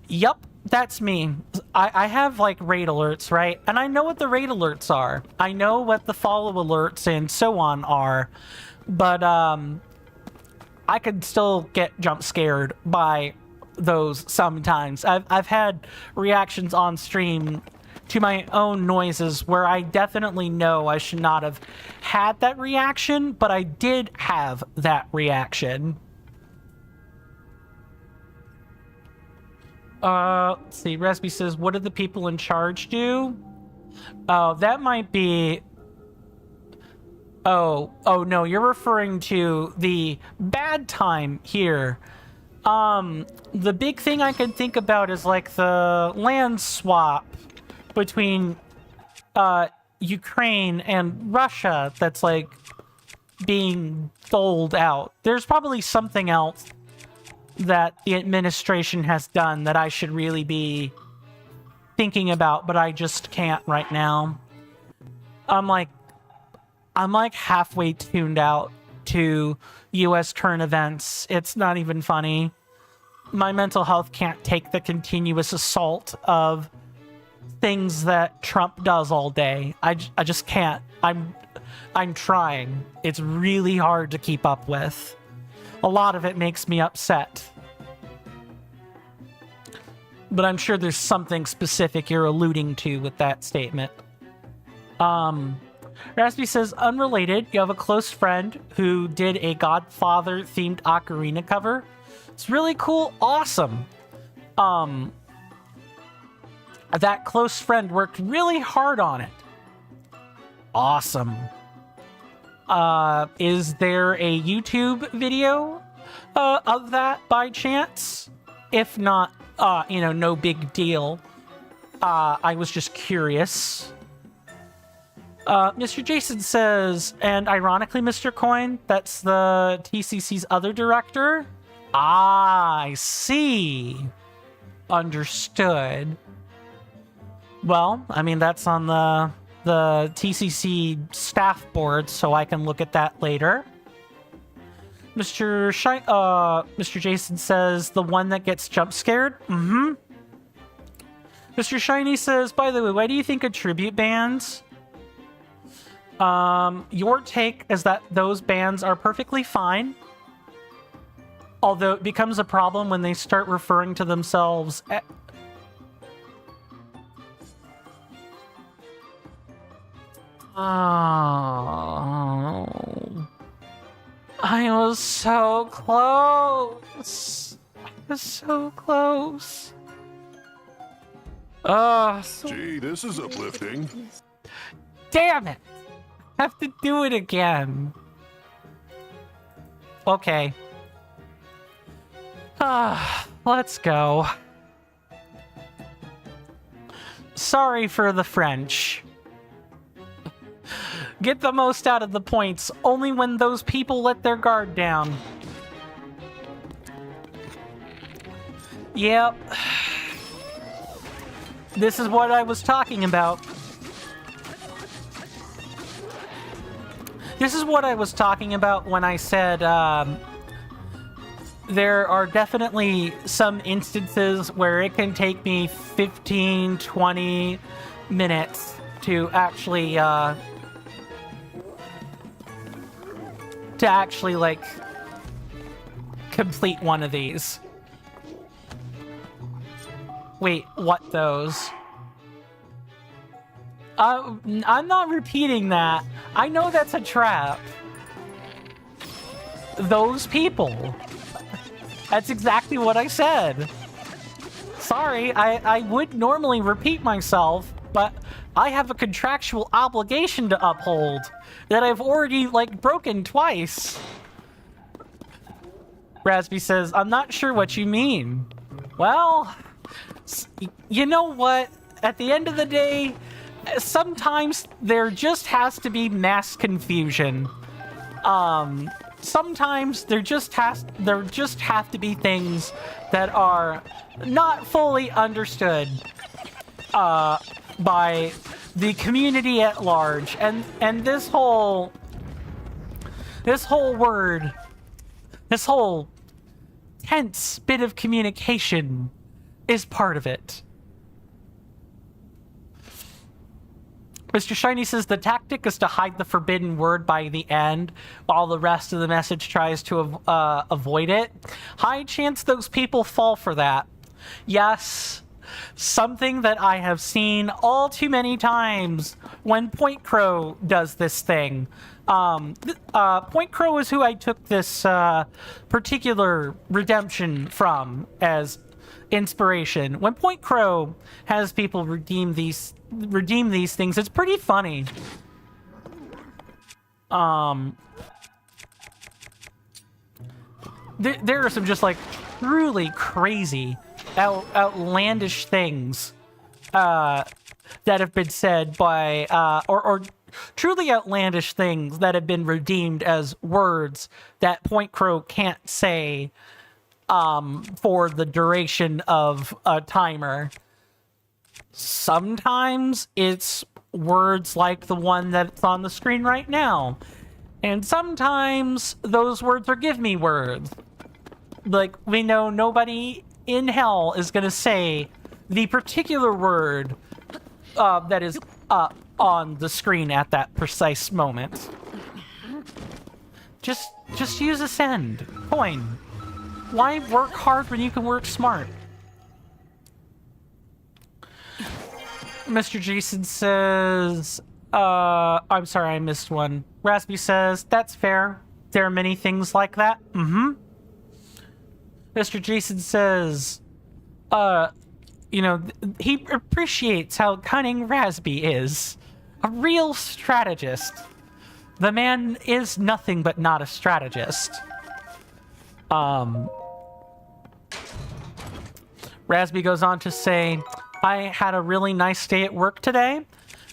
Yup, that's me. I have like raid alerts, right? And I know what the raid alerts are. I know what the follow alerts and so on are, but I could still get jump scared by those sometimes. I've had reactions on stream to my own noises where I definitely know I should not have had that reaction, but I did have that reaction. Let's see. Resby says, what did the people in charge do? Oh, that might be... Oh no, you're referring to the bad time here. The big thing I can think about is like the land swap between Ukraine and Russia that's like being doled out. There's probably something else that the administration has done that I should really be thinking about, but I just can't right now. I'm like halfway tuned out to U.S. current events. It's not even funny. My mental health can't take the continuous assault of things that Trump does all day. I just can't. I'm trying. It's really hard to keep up with. A lot of it makes me upset. But I'm sure there's something specific you're alluding to with that statement. Raspy says, unrelated, you have a close friend who did a Godfather-themed ocarina cover. It's really cool. Awesome. That close friend worked really hard on it. Awesome. Is there a YouTube video of that by chance? If not, no big deal. I was just curious. Mr. Jason says, and ironically, Mr. Coin, that's the TCC's other director? Ah, I see. Understood. Well, I mean, that's on the TCC staff board, so I can look at that later. Mr. Jason says, the one that gets jump scared? Mm-hmm. Mr. Shiny says, by the way, why do you think of tribute bands? Your take is that those bands are perfectly fine. Although it becomes a problem when they start referring to themselves Oh, I was so close. I was so close. Gee, this is uplifting. Damn it! I have to do it again. Okay. Let's go. Sorry for the French. Get the most out of the points only when those people let their guard down. Yep. This is what I was talking about. This is what I was talking about when I said there are definitely some instances where it can take me 15, 20 minutes to actually like complete one of these. Wait, what those? I'm not repeating that. I know that's a trap. Those people. That's exactly what I said. Sorry, I would normally repeat myself, but I have a contractual obligation to uphold that I've already, broken twice. Raspy says, I'm not sure what you mean. Well, you know what? At the end of the day, sometimes there just has to be mass confusion. Sometimes there just have to be things that are not fully understood by the community at large, and this whole tense bit of communication is part of it. Mr. Shiny says the tactic is to hide the forbidden word by the end while the rest of the message tries to avoid it. High chance those people fall for that. Yes, something that I have seen all too many times when Point Crow does this thing. Point Crow is who I took this particular redemption from as inspiration. When Point Crow has people redeem these things, it's pretty funny. There are some just truly crazy, outlandish things that have been said by or truly outlandish things that have been redeemed as words that Point Crow can't say for the duration of a timer. Sometimes it's words like the one that's on the screen right now. And sometimes those words are give me words. Like, we know nobody in hell is going to say the particular word that is up on the screen at that precise moment. Just use a send coin. Why work hard when you can work smart? Mr. Jason says, I'm sorry, I missed one. Raspy says, that's fair. There are many things like that. Mm-hmm. Mr. Jason says, you know, he appreciates how cunning Raspy is. A real strategist. The man is nothing but not a strategist. Raspy goes on to say, I had a really nice day at work today.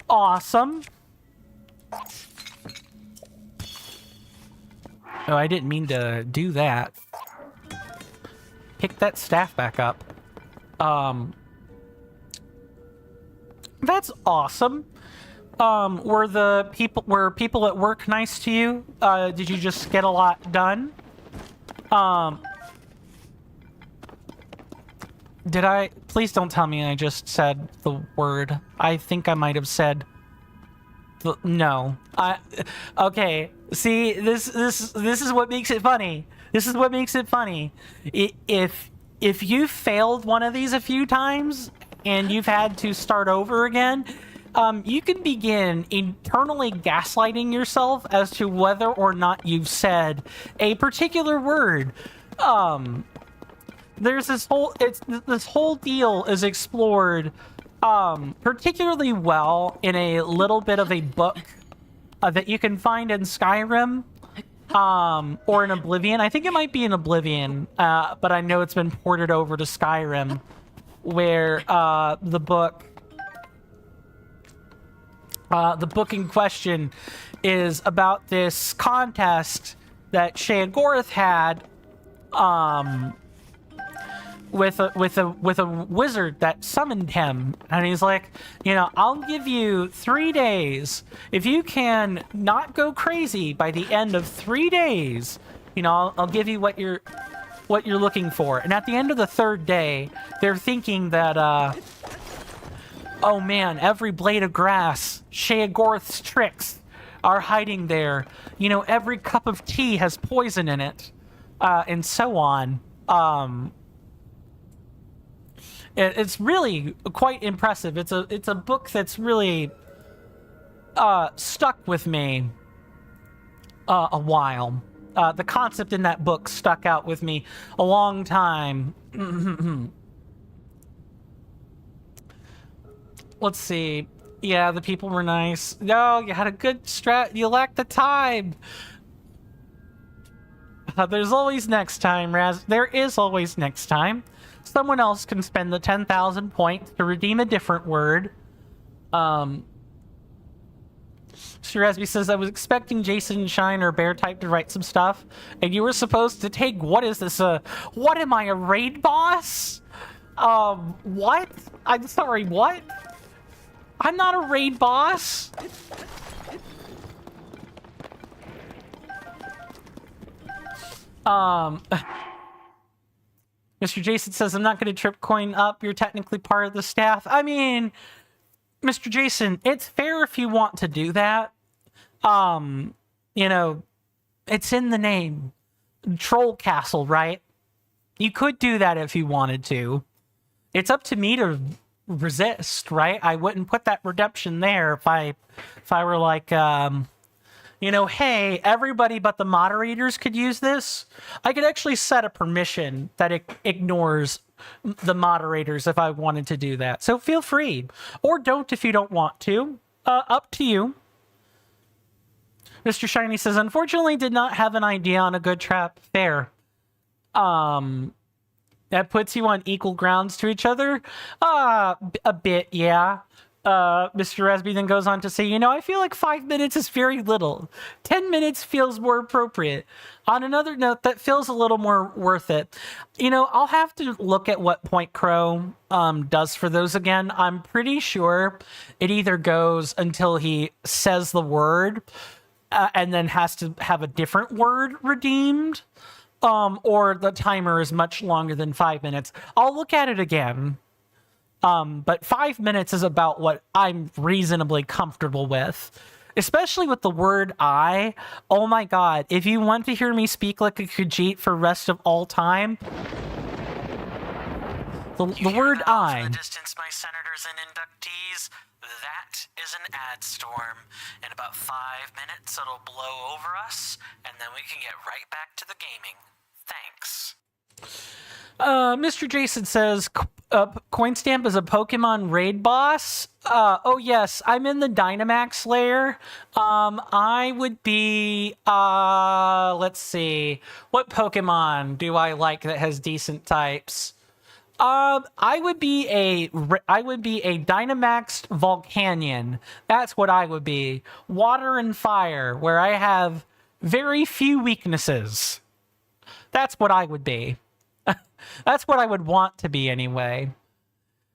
Awesome. Oh, I didn't mean to do that. Pick that staff back up. That's awesome. Were people at work nice to you? Did you just get a lot done? Please don't tell me I just said the word. I think I might have said no. Okay. See, this is what makes it funny. This is what makes it funny. If you've failed one of these a few times and you've had to start over again, you can begin internally gaslighting yourself as to whether or not you've said a particular word. There's this whole deal is explored particularly well in a little bit of a book that you can find in Skyrim or in Oblivion. I think it might be in Oblivion, but I know it's been ported over to Skyrim, where the book in question is about this contest that Sheogorath had with a wizard that summoned him, and he's like, you know, I'll give you 3 days. If you can not go crazy by the end of 3 days, you know, I'll give you what you're looking for. And at the end of the 3rd day, they're thinking that oh man, every blade of grass, Sheogorath's tricks are hiding there. You know, every cup of tea has poison in it, and so on. It's really quite impressive. It's a book that's really stuck with me a while. The concept in that book stuck out with me a long time. Let's see. Yeah, the people were nice. No, you had a good strat. You lacked the time. There's always next time, Raz. There is always next time. Someone else can spend the 10,000 points to redeem a different word. Sir Rasby says, I was expecting Jason Shine or Bear type to write some stuff, and you were supposed to take, what is this, what am I, a raid boss? What? I'm sorry, what? I'm not a raid boss. Mr. Jason says, I'm not going to trip coin up. You're technically part of the staff. I mean, Mr. Jason, it's fair if you want to do that. You know, it's in the name. Troll Castle, right? You could do that if you wanted to. It's up to me to resist, right? I wouldn't put that redemption there if I were like, you know, hey, everybody but the moderators could use this. I could actually set a permission that it ignores the moderators if I wanted to do that. So feel free. Or don't if you don't want to. Up to you. Mr. Shiny says, unfortunately did not have an idea on a good trap. Fair. That puts you on equal grounds to each other? A bit, yeah. Mr. Rasby then goes on to say, you know, I feel like 5 minutes is very little. 10 minutes feels more appropriate. On another note, that feels a little more worth it. You know, I'll have to look at what Point Crow does for those again. I'm pretty sure it either goes until he says the word, and then has to have a different word redeemed, or the timer is much longer than 5 minutes. I'll look at it again. But 5 minutes is about what I'm reasonably comfortable with. Especially with the word I. Oh my god, if you want to hear me speak like a Khajiit for rest of all time, the word I. In the distance, my senators and inductees, that is an ad storm. In about 5 minutes, it'll blow over us, and then we can get right back to the gaming. Thanks. Mr. Jason says, Coinstamp is a Pokemon raid boss. Oh yes, I'm in the Dynamax layer. I would be, let's see, what Pokemon do I like that has decent types? I would be a Dynamaxed Volcanion. That's what I would be. Water and fire, where I have very few weaknesses. That's what I would be. That's what I would want to be anyway.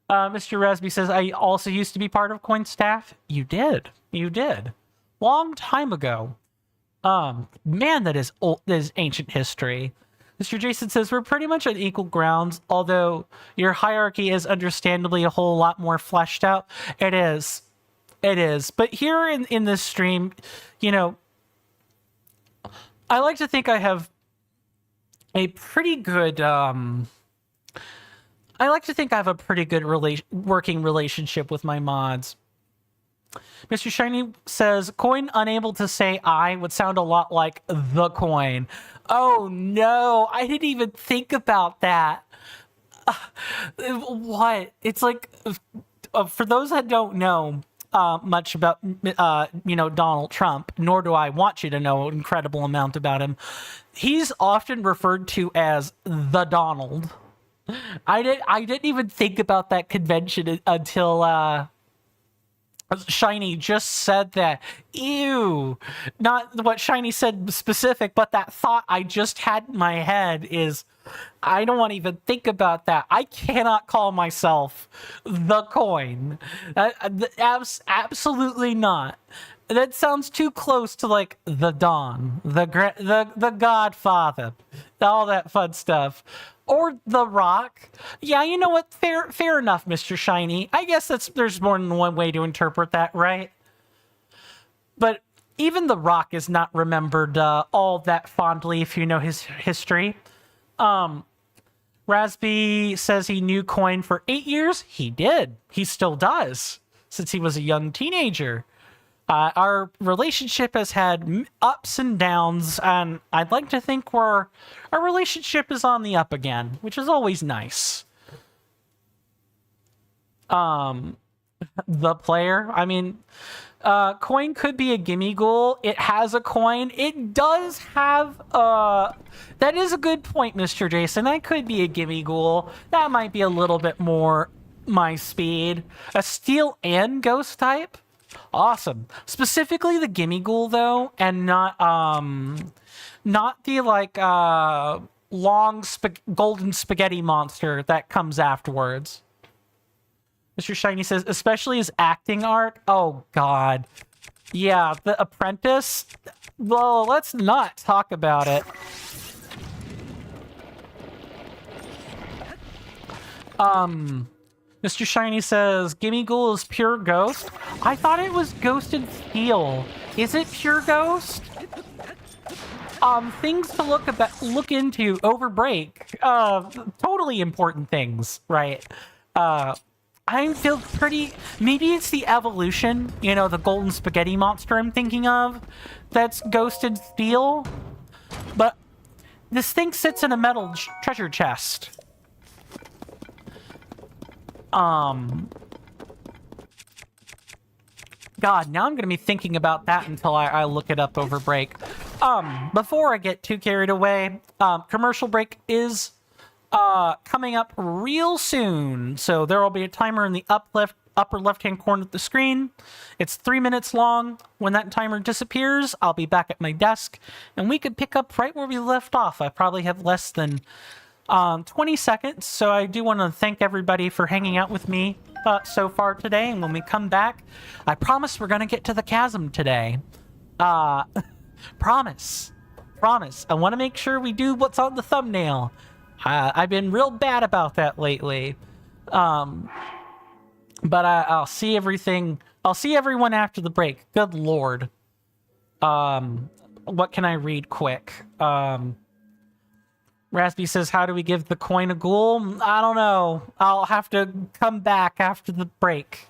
Mr. Resby says, I also used to be part of Coinstaff. You did. You did. Long time ago. Man, that is old, that is ancient history. Mr. Jason says, we're pretty much on equal grounds, although your hierarchy is understandably a whole lot more fleshed out. It is. It is. But here in this stream, you know, I like to think I have a pretty good, I like to think I have a pretty good working relationship with my mods. Mr. Shiny says, coin unable to say I would sound a lot like the coin. Oh no, I didn't even think about that. What? It's like, for those that don't know much about, you know, Donald Trump, nor do I want you to know an incredible amount about him, he's often referred to as the Donald. I didn't even think about that convention until Shiny just said that. Ew. Not what Shiny said specific, but that thought I just had in my head is, I don't want to even think about that. I cannot call myself the coin. Absolutely not. That sounds too close to like the Don, the Godfather, all that fun stuff. Or The Rock. Yeah, you know what? Fair enough, Mr. Shiny. I guess there's more than one way to interpret that, right? But even The Rock is not remembered all that fondly if you know his history. Rasby says he knew Coin for 8 years. He did. He still does, since he was a young teenager. Our relationship has had ups and downs, and I'd like to think our relationship is on the up again, which is always nice. The player, I mean, coin could be a gimme ghoul. It has a coin. It does have, that is a good point, Mr. Jason. That could be a gimme ghoul. That might be a little bit more my speed. A steel and ghost type? Awesome. Specifically the gimme ghoul though, and not the like long golden spaghetti monster that comes afterwards. Mr. Shiny says, especially his acting art. Oh god. Yeah, The Apprentice. Well, let's not talk about it. Mr. Shiny says, Gimme Ghoul is pure ghost. I thought it was ghosted steel. Is it pure ghost? Things to look into over break. Totally important things, right? I feel pretty, maybe it's the evolution, you know, the golden spaghetti monster I'm thinking of, that's ghosted steel. But this thing sits in a metal treasure chest. God, now I'm gonna be thinking about that until I look it up over break. Before I get too carried away, commercial break is coming up real soon. So there will be a timer in the upper left-hand corner of the screen. It's 3 minutes long. When that timer disappears, I'll be back at my desk, and we could pick up right where we left off. I probably have less than 20 seconds, so I do want to thank everybody for hanging out with me so far today, and when we come back, I promise we're going to get to the Chasm today. Promise. Promise. I want to make sure we do what's on the thumbnail. I've been real bad about that lately. But I'll see everything. I'll see everyone after the break. Good lord. What can I read quick? Raspy says, how do we give the coin a ghoul? I don't know. I'll have to come back after the break.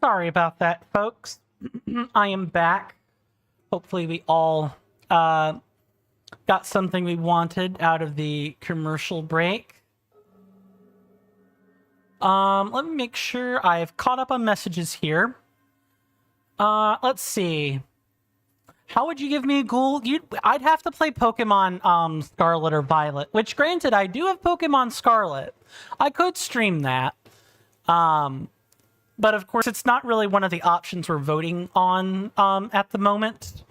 Sorry about that, folks. I am back. Hopefully we all got something we wanted out of the commercial break. Let me make sure I've caught up on messages here. Let's see. How would you give me a ghoul? I'd have to play Pokemon Scarlet or Violet, which granted, I do have Pokemon Scarlet. I could stream that. But of course, it's not really one of the options we're voting on at the moment.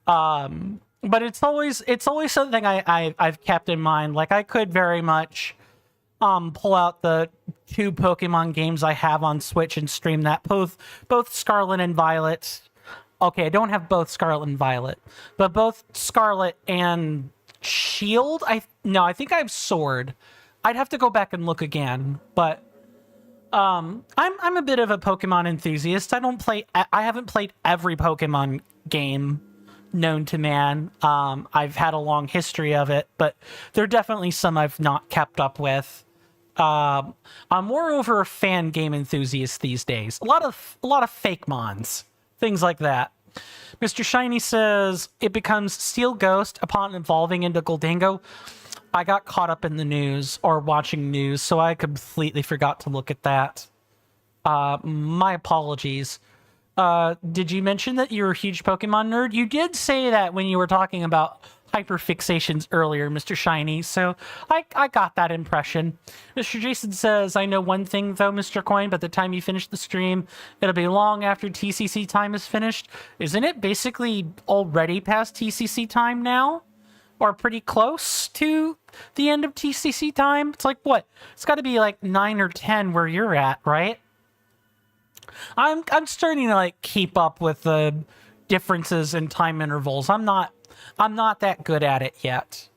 But it's always something I've kept in mind. Like, I could very much pull out the 2 Pokemon games I have on Switch and stream that, both Scarlet and Violet. Okay, I don't have both Scarlet and Violet, but both Scarlet and Shield. I think I have Sword. I'd have to go back and look again, but I'm a bit of a Pokemon enthusiast. I haven't played every Pokemon game known to man. I've had a long history of it, but there are definitely some I've not kept up with. I'm moreover a fan game enthusiast these days. A lot of fake mons, things like that. Mr. Shiny says it becomes Steel Ghost upon evolving into Goldingo. I got caught up in the news or watching news, so I completely forgot to look at that. My apologies. Did you mention that you're a huge Pokemon nerd? You did say that when you were talking about hyperfixations earlier, Mr. Shiny, so I got that impression. Mr. Jason says, I know one thing though, Mr. Coin, but the time you finish the stream, it'll be long after TCC time is finished. Isn't it basically already past TCC time now? Or pretty close to the end of TCC time? It's like, what? It's got to be like 9 or 10 where you're at, right? I'm starting to like keep up with the differences in time intervals. I'm not that good at it yet.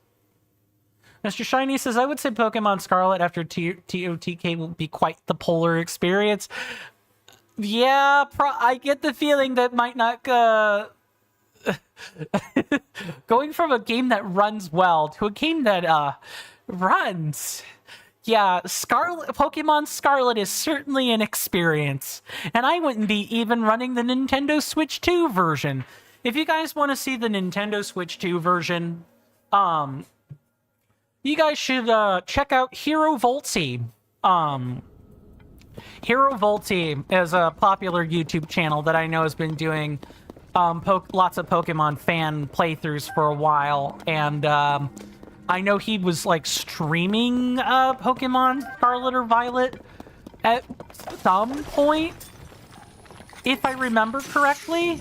Mr. Shiny says, I would say Pokemon Scarlet after TOTK will be quite the polar experience. Yeah, I get the feeling that might not... going from a game that runs well to a game that runs... Yeah, Pokemon Scarlet is certainly an experience. And I wouldn't be even running the Nintendo Switch 2 version. If you guys want to see the Nintendo Switch 2 version, you guys should check out Hero Voltsy. Hero Voltsy is a popular YouTube channel that I know has been doing lots of Pokemon fan playthroughs for a while, and I know he was like streaming Pokemon Scarlet or Violet at some point, if I remember correctly.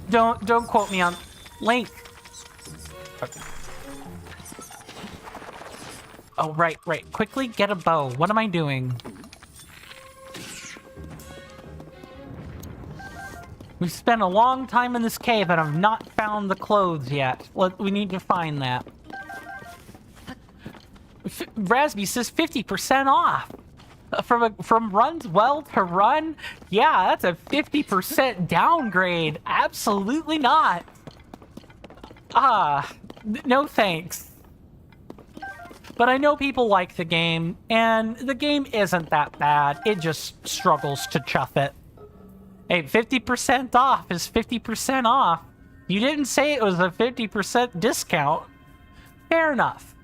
Don't quote me on Link. Okay. Oh, right. Quickly get a bow. What am I doing? We've spent a long time in this cave and I've not found the clothes yet. We need to find that. Rasby says 50% off. From runs well to run? Yeah, that's a 50% downgrade. Absolutely not. No thanks. But I know people like the game, and the game isn't that bad. It just struggles to chuff it. Hey, 50% off is 50% off. You didn't say it was a 50% discount. Fair enough.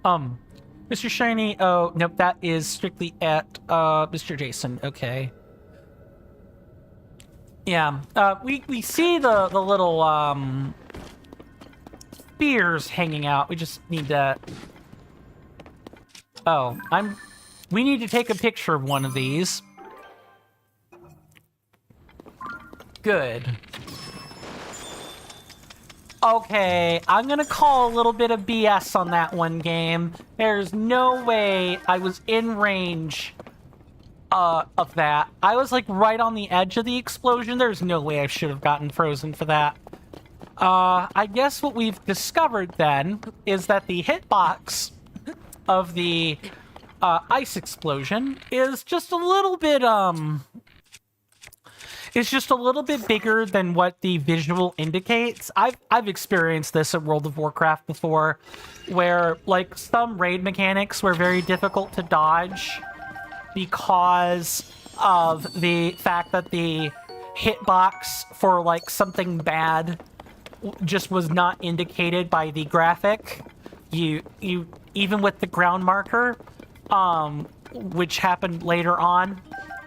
Mr. Shiny, oh, nope, that is strictly at, Mr. Jason, okay. Yeah, we see the little, spears hanging out. We just need to... Oh, we need to take a picture of one of these. Good. Okay, I'm gonna call a little bit of BS on that one game. There's no way I was in range of that. I was like right on the edge of the explosion. There's no way I should have gotten frozen for that. I guess what we've discovered then is that the hitbox of the ice explosion is just a little bit it's just a little bit bigger than what the visual indicates. I've experienced this at World of Warcraft before, where like some raid mechanics were very difficult to dodge because of the fact that the hitbox for like something bad just was not indicated by the graphic. You even with the ground marker, which happened later on.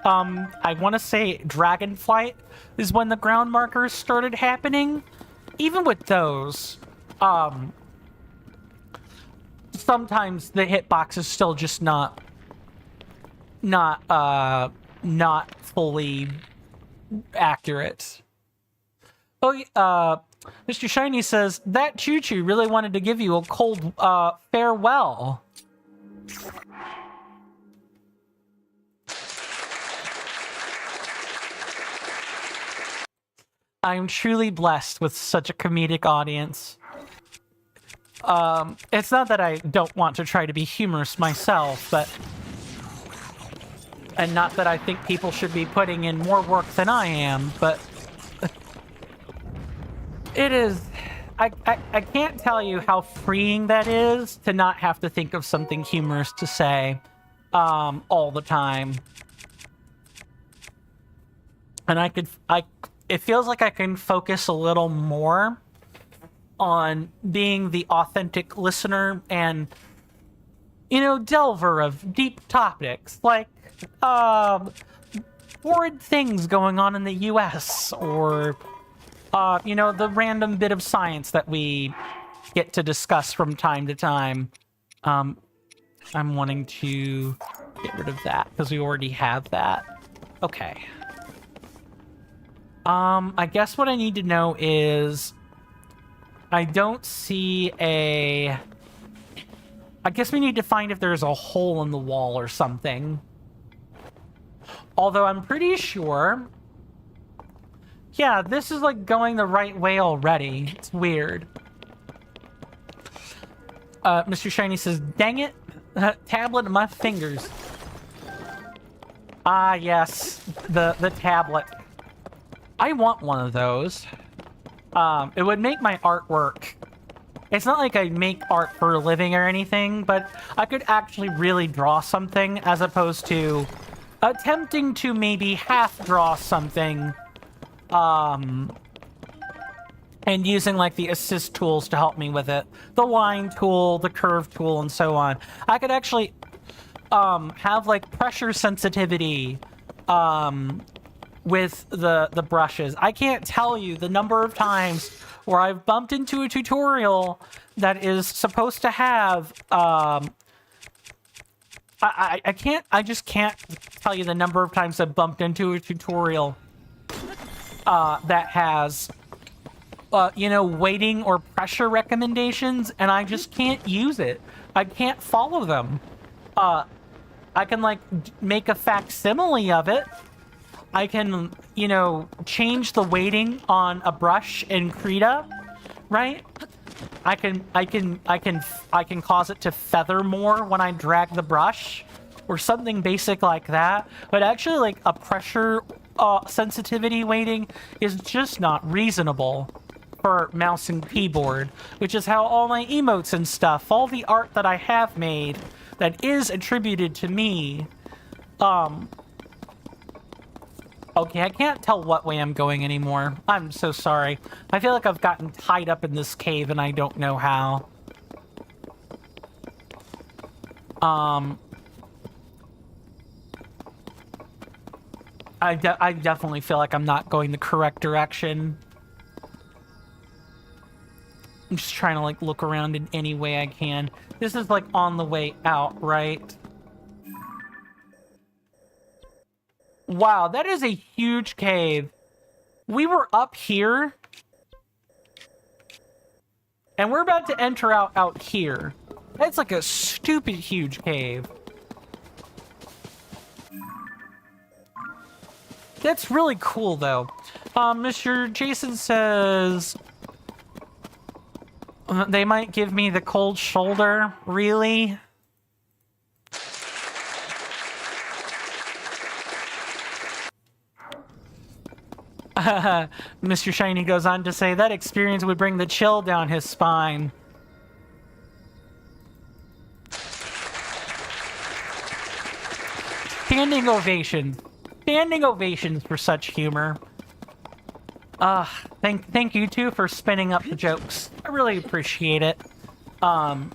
I want to say Dragonflight is when the ground markers started happening. Even with those, sometimes the hitbox is still just not fully accurate. Oh, Mr. Shiny says, that Choo-Choo really wanted to give you a cold, farewell. I'm truly blessed with such a comedic audience. It's not that I don't want to try to be humorous myself, but... And not that I think people should be putting in more work than I am, but... It is. I can't tell you how freeing that is to not have to think of something humorous to say all the time. And it feels like I can focus a little more on being the authentic listener and, delver of deep topics like horrid things going on in the US or the random bit of science that we get to discuss from time to time. I'm wanting to get rid of that because we already have that. Okay. I guess what I need to know is I don't see I guess we need to find if there's a hole in the wall or something. Although I'm pretty sure... Yeah, this is like going the right way already. It's weird. Mr. Shiny says, dang it, tablet in my fingers. Ah, yes, the tablet. I want one of those. It would make my artwork. It's not like I make art for a living or anything, but I could actually really draw something as opposed to attempting to maybe half draw something. And using like the assist tools to help me with it. The line tool, the curve tool, and so on. I could actually have like pressure sensitivity with the brushes. I can't tell you the number of times where I've bumped into a tutorial that is supposed to have I just can't tell you the number of times I've bumped into a tutorial that has, weighting or pressure recommendations, and I just can't use it. I can't follow them. I can, make a facsimile of it. I can, change the weighting on a brush in Krita, right? I can cause it to feather more when I drag the brush, or something basic like that. But actually, a pressure sensitivity weighting is just not reasonable for mouse and keyboard, which is how all my emotes and stuff, all the art that I have made that is attributed to me, okay, I can't tell what way I'm going anymore. I'm so sorry. I feel like I've gotten tied up in this cave and I don't know how. I definitely feel like I'm not going the correct direction. I'm just trying to, look around in any way I can. This is, on the way out, right? Wow, that is a huge cave. We were up here. And we're about to enter out here. That's a stupid huge cave. That's really cool, though. Mr. Jason says... they might give me the cold shoulder. Really? Mr. Shiny goes on to say that experience would bring the chill down his spine. Standing ovations. Standing ovations for such humor. Thank you two for spinning up the jokes. I really appreciate it. I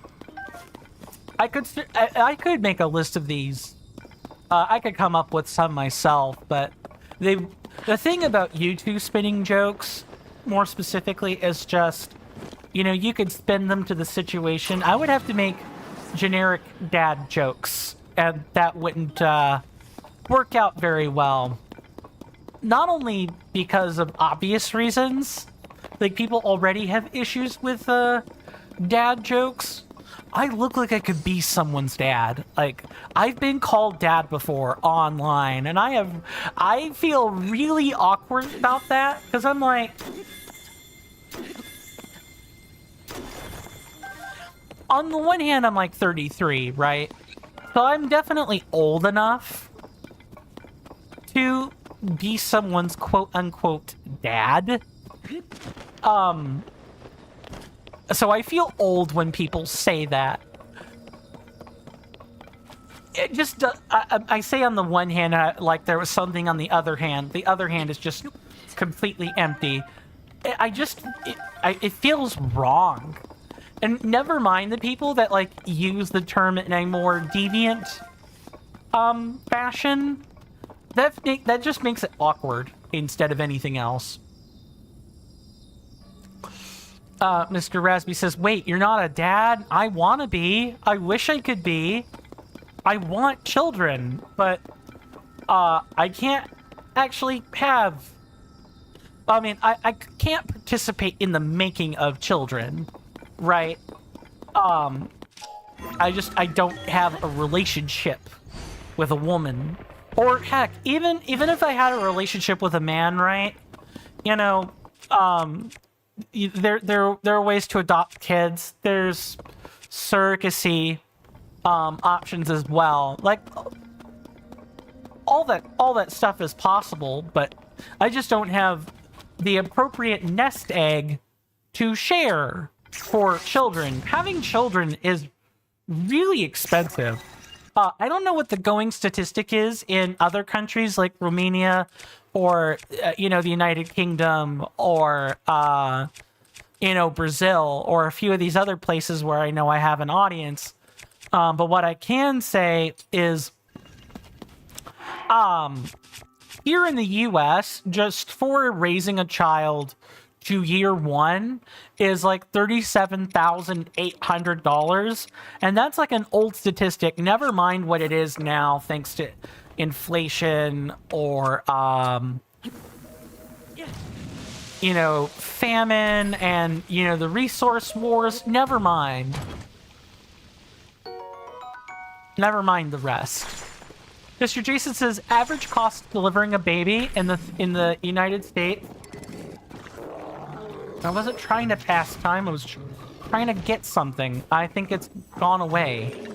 could make a list of these. I could come up with some myself, but the thing about you two spinning jokes, more specifically, is just, you could spin them to the situation. I would have to make generic dad jokes, and that wouldn't work out very well. Not only because of obvious reasons, people already have issues with dad jokes. I look like I could be someone's dad. I've been called dad before online, and I feel really awkward about that, because I'm on the one hand, I'm 33, right? So I'm definitely old enough to be someone's quote-unquote dad. So I feel old when people say that. It just, I say on the one hand, like there was something on the other hand. The other hand is just completely empty. It feels wrong. And never mind the people that, like, use the term in a more deviant, fashion. That just makes it awkward instead of anything else. Mr. Rasby says, wait, you're not a dad? I want to be. I wish I could be. I want children, but I can't actually have... I mean, I can't participate in the making of children, right? I don't have a relationship with a woman. Or heck, even if I had a relationship with a man, right? You know, there are ways to adopt kids. There's surrogacy options as well. Like all that stuff is possible, but I just don't have the appropriate nest egg to share for children. Having children is really expensive. I don't know what the going statistic is in other countries like Romania or, the United Kingdom or, Brazil or a few of these other places where I know I have an audience. But what I can say is, here in the US, just for raising a child to year one is like $37,800. And that's like an old statistic. Never mind what it is now, thanks to inflation or, famine and, the resource wars. Never mind. Never mind the rest. Mr. Jason says, average cost delivering a baby in the United States. I wasn't trying to pass time. I was trying to get something. I think it's gone away.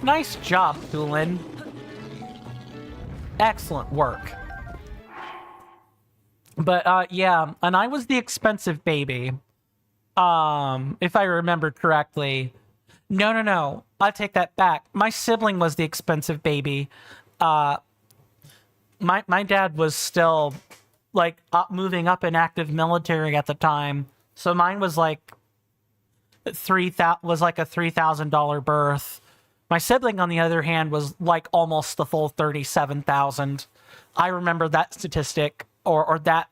Nice job, Tulin. Excellent work. But, yeah, and I was the expensive baby. If I remember correctly. No. I take that back. My sibling was the expensive baby. My dad was still, like, moving up in active military at the time. So mine was like a $3,000 birth. My sibling, on the other hand, was like almost the full 37,000. I remember that statistic or that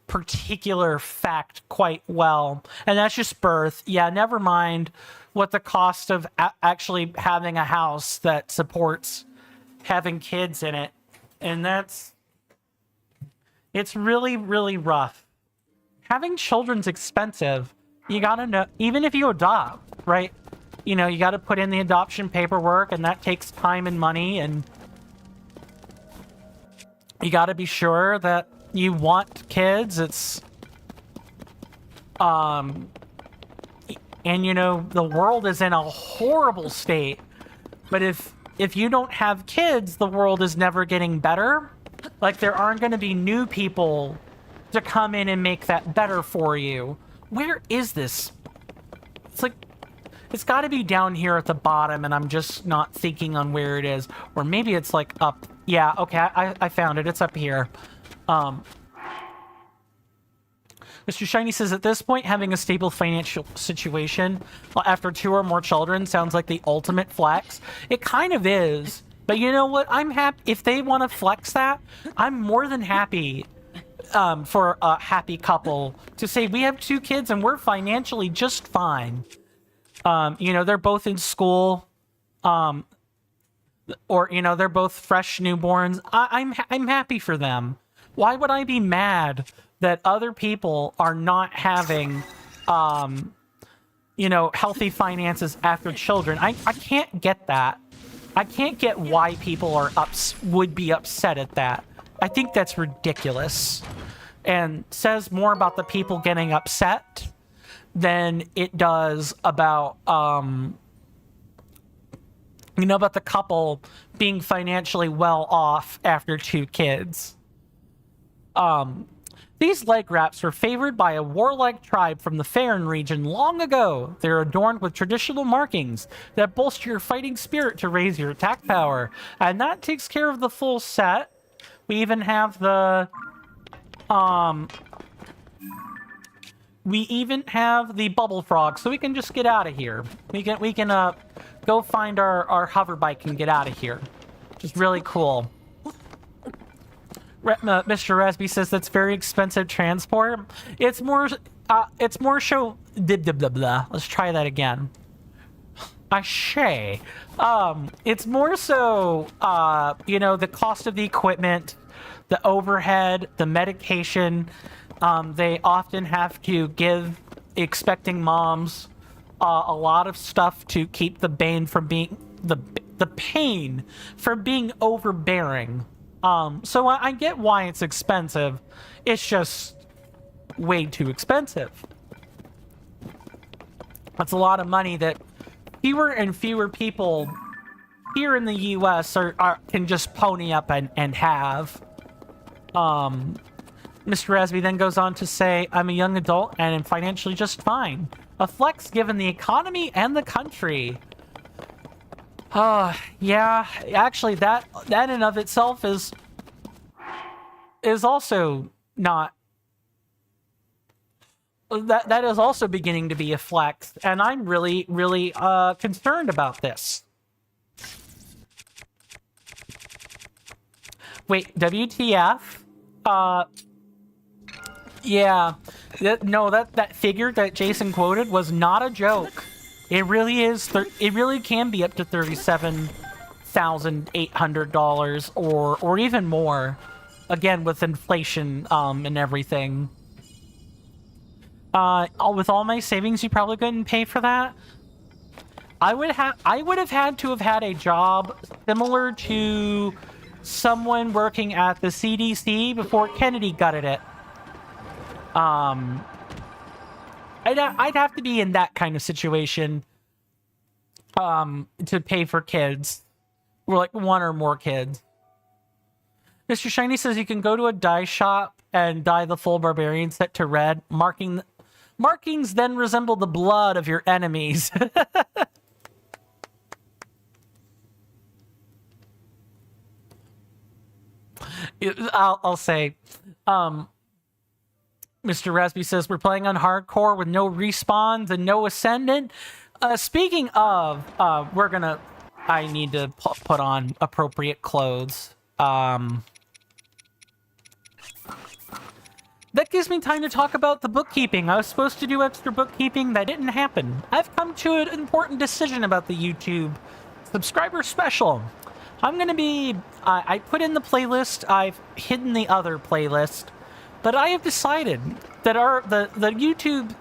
particular fact quite well. And that's just birth. Yeah, never mind what the cost of actually having a house that supports having kids in it. And it's really, really rough. Having children's expensive. You gotta know, even if you adopt, right? You gotta put in the adoption paperwork, and that takes time and money, and you gotta be sure that you want kids. It's, and the world is in a horrible state, but if you don't have kids, the world is never getting better. Like, there aren't going to be new people to come in and make that better for you. Where is this? It's like, it's got to be down here at the bottom, and I'm just not thinking on where it is. Or maybe it's like up. Yeah, okay, I found it. It's up here. Mr. Shiny says, at this point, having a stable financial situation after 2 or more children sounds like the ultimate flex. It kind of is. But you know what? I'm happy. If they want to flex that, I'm more than happy for a happy couple to say, we have 2 kids and we're financially just fine. They're both in school. Or, they're both fresh newborns. I'm happy for them. Why would I be mad that other people are not having, healthy finances after children? I can't get that. I can't get why people would be upset at that. I think that's ridiculous. and says more about the people getting upset than it does about, about the couple being financially well off after 2 kids. These leg wraps were favored by a warlike tribe from the Farron region long ago. They're adorned with traditional markings that bolster your fighting spirit to raise your attack power. And that takes care of the full set. We even have the, bubble frog, so we can just get out of here. We can go find our hover bike and get out of here. Which is really cool. Mr. Rasby says that's very expensive transport. It's more show blah. Let's try that again. It's more so the cost of the equipment, the overhead, the medication. They often have to give expecting moms a lot of stuff to keep the pain from being overbearing. So I get why it's expensive. It's just way too expensive. That's a lot of money that fewer and fewer people here in the U.S. can just pony up and have. Mr. Rasby then goes on to say, I'm a young adult and am financially just fine. A flex given the economy and the country. Yeah, actually that in and of itself is also not, that is also beginning to be a flex, and I'm really, really concerned about this. Wait, WTF? Yeah, that figure that Jason quoted was not a joke. It really is. It really can be up to $37,800 or even more. Again, with inflation and everything. With all my savings, you probably couldn't pay for that. I would have had to have had a job similar to someone working at the CDC before Kennedy gutted it. I'd have to be in that kind of situation to pay for kids, or like 1 or more kids. Mr. Shiny says you can go to a dye shop and dye the full barbarian set to red. Markings then resemble the blood of your enemies. I'll say, Mr. Rasby says we're playing on hardcore with no respawns and no ascendant. Speaking of, I need to put on appropriate clothes. That gives me time to talk about the bookkeeping. I was supposed to do extra bookkeeping. That didn't happen. I've come to an important decision about the YouTube subscriber special. I'm going to be... I put in the playlist. I've hidden the other playlist. But I have decided that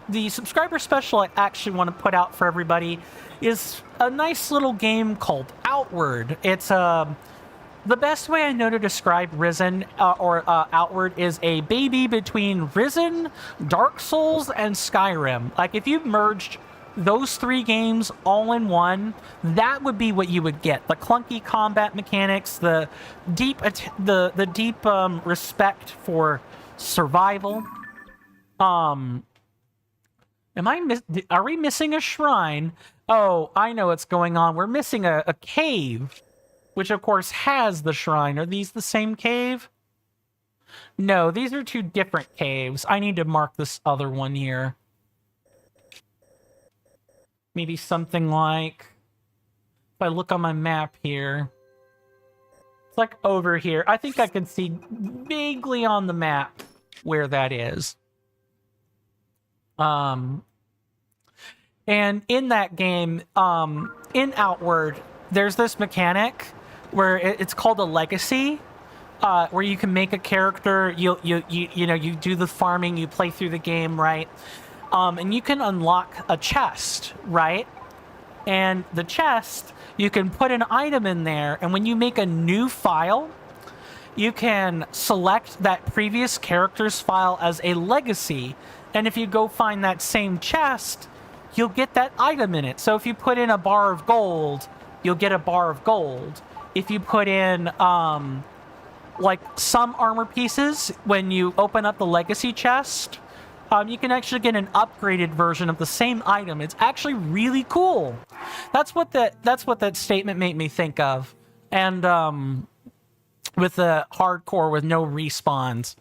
the subscriber special I actually want to put out for everybody is a nice little game called Outward. It's the best way I know to describe Risen or Outward is a baby between Risen, Dark Souls, and Skyrim. Like, if you merged those 3 games all in one, that would be what you would get. The clunky combat mechanics, the deep respect for survival. Are we missing a shrine? Oh, I know what's going on. We're missing a cave, which of course has the shrine. Are these the same cave? No, these are 2 different caves. I need to mark this other one here. Maybe something like, if I look on my map here, it's like over here. I think I can see vaguely on the map where that is. And in that game, in Outward, there's this mechanic where it's called a legacy, where you can make a character. You do the farming, you play through the game, right? And you can unlock a chest, right? And the chest, you can put an item in there, and when you make a new file, you can select that previous character's file as a legacy, and if you go find that same chest, you'll get that item in it. So if you put in a bar of gold, you'll get a bar of gold. If you put in, like, some armor pieces, when you open up the legacy chest, you can actually get an upgraded version of the same item. It's actually really cool. That's what that statement made me think of. And with the hardcore with no respawns,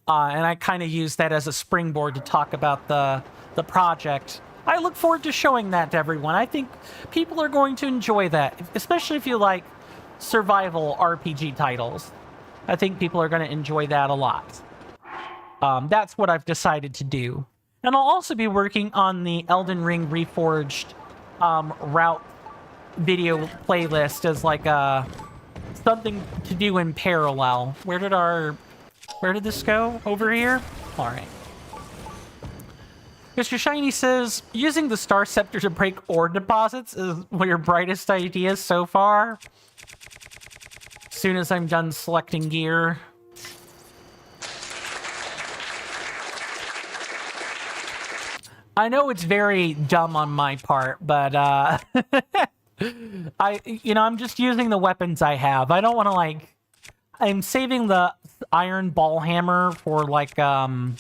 and I kind of use that as a springboard to talk about the project. I look forward to showing that to everyone. I think people are going to enjoy that, especially if you like survival RPG titles. I think people are going to enjoy that a lot. That's what I've decided to do. And I'll also be working on the Elden Ring Reforged route video playlist as like something to do in parallel. Where did this go? Over here? All right. Mr. Shiny says, using the Star Scepter to break ore deposits is one of your brightest ideas so far. As soon as I'm done selecting gear. I know it's very dumb on my part, but I'm just using the weapons I have. I don't want to like. I'm saving the iron ball hammer for like I'm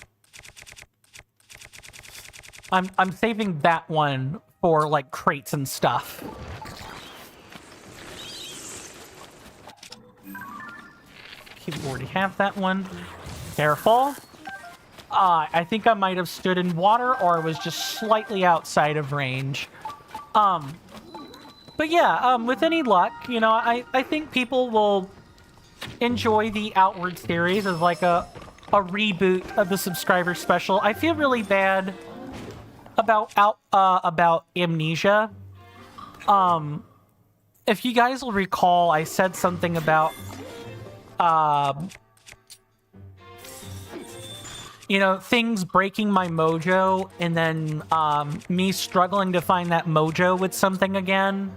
saving that one for like crates and stuff. Okay, we already have that one. Careful. I think I might have stood in water or was just slightly outside of range. But yeah, with any luck, I think people will enjoy the Outward series as like a reboot of the subscriber special. I feel really bad about Amnesia. If you guys will recall, I said something about things breaking my mojo, and then me struggling to find that mojo with something again.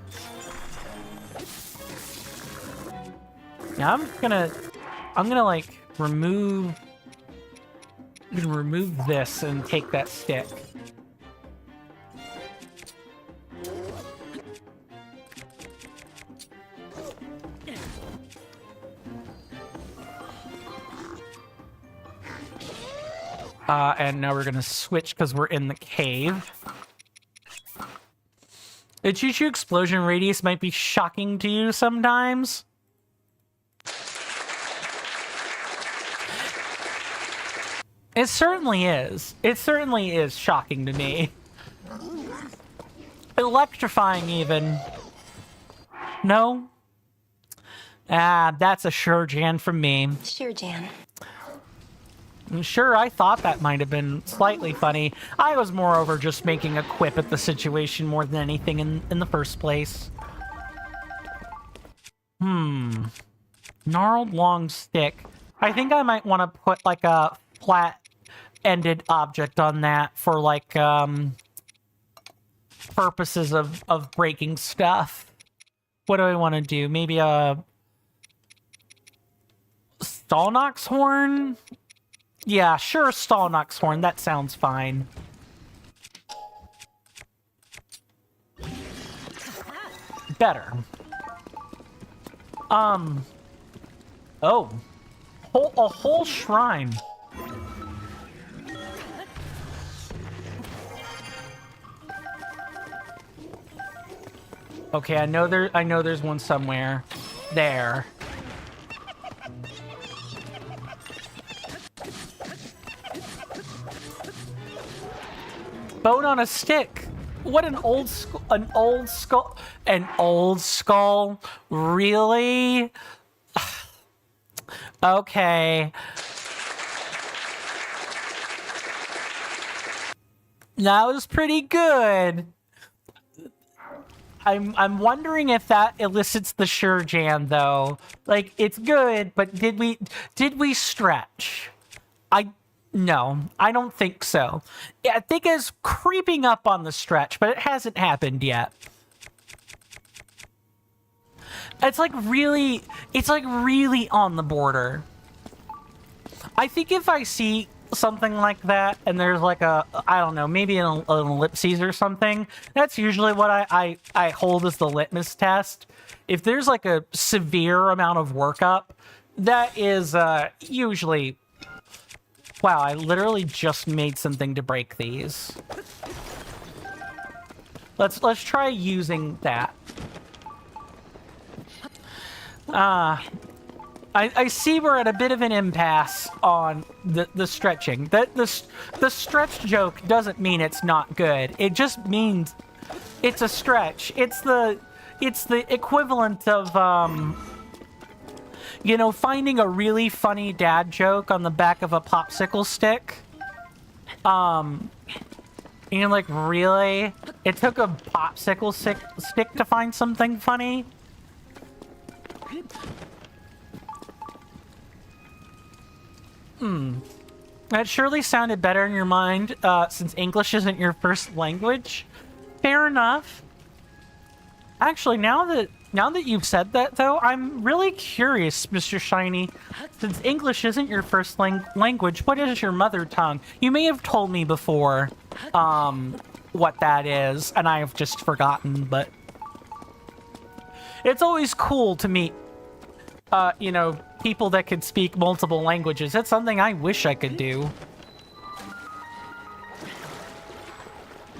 Yeah, I'm gonna like remove this and take that stick. And now we're gonna switch because we're in the cave. The choo-choo explosion radius might be shocking to you sometimes. It certainly is. It certainly is shocking to me. Electrifying even. No? That's a sure Jan from me. Sure, Jan. Sure, I thought that might have been slightly funny. I was moreover just making a quip at the situation more than anything in the first place. Gnarled long stick. I think I might want to put like a flat-ended object on that for like purposes of breaking stuff. What do I want to do? Maybe a Stalnox horn? Yeah, sure, Stalnox horn. That sounds fine. Better. Oh. A whole shrine. Okay, I know there's one somewhere. There. Bone on a stick. What an old skull. Really? Okay. That was pretty good. I'm wondering if that elicits the sure Jan though. Like, it's good, but did we stretch? No, I don't think so. I think it's creeping up on the stretch, but it hasn't happened yet. It's like really on the border. I think if I see something like that and there's like a, I don't know, maybe an ellipses or something, that's usually what I hold as the litmus test. If there's like a severe amount of workup, that is usually... Wow, I literally just made something to break these. Let's try using that. I see we're at a bit of an impasse on the stretching. The stretch joke doesn't mean it's not good. It just means it's a stretch. It's the equivalent of you know, finding a really funny dad joke on the back of a popsicle stick. And you're like, really? It took a popsicle stick to find something funny? That surely sounded better in your mind, since English isn't your first language. Fair enough. Actually, now that you've said that, though, I'm really curious, Mr. Shiny. Since English isn't your first language, what is your mother tongue? You may have told me before, what that is, and I have just forgotten, but... It's always cool to meet, you know, people that could speak multiple languages. It's something I wish I could do.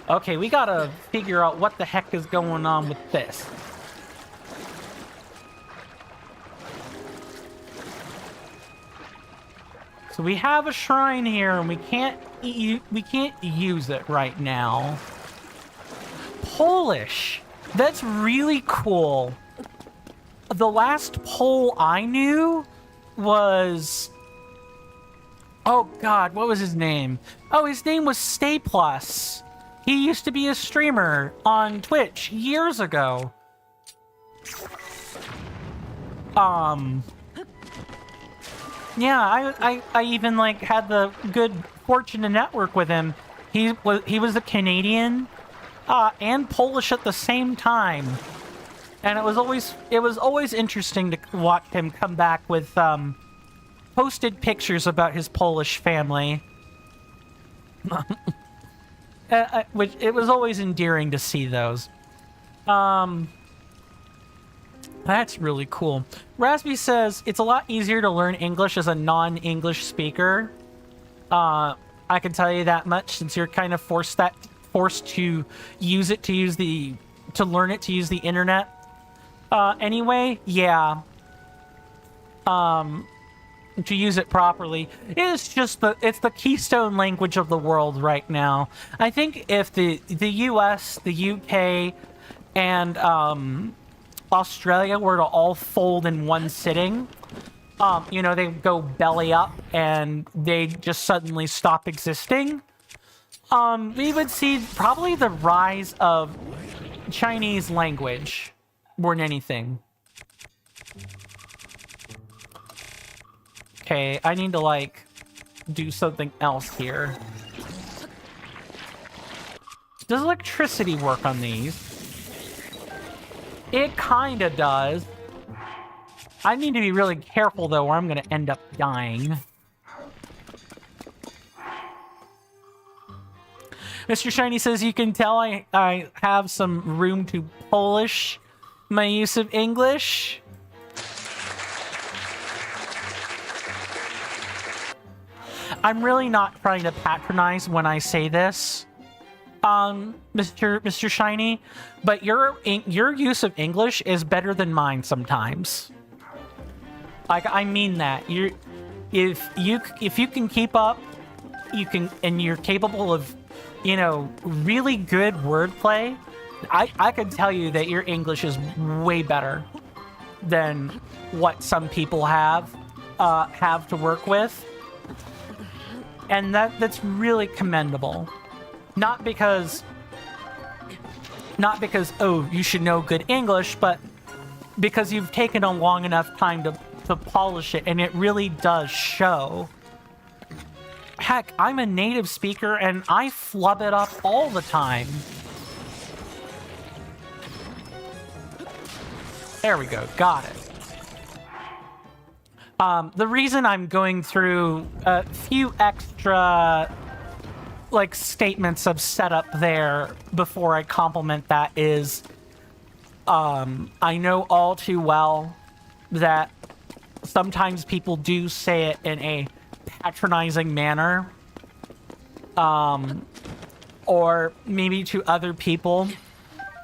Okay, we gotta figure out what the heck is going on with this. So we have a shrine here, and we can't use it right now. Polish. That's really cool. The last Pole I knew was... Oh god, what was his name? Oh, his name was Stay Plus. He used to be a streamer on Twitch years ago. Yeah, I even like had the good fortune to network with him. He was a Canadian and Polish at the same time. And it was always interesting to watch him come back with posted pictures about his Polish family. Which it was always endearing to see those. That's really cool. Raspy says it's a lot easier to learn English as a non-English speaker. I can tell you that much, since you're kind of forced to use it to learn it to use the internet. Anyway, yeah. To use it properly. It's just it's the keystone language of the world right now. I think if the US, the UK, and Australia were to all fold in one sitting, you know, they go belly up and they just suddenly stop existing, we would see probably the rise of Chinese language more than anything. Okay, I need to, like, do something else here. Does electricity work on these? It kinda does. I need to be really careful, though, or I'm gonna end up dying. Mr. Shiny says, you can tell I have some room to polish my use of English. I'm really not trying to patronize when I say this, Mr. Shiny, but your use of English is better than mine sometimes. Like, I mean that. If you can keep up, and you're capable of, you know, really good wordplay, I can tell you that your English is way better than what some people have to work with. And that's really commendable. Not because, oh, you should know good English, but because you've taken a long enough time to polish it, and it really does show. Heck, I'm a native speaker, and I flub it up all the time. There we go. Got it. The reason I'm going through a few extra, like, statements of setup there before I compliment that is, I know all too well that sometimes people do say it in a patronizing manner, or maybe to other people,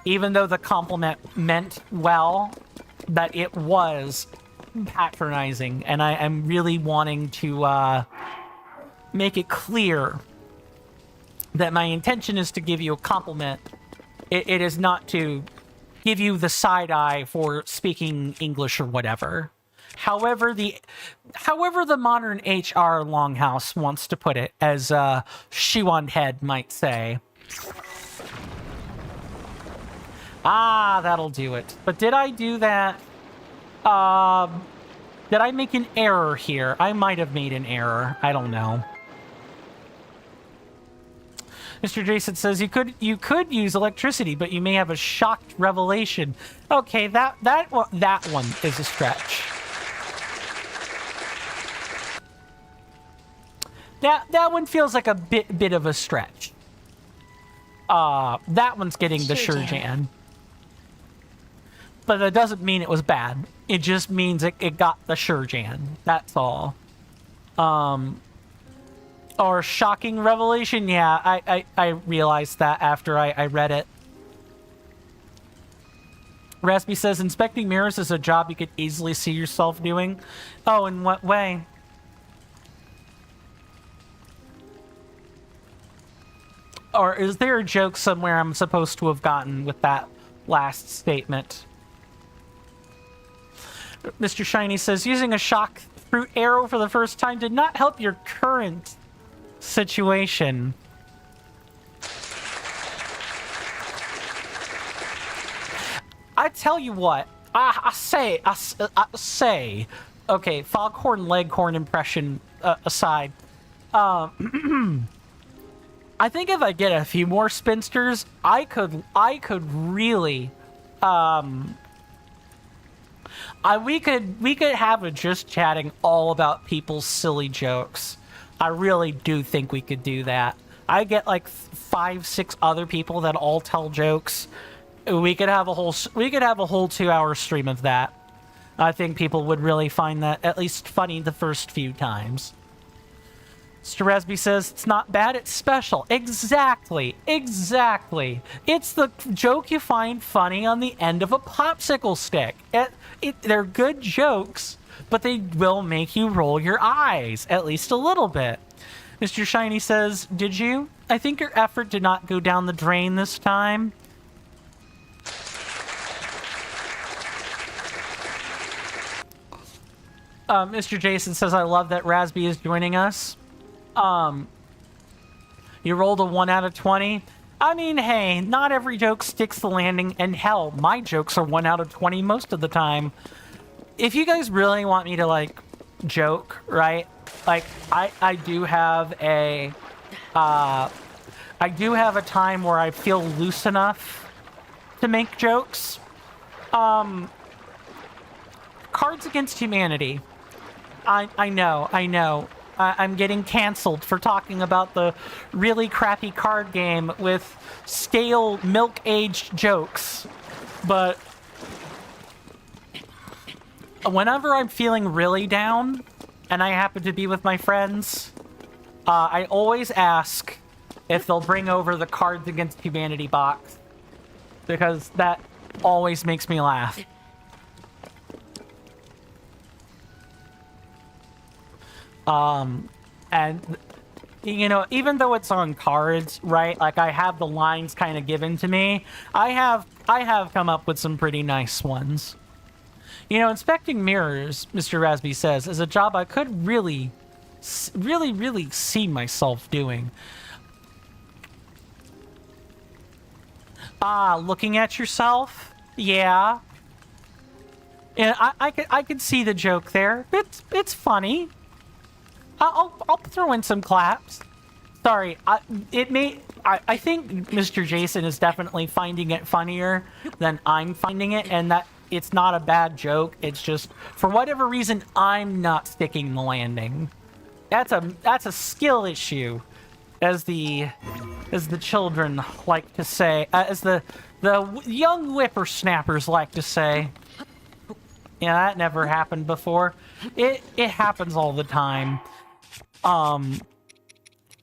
even though the compliment meant well, that it was patronizing, and I am really wanting to make it clear that my intention is to give you a compliment. It is not to give you the side eye for speaking English or whatever. However the modern HR Longhouse wants to put it, as Shiwan Head might say. Ah, that'll do it. But did I do that? Did I make an error here? I might have made an error. I don't know. Mr. Jason says you could use electricity, but you may have a shocked revelation. Okay, that one is a stretch. That one feels like a bit of a stretch. That one's getting the Shurjan. But that doesn't mean it was bad. It just means it got the Shurjan. That's all. Or shocking revelation. Yeah, I realized that after I read it. Raspy says, inspecting mirrors is a job you could easily see yourself doing. Oh, in what way? Or is there a joke somewhere I'm supposed to have gotten with that last statement? Mr. Shiny says, using a shock through arrow for the first time did not help your current situation. I tell you what, I say, okay, Foghorn Leghorn impression aside, I think if I get a few more spinsters, I could really, we could have a just chatting all about people's silly jokes. I really do think we could do that. I get like 5-6 other people that all tell jokes. We could have a whole 2-hour stream of that. I think people would really find that at least funny the first few times. Mr. Resby says, it's not bad, it's special. Exactly. It's the joke you find funny on the end of a popsicle stick. They're good jokes, but they will make you roll your eyes, at least a little bit. Mr. Shiny says, did you? I think your effort did not go down the drain this time. Mr. Jason says, I love that Rasby is joining us. You rolled a 1 out of 20. I mean, hey, not every joke sticks the landing, and hell, my jokes are 1 out of 20 most of the time. If you guys really want me to, like, joke, right? Like, I do have a time where I feel loose enough to make jokes. Cards Against Humanity. I know. I'm getting canceled for talking about the really crappy card game with stale, milk-aged jokes. But whenever I'm feeling really down, and I happen to be with my friends, I always ask if they'll bring over the Cards Against Humanity box, because that always makes me laugh. And, you know, even though it's on cards, right, like I have the lines kind of given to me, I have come up with some pretty nice ones. You know, inspecting mirrors, Mr. Rasby says, is a job I could really see myself doing. Looking at yourself? Yeah. And I could see the joke there. It's funny. I'll throw in some claps. Sorry, I think Mr. Jason is definitely finding it funnier than I'm finding it, and that it's not a bad joke. It's just, for whatever reason, I'm not sticking the landing. That's a skill issue, as the children like to say, as the young whippersnappers like to say. Yeah, that never happened before. It happens all the time.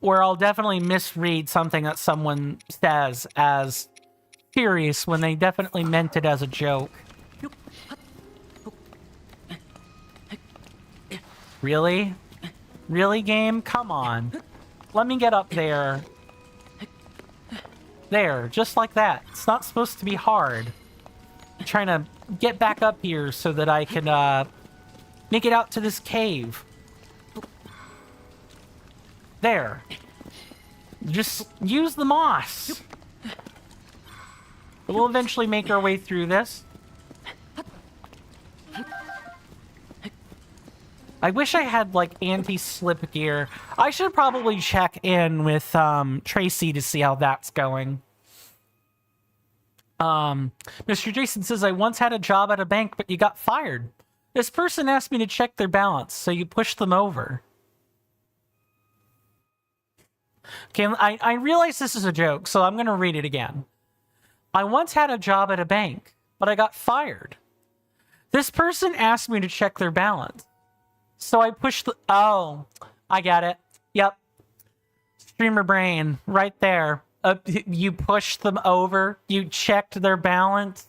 Where I'll definitely misread something that someone says as serious when they definitely meant it as a joke. Really? Really, game? Come on. Let me get up there. There, just like that. It's not supposed to be hard. I'm trying to get back up here so that I can make it out to this cave. There. Just use the moss. We'll eventually make our way through this. I wish I had, like, anti-slip gear. I should probably check in with Tracy to see how that's going. Mr. Jason says, I once had a job at a bank, but you got fired. This person asked me to check their balance, so you pushed them over. Okay, I realize this is a joke, so I'm going to read it again. I once had a job at a bank, but I got fired. This person asked me to check their balance. So I pushed the... Oh, I get it. Yep. Streamer brain, right there. You pushed them over. You checked their balance.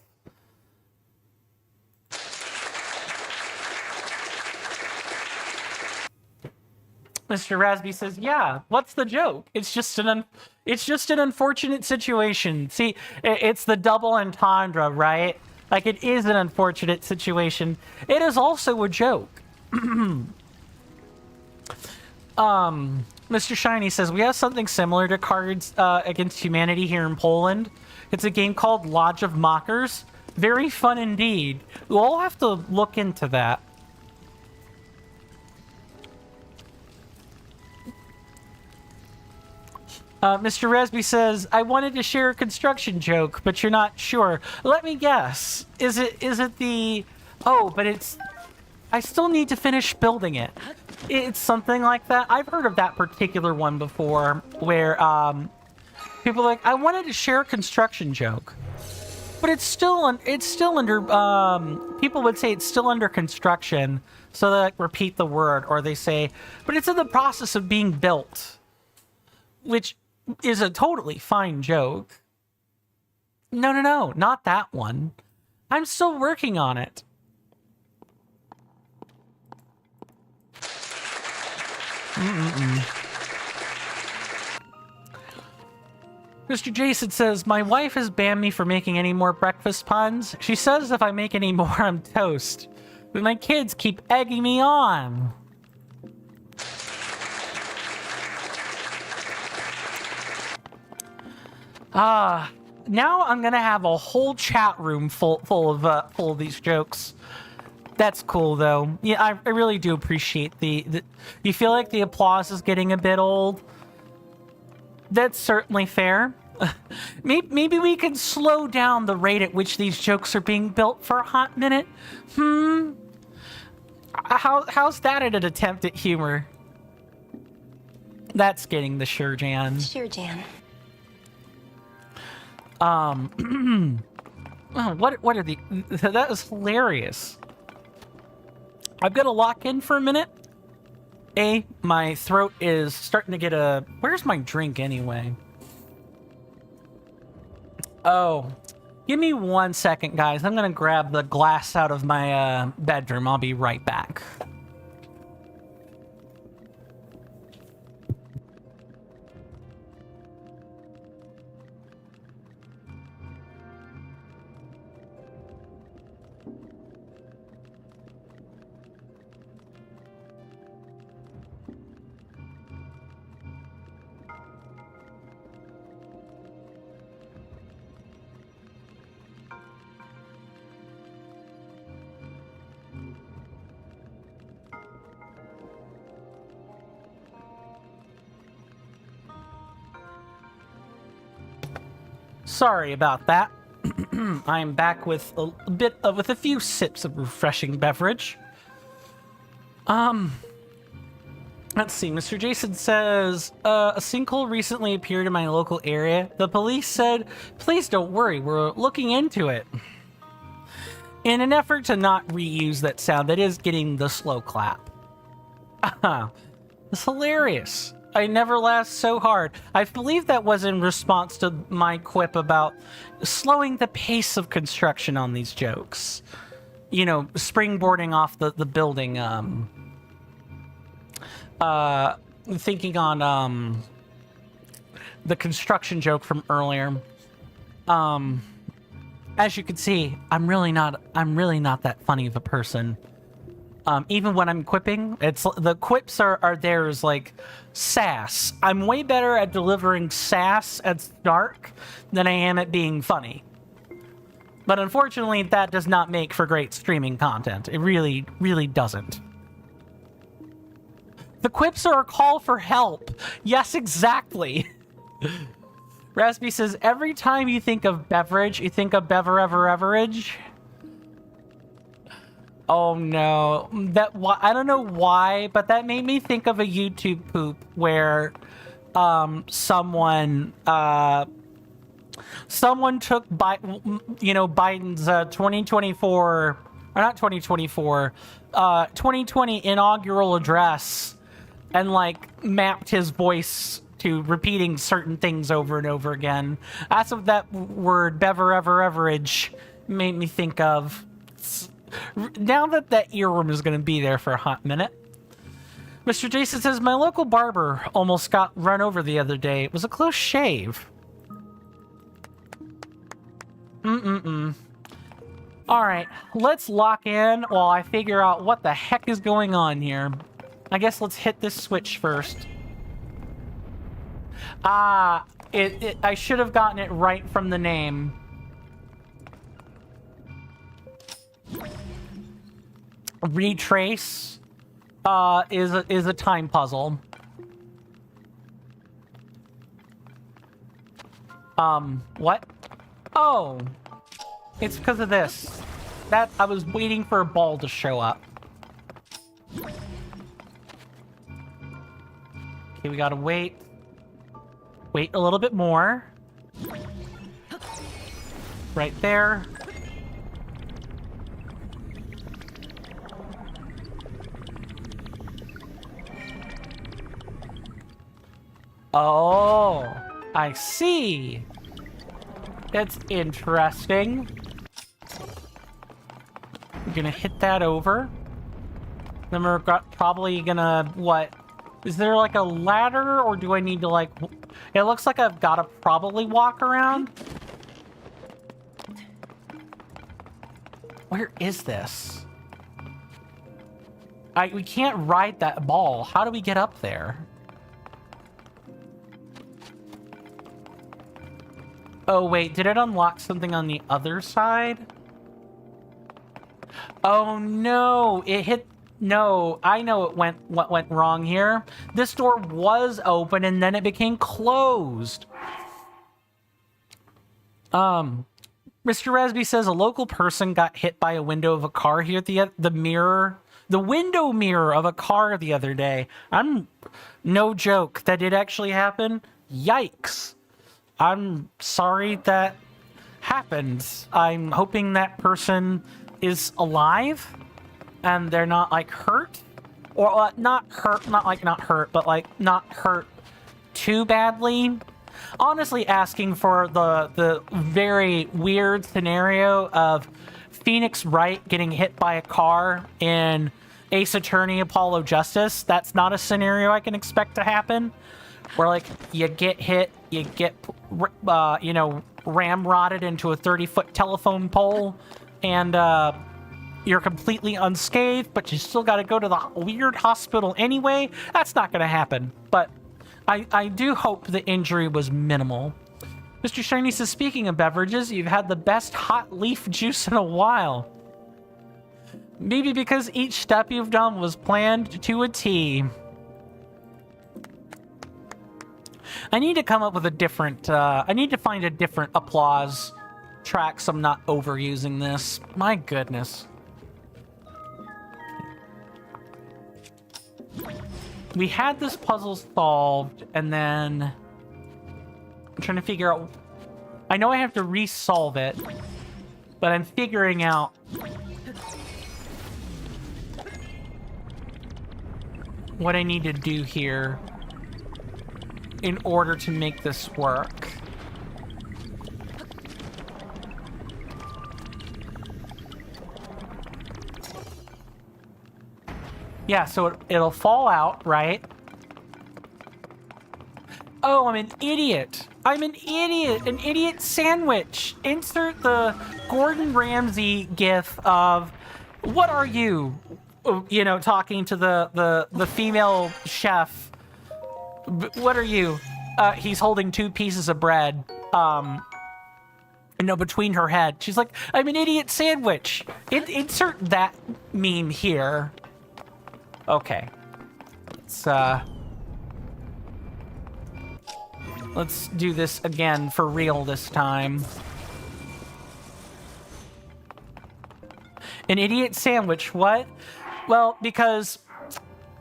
Mr. Rasby says, "Yeah, what's the joke? It's just an unfortunate situation." See, it's the double entendre, right? Like, it is an unfortunate situation. It is also a joke. Mr. Shiny says, we have something similar to Cards Against Humanity here in Poland. It's a game called Lodge of Mockers. Very fun indeed. We'll have to look into that. Mr. Resby says, I wanted to share a construction joke, but you're not sure. Let me guess. Is it the... Oh, but it's... I still need to finish building it. It's something like that. I've heard of that particular one before, where people are like, I wanted to share a construction joke, but it's still under people would say it's still under construction, so they like repeat the word, or they say, but it's in the process of being built, which is a totally fine joke. No, not that one. I'm still working on it. Mr. Jason says, my wife has banned me from making any more breakfast puns. She says if I make any more, I'm toast. But my kids keep egging me on. Now I'm gonna have a whole chat room full of these jokes. That's cool, though. Yeah, I really do appreciate the... You feel like the applause is getting a bit old? That's certainly fair. Maybe we can slow down the rate at which these jokes are being built for a hot minute? How's that at an attempt at humor? That's getting the sure, Jan. Sure, Jan. Oh, what are the... That was hilarious. I've got to lock in for a minute. My throat is starting to get a... Where's my drink anyway? Oh, give me 1 second, guys. I'm going to grab the glass out of my bedroom. I'll be right back. Sorry about that. I'm back with with a few sips of refreshing beverage. Let's see. Mr. Jason says, a sinkhole recently appeared in my local area. The police said, please don't worry, we're looking into it. In an effort to not reuse that sound, that is getting the slow clap. It's hilarious. I never laughed so hard. I believe that was in response to my quip about slowing the pace of construction on these jokes. You know, springboarding off the building, thinking on the construction joke from earlier. As you can see, I'm really not that funny of a person. Even when I'm quipping, the quips are there as like sass. I'm way better at delivering sass and snark than I am at being funny. But unfortunately, that does not make for great streaming content. It really, really doesn't. The quips are a call for help. Yes, exactly. Raspy says, every time you think of beverage, you think of beverage. Oh no, I don't know why, but that made me think of a YouTube poop where someone took Biden's 2024 or not 2024 2020 inaugural address and like mapped his voice to repeating certain things over and over again. That's what that word beverage made me think of. Now that earworm is going to be there for a hot minute. Mr. Jason says, my local barber almost got run over the other day. It was a close shave. Alright, let's lock in while I figure out what the heck is going on here. I guess let's hit this switch first. I should have gotten it right from the name. Retrace is a time puzzle. What? Oh, it's because of this. That I was waiting for a ball to show up. Okay, we gotta wait a little bit more. Right there. Oh, I see. That's interesting. We're gonna hit that over. Then we're probably gonna, what? Is there like a ladder, or do I need to like... It looks like I've gotta probably walk around. Where is this? We can't ride that ball. How do we get up there? Oh, wait, did it unlock something on the other side? Oh, no, it hit... No, I know what went wrong here. This door was open and then it became closed. Mr. Rasby says a local person got hit by a window of a car here at the window mirror of a car the other day. I'm no joke. That did actually happen. Yikes. I'm sorry that happened. I'm hoping that person is alive and they're not like hurt, or not hurt, but like not hurt too badly. Honestly, asking for the very weird scenario of Phoenix Wright getting hit by a car in Ace Attorney Apollo Justice. That's not a scenario I can expect to happen. Where like you get hit, you get ramrodded into a 30-foot telephone pole, and you're completely unscathed, but you still got to go to the weird hospital anyway. That's not going to happen. But I do hope the injury was minimal. Mr. Shiny says, speaking of beverages, you've had the best hot leaf juice in a while. Maybe because each step you've done was planned to a T. I need to come up with a different, I need to find a different applause track so I'm not overusing this. My goodness. We had this puzzle solved, and then I'm trying to figure out... I know I have to resolve it, but I'm figuring out what I need to do here in order to make this work. Yeah, so it'll fall out, right? Oh, I'm an idiot. I'm an idiot. An idiot sandwich. Insert the Gordon Ramsay gif of, what are you? You know, talking to the female chef. What are you? He's holding 2 pieces of bread. Between her head. She's like, I'm an idiot sandwich. Insert that meme here. Okay. Let's do this again for real this time. An idiot sandwich, what? Well, because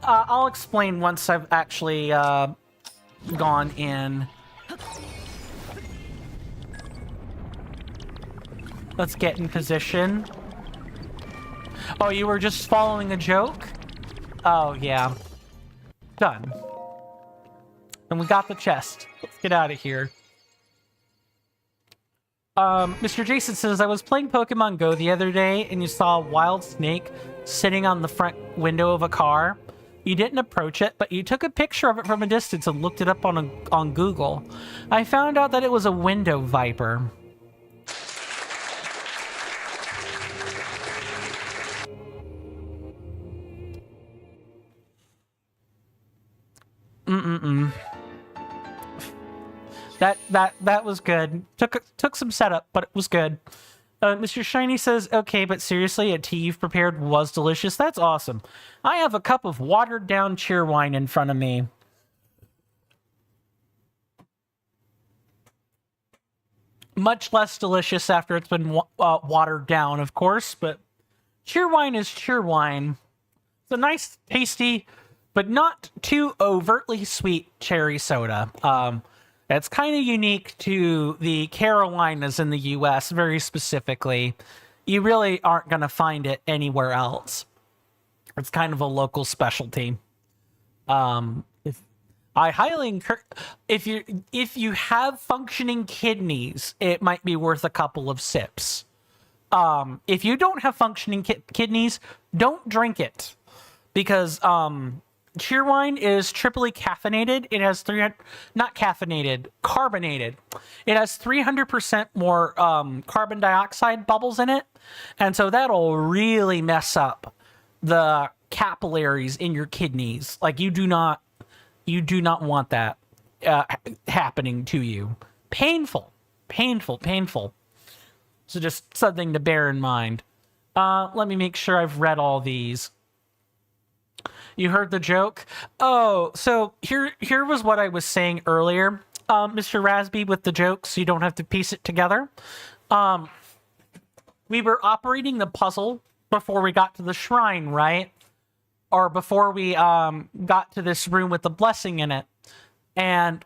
I'll explain once I've actually gone in. Let's get in position. Oh, you were just following a joke? Oh, yeah. Done. And we got the chest. Let's get out of here. Mr. Jason says, I was playing Pokemon Go the other day and you saw a wild snake sitting on the front window of a car. You didn't approach it, but you took a picture of it from a distance and looked it up on Google. I found out that it was a window viper. That was good. Took some setup, but it was good. Mr. Shiny says, okay, but seriously, a tea you've prepared was delicious. That's awesome. I have a cup of watered down cheerwine in front of me. Much less delicious after it's been watered down, of course, but cheerwine is cheerwine. It's a nice, tasty, but not too overtly sweet cherry soda. It's kind of unique to the Carolinas in the U.S., very specifically. You really aren't going to find it anywhere else. It's kind of a local specialty. I highly encourage, if you have functioning kidneys, it might be worth a couple of sips. If you don't have functioning kidneys, don't drink it, because cheerwine is triply caffeinated. It has carbonated. It has 300% more carbon dioxide bubbles in it, and so that'll really mess up the capillaries in your kidneys. Like, you do not want that happening to you. Painful. So just something to bear in mind. Let me make sure I've read all these. You heard the joke? Oh, so here was what I was saying earlier, Mr. Rasby, with the joke, so you don't have to piece it together. We were operating the puzzle before we got to the shrine, right? Or before we got to this room with the blessing in it. And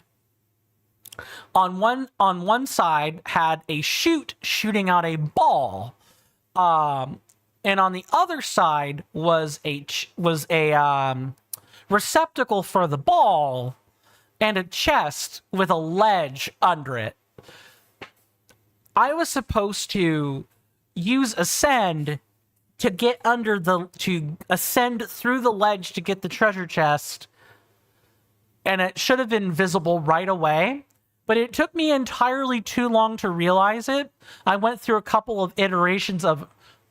on one side had a chute shooting out a ball. And on the other side was a receptacle for the ball and a chest with a ledge under it. I was supposed to use ascend to get to ascend through the ledge to get the treasure chest, and it should have been visible right away, but it took me entirely too long to realize it. I went through a couple of iterations of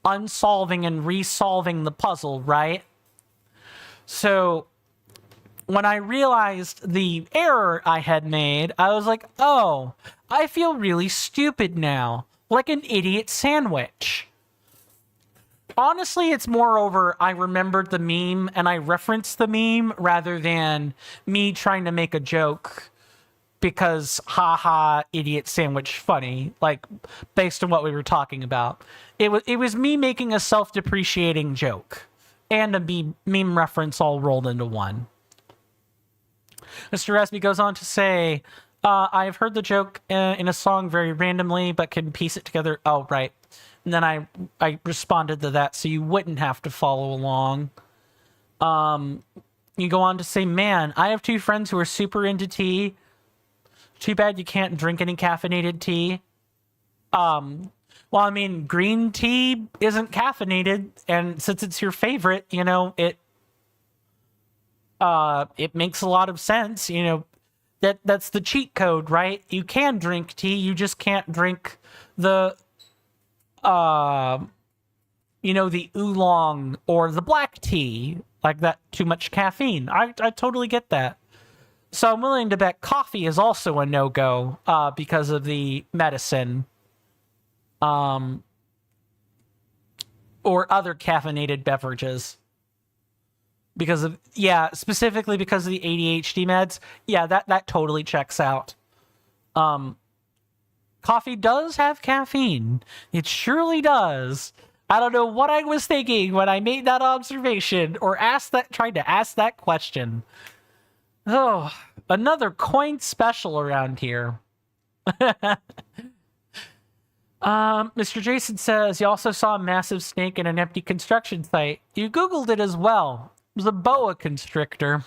unsolving and resolving the puzzle, right? So when I realized the error I had made, I was like, oh, I feel really stupid now, like an idiot sandwich. Honestly, it's more over I remembered the meme and I referenced the meme rather than me trying to make a joke because haha idiot sandwich funny, like based on what we were talking about. It was me making a self-depreciating joke and a meme reference all rolled into one. Mr. Rasby goes on to say, I've heard the joke in a song very randomly, but can piece it together. Oh, right. And then I responded to that so you wouldn't have to follow along. You go on to say, man, I have 2 friends who are super into tea. Too bad you can't drink any caffeinated tea. Well, I mean, green tea isn't caffeinated, and since it's your favorite, you know, it makes a lot of sense, you know. That's the cheat code, right? You can drink tea, you just can't drink the you know, the oolong or the black tea, like that, too much caffeine. I totally get that. So I'm willing to bet coffee is also a no-go because of the medicine. Or other caffeinated beverages. Because of, yeah, specifically because of the ADHD meds. Yeah, that totally checks out. Coffee does have caffeine. It surely does. I don't know what I was thinking when I made that observation or tried to ask that question. Oh, another coin special around here. Mr. Jason says, you also saw a massive snake in an empty construction site. You Googled it as well. It was a boa constrictor.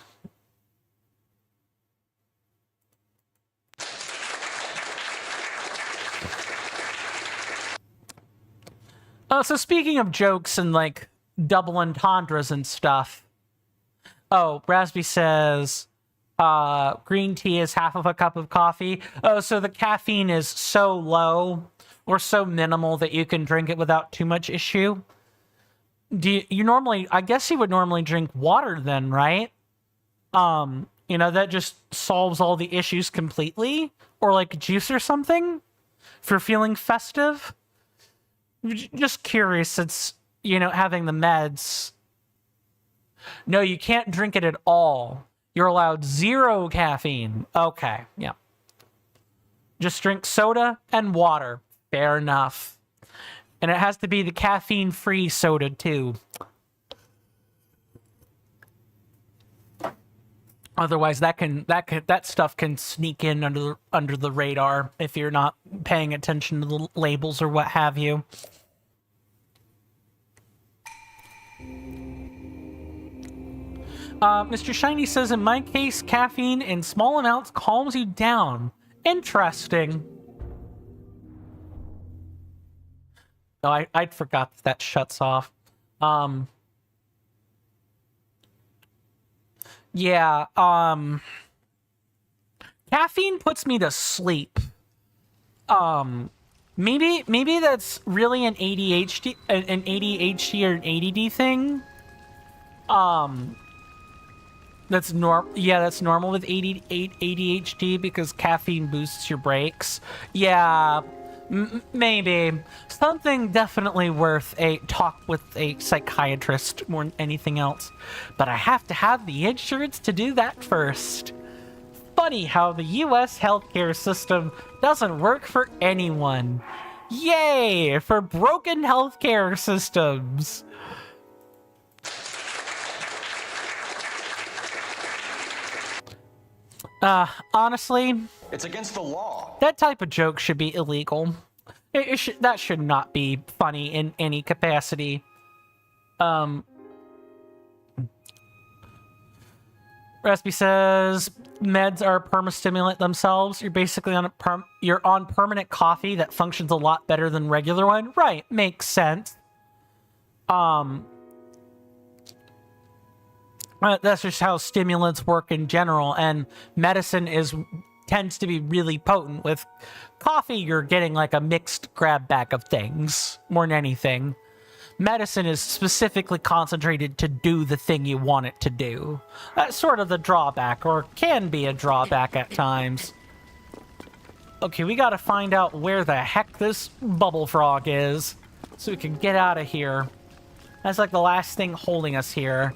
So speaking of jokes and, like, double entendres and stuff. Oh, Rasby says, green tea is half of a cup of coffee. Oh, so the caffeine is so low or so minimal that you can drink it without too much issue. Do you normally, I guess you would normally drink water then, right? You know, that just solves all the issues completely. Or like juice or something for feeling festive. Just curious, since, you know, having the meds. No, you can't drink it at all. You're allowed 0 caffeine. Okay, yeah. Just drink soda and water. Fair enough. And it has to be the caffeine-free soda, too. Otherwise, that stuff can sneak in under the radar if you're not paying attention to the labels or what have you. Mr. Shiny says, in my case, caffeine in small amounts calms you down. Interesting. Oh, I'd forgot that shuts off. Yeah, caffeine puts me to sleep. Maybe that's really an ADHD or an ADD thing. That's normal with ADHD because caffeine boosts your brakes. Yeah, maybe. Something definitely worth a talk with a psychiatrist more than anything else. But I have to have the insurance to do that first. Funny how the US healthcare system doesn't work for anyone. Yay for broken healthcare systems. Honestly, it's against the law. That type of joke should be illegal. That should not be funny in any capacity. Recipe says meds are a permastimulant themselves. You're basically on you're on permanent coffee that functions a lot better than regular one. Right, makes sense. That's just how stimulants work in general, and medicine tends to be really potent. With coffee, you're getting like a mixed grab bag of things more than anything. Medicine is specifically concentrated to do the thing you want it to do. That's sort of the drawback, or can be a drawback at times. Okay, we gotta find out where the heck this bubble frog is, so we can get out of here. That's like the last thing holding us here.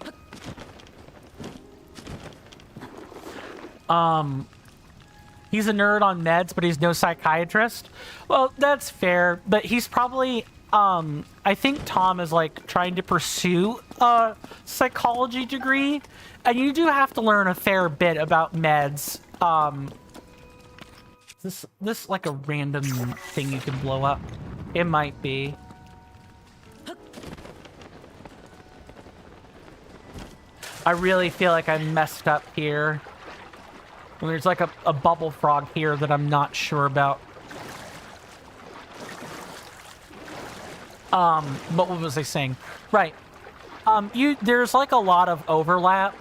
he's a nerd on meds, but he's no psychiatrist. Well, that's fair, but he's probably, I think Tom is like trying to pursue a psychology degree, and you do have to learn a fair bit about meds. This like a random thing you can blow up. It might be. I really feel like I messed up here. And there's like a bubble frog here that I'm not sure about. But what was I saying? Right. There's like a lot of overlap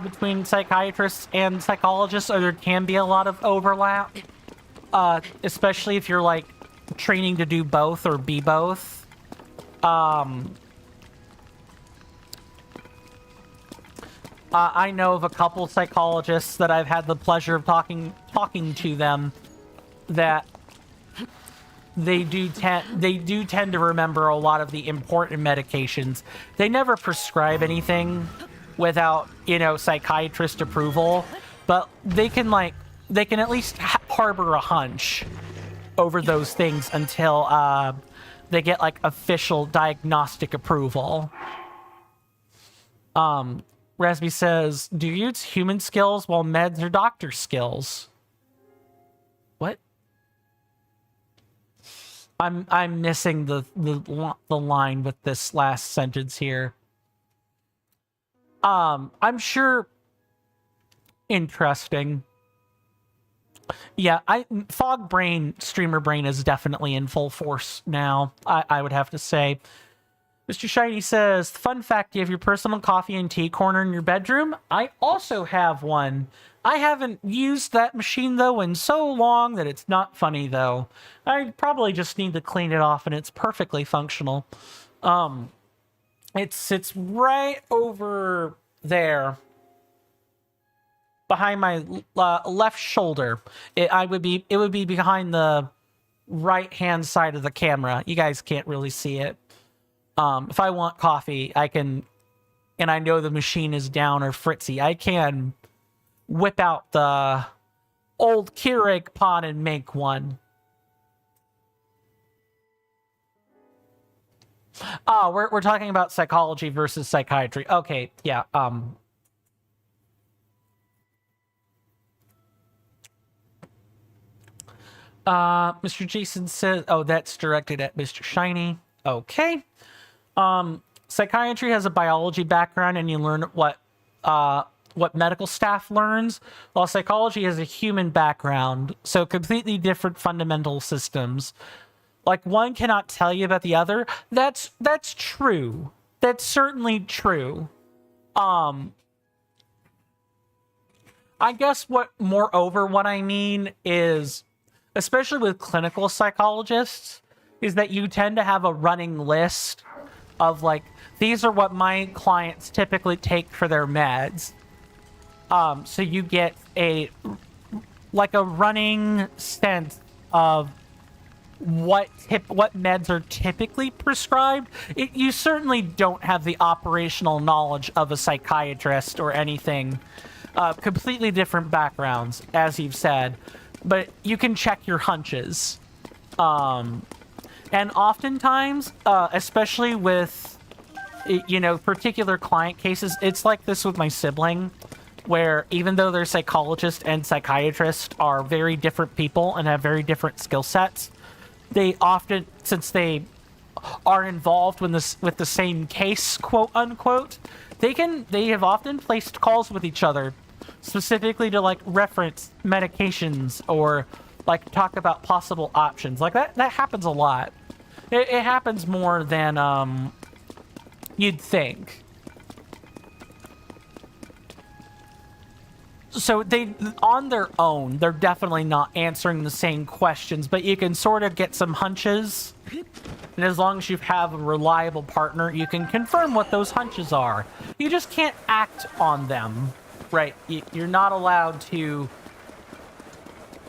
between psychiatrists and psychologists, or there can be a lot of overlap. Especially if you're like training to do both or be both. I know of a couple psychologists that I've had the pleasure of talking to them that they do tend to remember a lot of the important medications. They never prescribe anything without, psychiatrist approval, but they can at least harbor a hunch over those things until they get like official diagnostic approval. Rasby says, do you use human skills while meds are doctor skills? What? I'm missing the line with this last sentence here. I'm sure. Interesting. Yeah, Fog Brain, Streamer Brain is definitely in full force now, I would have to say. Mr. Shiny says, fun fact, you have your personal coffee and tea corner in your bedroom? I also have one. I haven't used that machine, though, in so long that it's not funny, though. I probably just need to clean it off, and it's perfectly functional. It sits right over there, behind my left shoulder. It would be behind the right-hand side of the camera. You guys can't really see it. If I want coffee, I can, and I know the machine is down or fritzy, I can whip out the old Keurig pot and make one. Oh, we're talking about psychology versus psychiatry. Okay, yeah. Mr. Jason says, oh, that's directed at Mr. Shiny. Okay. Psychiatry has a biology background, and you learn what medical staff learns, while psychology has a human background, so completely different fundamental systems. Like, one cannot tell you about the other. That's true. That's certainly true. I guess what I mean is, especially with clinical psychologists, is that you tend to have a running list of like, these are what my clients typically take for their meds. So you get a running sense of what meds are typically prescribed. You certainly don't have the operational knowledge of a psychiatrist or anything. Completely different backgrounds, as you've said, but you can check your hunches. And oftentimes, especially with, particular client cases, it's like this with my sibling, where even though their psychologist and psychiatrist are very different people and have very different skill sets, they often, since they are involved with the same case, quote unquote, they have often placed calls with each other, specifically to like reference medications or like talk about possible options. Like that happens a lot. It happens more than you'd think. So on their own, they're definitely not answering the same questions, but you can sort of get some hunches. And as long as you have a reliable partner, you can confirm what those hunches are. You just can't act on them, right? You're not allowed to,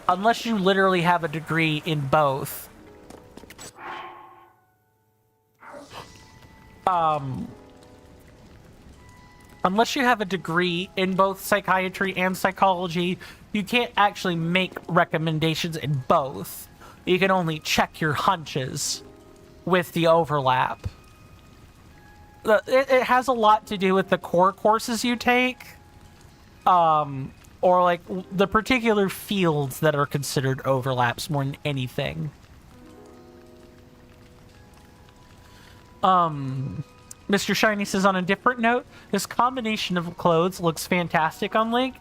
unless you literally have a degree in both. unless you have a degree in both psychiatry and psychology, you can't actually make recommendations in both. You can only check your hunches with the overlap. It has a lot to do with the core courses you take, or like the particular fields that are considered overlaps more than anything. Mr. Shiny says, on a different note, this combination of clothes looks fantastic on Link.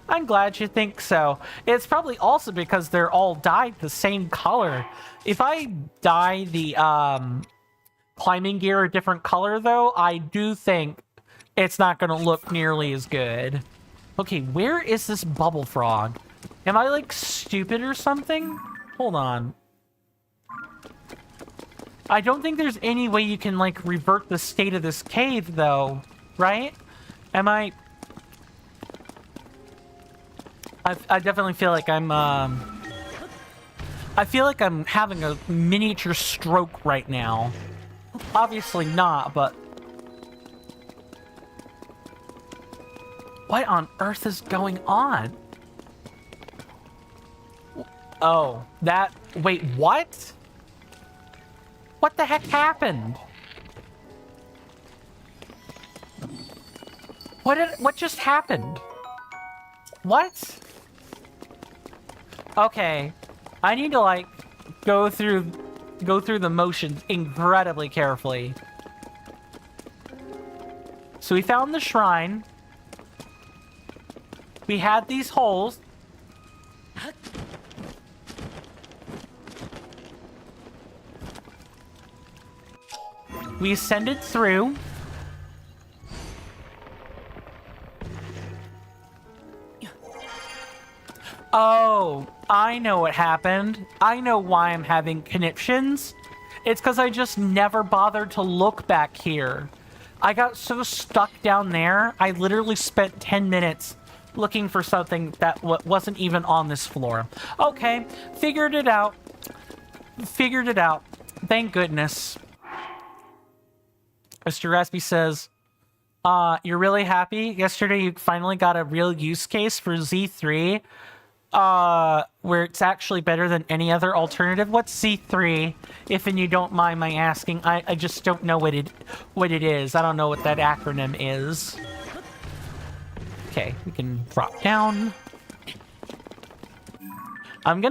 I'm glad you think so. It's probably also because they're all dyed the same color. If I dye the climbing gear a different color, though, I do think it's not going to look nearly as good. Okay, where is this bubble frog? Am I, like, stupid or something? Hold on. I don't think there's any way you can, like, revert the state of this cave, though, right? Am I definitely feel like I'm, I feel like I'm having a miniature stroke right now. Obviously not, but... what on earth is going on? Oh, that... wait, what? What the heck happened? What just happened? What? Okay, I need to like go through the motions incredibly carefully. So we found the shrine. We had these holes. We ascended through. Oh, I know what happened. I know why I'm having conniptions. It's because I just never bothered to look back here. I got so stuck down there, I literally spent 10 minutes looking for something that wasn't even on this floor. Okay, figured it out. Figured it out. Thank goodness. Mr. Raspy says, you're really happy? Yesterday you finally got a real use case for Z3. Where it's actually better than any other alternative. What's Z3? If and you don't mind my asking, I just don't know what it is. I don't know what that acronym is. Okay, we can drop down. I'm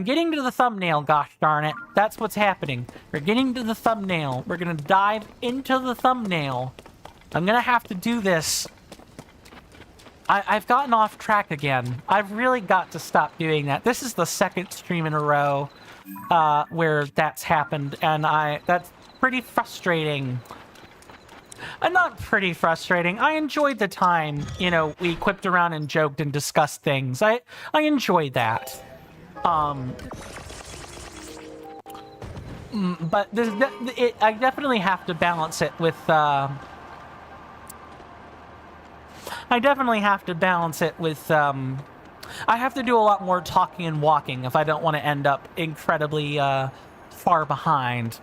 getting to the thumbnail, gosh darn it. That's what's happening. We're getting to the thumbnail. We're gonna dive into the thumbnail. I'm gonna have to do this. I've gotten off track again. I've really got to stop doing that. This is the second stream in a row where that's happened, and that's pretty frustrating. Not pretty frustrating. I enjoyed the time, you know, we quipped around and joked and discussed things. I enjoyed that. But I definitely have to balance it with, I have to do a lot more talking and walking if I don't want to end up incredibly far behind.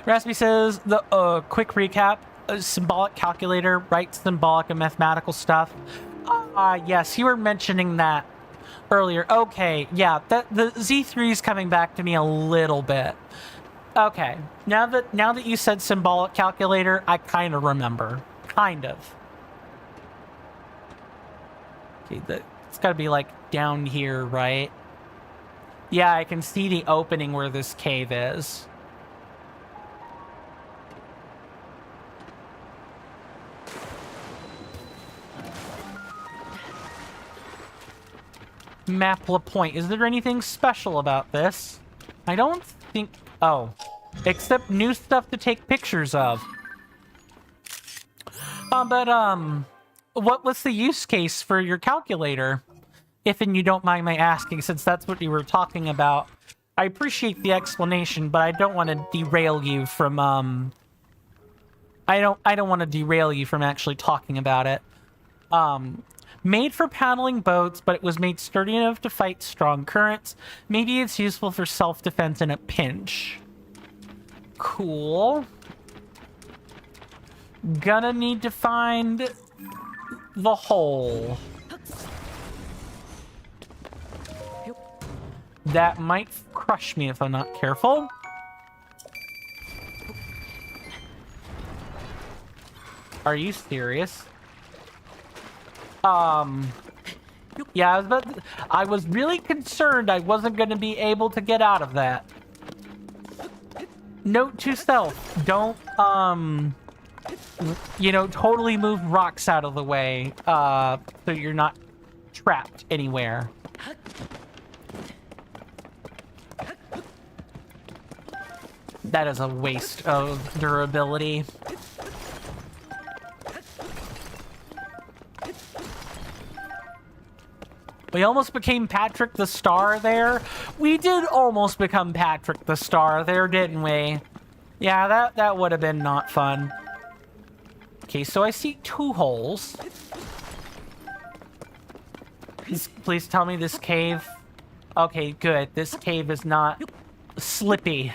Raspy says, the quick recap, symbolic calculator, right? Symbolic and mathematical stuff. Yes, you were mentioning that earlier. Okay, yeah, the Z3 is coming back to me a little bit. Okay, now that you said symbolic calculator, I kind of remember. Kind of. Okay, it's got to be like down here, right? Yeah, I can see the opening where this cave is. Map La Pointe. Is there anything special about this? I don't think... oh. Except new stuff to take pictures of. What was the use case for your calculator? If and you don't mind my asking, since that's what you were talking about. I appreciate the explanation, but I don't want to derail you from, I don't want to derail you from actually talking about it. Made for paddling boats, but it was made sturdy enough to fight strong currents. Maybe it's useful for self-defense in a pinch. Cool. Gonna need to find the hole. That might crush me if I'm not careful. Are you serious? Yeah, I was really concerned I wasn't going to be able to get out of that. Note to self, don't, you know, totally move rocks out of the way, so you're not trapped anywhere. That is a waste of durability. We almost became Patrick the Star there. We did almost become Patrick the Star there, didn't we? Yeah, that would have been not fun. Okay, so I see 2 holes. Please tell me this cave... Okay, good. This cave is not slippy.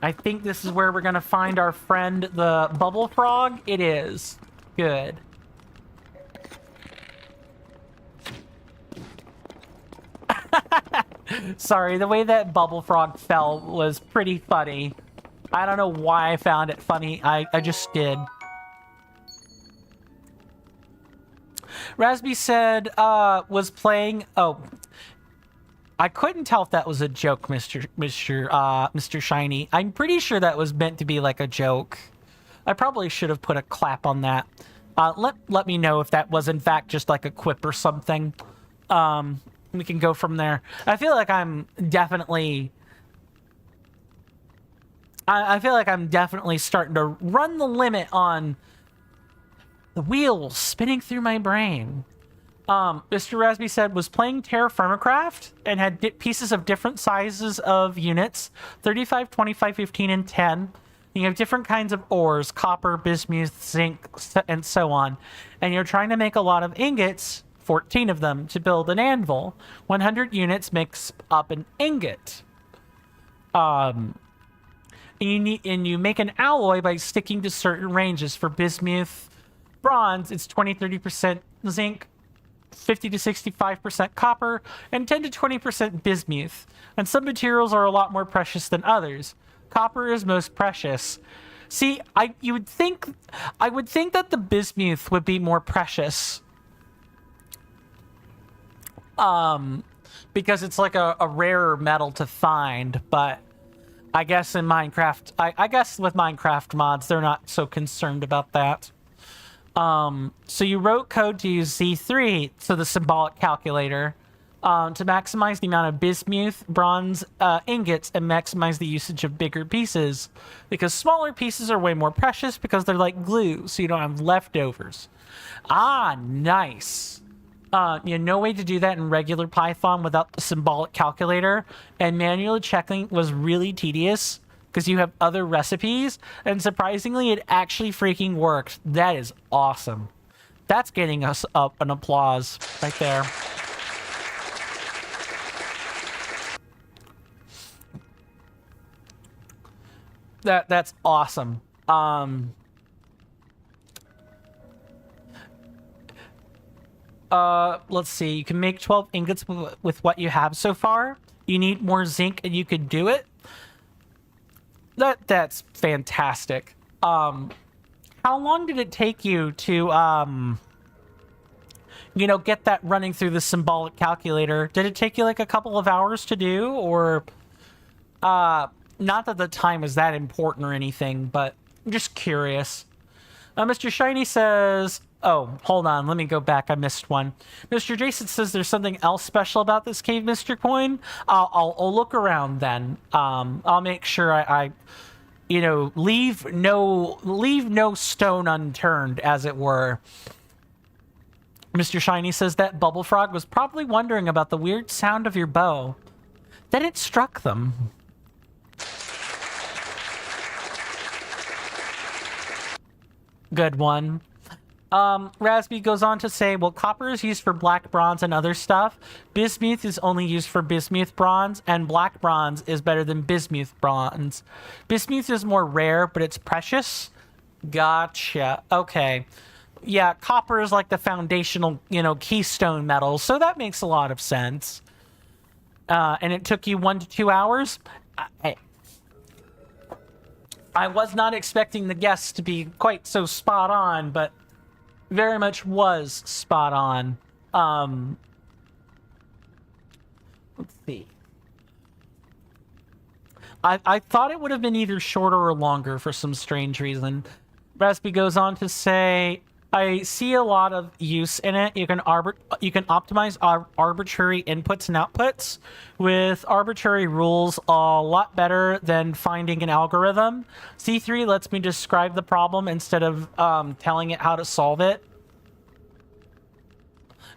I think this is where we're gonna find our friend, the bubble frog. It is. Good. Sorry, the way that bubble frog fell was pretty funny. I don't know why I found it funny. I just did. Rasby said, was playing... Oh. I couldn't tell if that was a joke, Mr. Shiny. I'm pretty sure that was meant to be like a joke. I probably should have put a clap on that. Let me know if that was in fact just like a quip or something. We can go from there. I feel like I'm definitely... I feel like I'm definitely starting to run the limit on the wheels spinning through my brain. Mr. Rasby said, was playing Terra Firmacraft and had pieces of different sizes of units, 35, 25, 15, and 10. You have different kinds of ores, copper, bismuth, zinc, and so on. And you're trying to make a lot of ingots, 14 of them, to build an anvil. 100 units makes up an ingot. And you make an alloy by sticking to certain ranges. For bismuth, bronze, it's 20-30% zinc, 50 to 65% copper, and 10 to 20% bismuth. And some materials are a lot more precious than others. Copper is most precious. See, I would think that the bismuth would be more precious. Because it's like a rarer metal to find, but I guess in Minecraft, I guess with Minecraft mods, they're not so concerned about that. So you wrote code to use Z3, so the symbolic calculator, to maximize the amount of bismuth, bronze ingots, and maximize the usage of bigger pieces, because smaller pieces are way more precious because they're like glue, so you don't have leftovers. Ah, nice. No way to do that in regular Python without the symbolic calculator, and manually checking was really tedious because you have other recipes, and surprisingly, it actually freaking worked. That is awesome. That's getting us up an applause right there. That's awesome. Let's see. You can make 12 ingots with what you have so far. You need more zinc and you could do it. That's fantastic. How long did it take you to, get that running through the symbolic calculator? Did it take you like a couple of hours to do, or, not that the time is that important or anything, but I'm just curious. Mr. Shiny says, oh, hold on, let me go back. I missed one. Mr. Jason says there's something else special about this cave, Mr. Coin. I'll look around then. I'll make sure I leave no stone unturned, as it were. Mr. Shiny says that Bubble Frog was probably wondering about the weird sound of your bow. Then it struck them. Good one. Rasby goes on to say, well, copper is used for black bronze and other stuff. Bismuth is only used for bismuth bronze, and black bronze is better than bismuth bronze. Bismuth is more rare, but it's precious. Gotcha. Okay. Yeah, copper is like the foundational, keystone metal, so that makes a lot of sense. And it took you 1 to 2 hours? I was not expecting the guess to be quite so spot on, but very much was spot on. Let's see. I thought it would have been either shorter or longer for some strange reason. Raspy goes on to say, I see a lot of use in it. You can optimize arbitrary inputs and outputs with arbitrary rules a lot better than finding an algorithm. C3 lets me describe the problem instead of telling it how to solve it.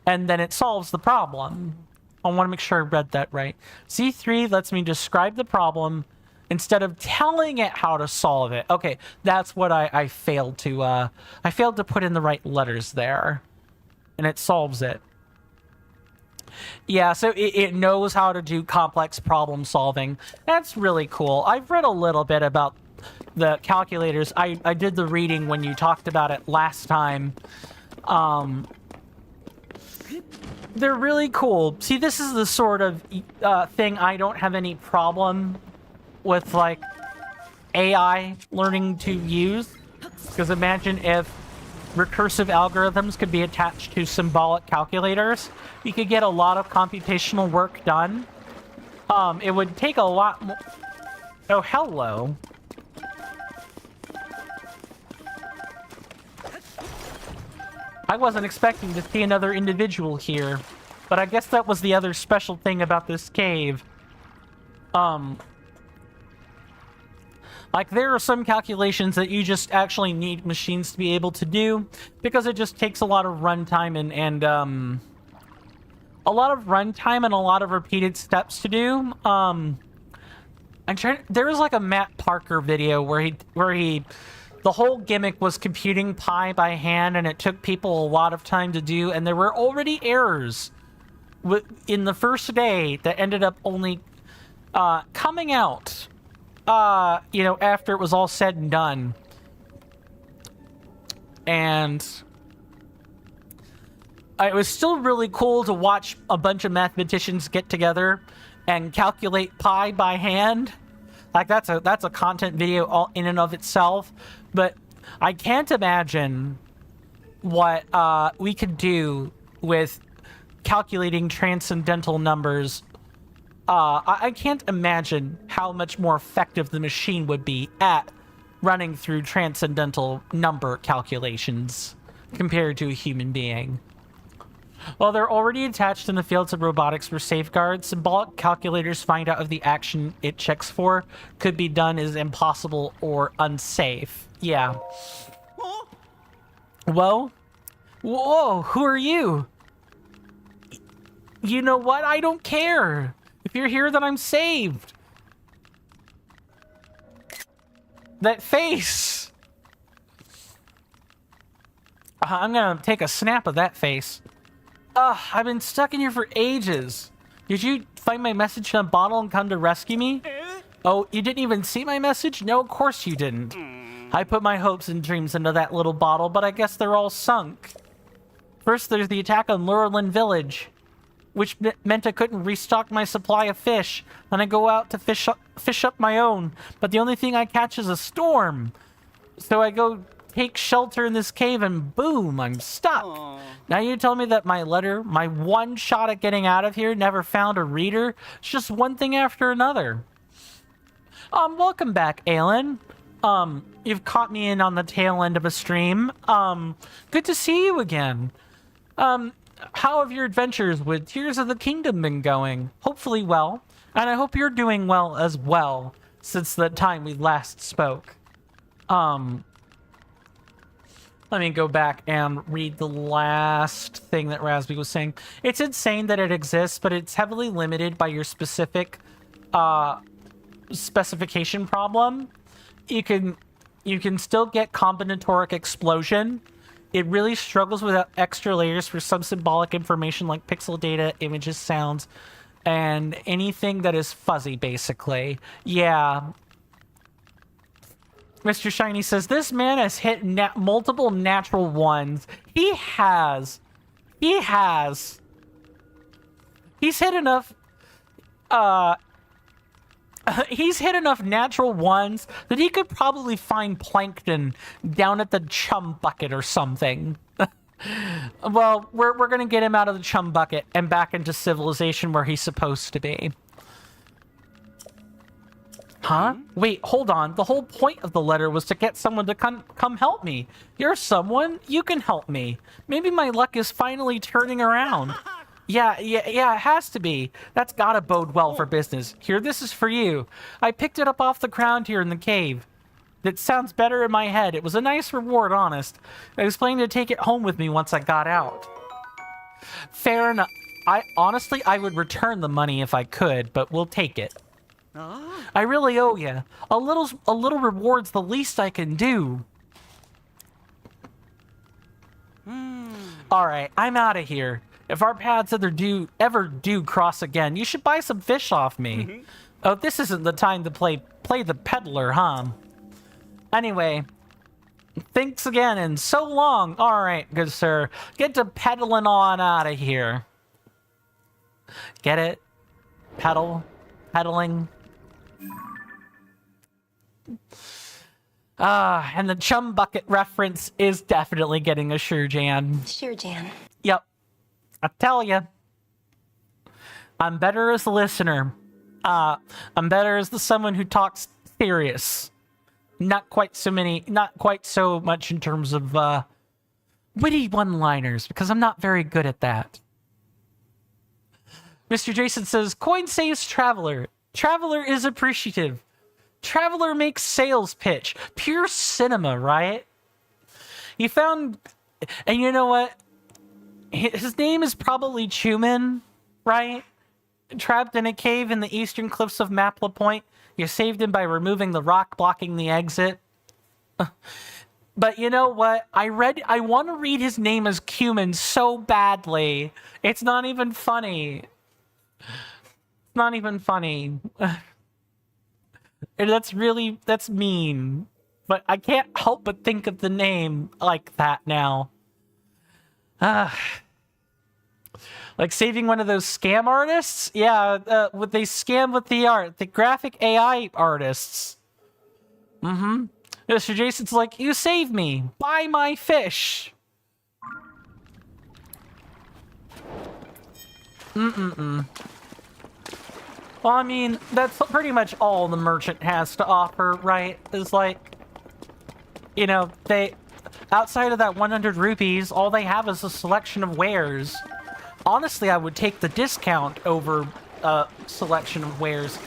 And then it solves the problem. I want to make sure I read that right. C3 lets me describe the problem instead of telling it how to solve it. Okay, that's what I failed to put in the right letters there. And it solves it. Yeah, so it knows how to do complex problem solving. That's really cool. I've read a little bit about the calculators. I did the reading when you talked about it last time. They're really cool. See, this is the sort of thing I don't have any problem with, like, AI learning to use. Because imagine if recursive algorithms could be attached to symbolic calculators. You could get a lot of computational work done. It would take a lot more... Oh, hello. I wasn't expecting to see another individual here. But I guess that was the other special thing about this cave. Like, there are some calculations that you just actually need machines to be able to do, because it just takes a lot of runtime and a lot of repeated steps to do. There was like a Matt Parker video where the whole gimmick was computing pi by hand, and it took people a lot of time to do, and there were already errors in the first day that ended up only coming out after it was all said and done. And it was still really cool to watch a bunch of mathematicians get together and calculate pi by hand. Like, that's a content video all in and of itself. But I can't imagine what we could do with calculating transcendental numbers. I can't imagine how much more effective the machine would be at running through transcendental number calculations compared to a human being. While they're already attached in the fields of robotics for safeguards, symbolic calculators find out if the action it checks for could be done is impossible or unsafe. Yeah. Whoa, who are you? You know what? I don't care. If you're here, then I'm saved. That face. I'm gonna take a snap of that face. I've been stuck in here for ages. Did you find my message in a bottle and come to rescue me? Oh, you didn't even see my message? No, of course you didn't. I put my hopes and dreams into that little bottle, but I guess they're all sunk. First, there's the attack on Lurelin Village, which meant I couldn't restock my supply of fish. Then I go out to fish up my own, but the only thing I catch is a storm. So I go take shelter in this cave, and boom, I'm stuck. Aww. Now you tell me that my letter, my one shot at getting out of here, never found a reader? It's just one thing after another. Welcome back, Aelin. You've caught me in on the tail end of a stream. Good to see you again. How have your adventures with Tears of the Kingdom been going? Hopefully well. And I hope you're doing well as well, since the time we last spoke. Let me go back and read the last thing that Rasby was saying. It's insane that it exists, but it's heavily limited by your specific specification problem. You can still get combinatoric explosion It really struggles without extra layers for some symbolic information like pixel data, images, sounds, and anything that is fuzzy, basically. Yeah. Mr. Shiny says, this man has hit multiple natural ones. He has. He's hit enough, he's hit enough natural ones that he could probably find plankton down at the chum bucket or something. Well, we're gonna get him out of the chum bucket and back into civilization where he's supposed to be. Huh? Wait, hold on. The whole point of the letter was to get someone to come help me. You're someone. You can help me. Maybe my luck is finally turning around. Yeah, it has to be. That's gotta bode well for business. Here, this is for you. I picked it up off the ground here in the cave. It sounds better in my head. It was a nice reward, honest. I was planning to take it home with me once I got out. Fair enough. Honestly, I would return the money if I could, but we'll take it. I really owe you. A little reward's the least I can do. All right, I'm out of here. If our paths ever do cross again, you should buy some fish off me. Oh, this isn't the time to play the peddler, huh? Anyway, thanks again and so long. All right, good sir. Get to peddling on out of here. Get it? Peddling. And the chum bucket reference is definitely getting a sure Jan. Sure, Jan. Yep. I tell you. I'm better as a listener. I'm better as someone who talks serious. Not quite so much in terms of witty one-liners, because I'm not very good at that. Mr. Jason says, coin saves traveler. Traveler is appreciative. Traveler makes sales pitch. Pure cinema, right? You found... And you know what? His name is probably Chuman, right? Trapped in a cave in the eastern cliffs of Mapla Point. You saved him by removing the rock blocking the exit. But you know what? I want to read his name as Cumin so badly. It's not even funny. It's not even funny. That's mean. But I can't help but think of the name like that now. Like saving one of those scam artists? Yeah, they scam with the art. The graphic AI artists. Mr. Jason's like, you saved me. Buy my fish. Well, I mean, that's pretty much all the merchant has to offer, right? Is like, you know, outside of that 100 rupees, all they have is a selection of wares. Honestly, I would take the discount over selection of wares.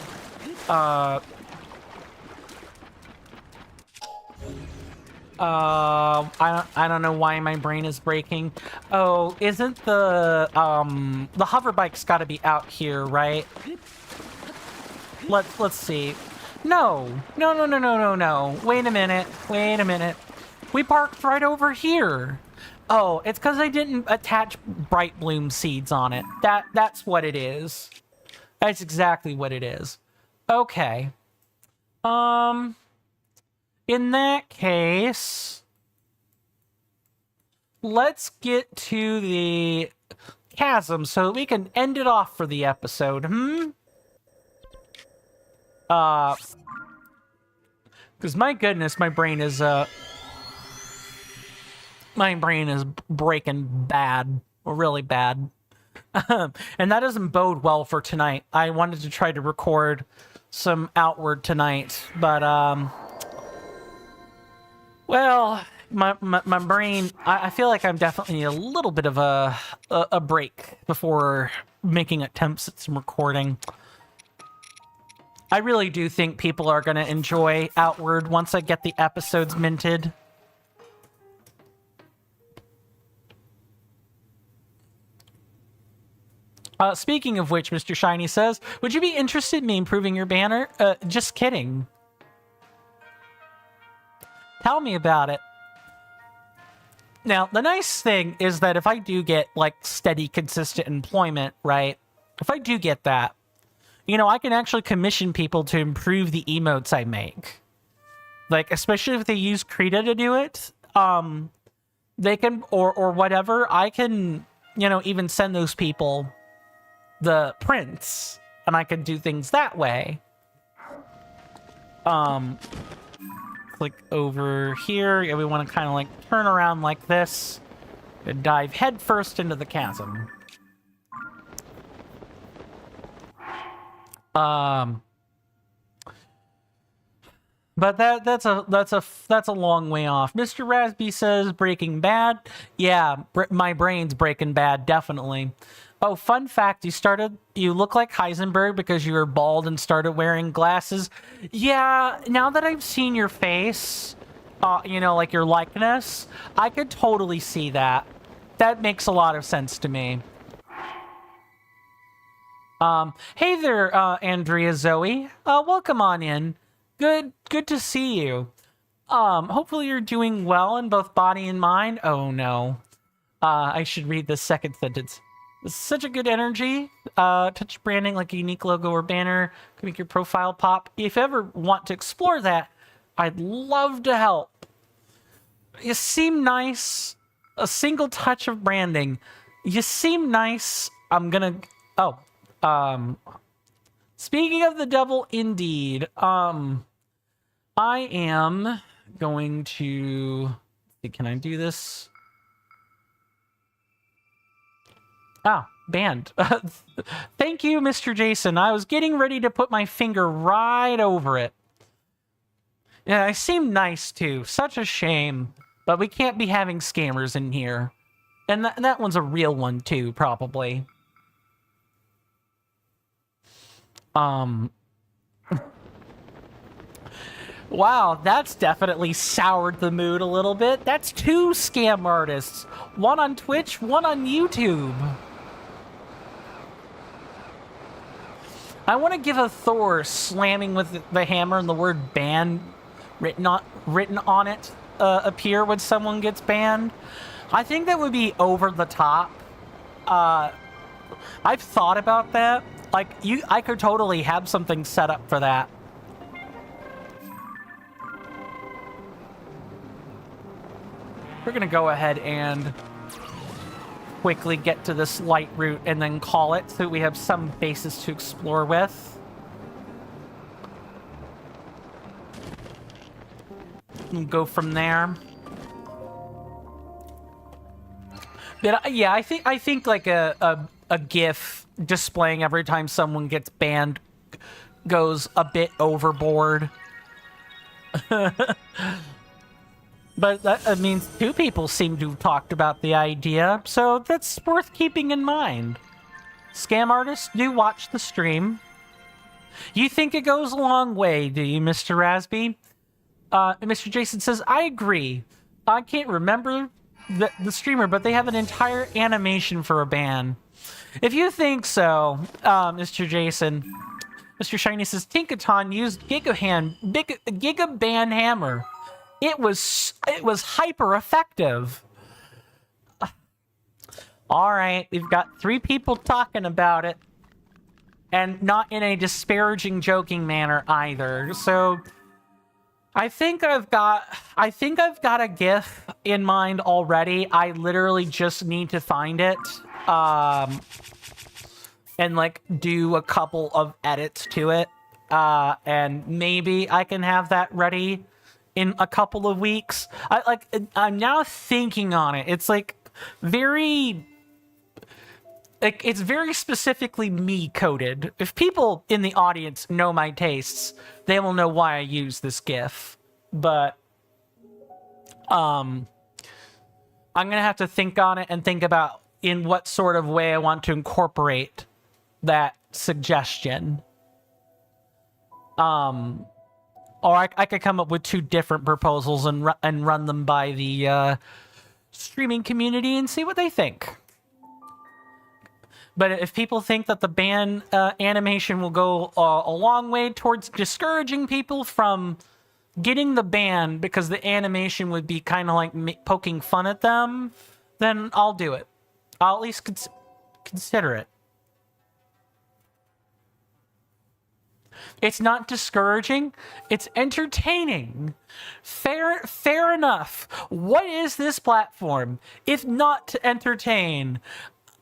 I don't know why my brain is breaking. Oh, isn't the hover bike's got to be out here, right? Let's see. No. Wait a minute. We parked right over here. Oh, it's because I didn't attach bright bloom seeds on it. That's what it is. That's exactly what it is. Okay. In that case, let's get to the chasm so that we can end it off for the episode. Because my goodness, my brain is breaking bad, really bad. And that doesn't bode well for tonight. I wanted to try to record some Outward tonight, but well, my brain, I feel like I'm definitely a little bit of a break before making attempts at some recording. I really do think people are going to enjoy Outward once I get the episodes minted. Speaking of which, Mr. Shiny says, would you be interested in me improving your banner? Just kidding. Tell me about it. Now, the nice thing is that if I do get, like, steady, consistent employment, right? If I do get that, you know, I can actually commission people to improve the emotes I make. Like, especially if they use Krita to do it, they can, or whatever, I can, you know, even send those people the prints, and I can do things that way. Click over here. Yeah, we want to kind of like turn around like this and dive headfirst into the chasm. But that's a long way off. Mr. Rasby says Breaking Bad. Yeah, my brain's Breaking Bad, definitely. Oh, fun fact, you look like Heisenberg because you were bald and started wearing glasses. Yeah, now that I've seen your face, you know, like your likeness, I could totally see that. That makes a lot of sense to me. Hey there, Andrea Zoe. Welcome on in. Good to see you. Hopefully you're doing well in both body and mind. Oh no. I should read the second sentence. This is such a good energy. Touch branding like a unique logo or banner can make your profile pop. If you ever want to explore that, I'd love to help. You seem nice. A single touch of branding. You seem nice. Speaking of the devil, indeed. I am going to... Can I do this? Ah, banned. Thank you, Mr. Jason. I was getting ready to put my finger right over it. Yeah, I seem nice, too. Such a shame. But we can't be having scammers in here. And that one's a real one, too, probably. Wow, that's definitely soured the mood a little bit. That's 2 scam artists. One on Twitch, one on YouTube. I want to give a Thor slamming with the hammer and the word ban written on it appear when someone gets banned. I think that would be over the top. I've thought about that. Like, I could totally have something set up for that. We're gonna go ahead and quickly get to this Lightroot and then call it so we have some basis to explore with. And go from there. But yeah, I think like a GIF displaying every time someone gets banned goes a bit overboard. But that means 2 people seem to have talked about the idea, so that's worth keeping in mind. Scam artists, do watch the stream. You think it goes a long way, do you, Mr. Rasby? Mr. Jason says, I agree. I can't remember the streamer, but they have an entire animation for a ban. If you think so, Mr. Jason, Mr. Shiny says, Tinkaton used Giga Ban Hammer. It was hyper effective. All right, we've got 3 people talking about it, and not in a disparaging, joking manner either. So, I think I've got a GIF in mind already. I literally just need to find it, and like do a couple of edits to it, and maybe I can have that ready in a couple of weeks. I'm now thinking on it. It's like it's very specifically me coded. If people in the audience know my tastes, they will know why I use this GIF. But I'm gonna have to think on it and think about in what sort of way I want to incorporate that suggestion. Or I could come up with 2 different proposals and run them by the streaming community and see what they think. But if people think that the ban animation will go a long way towards discouraging people from getting the ban because the animation would be kind of like poking fun at them, then I'll do it. I'll at least consider it. It's not discouraging. It's entertaining. Fair enough. What is this platform if not to entertain?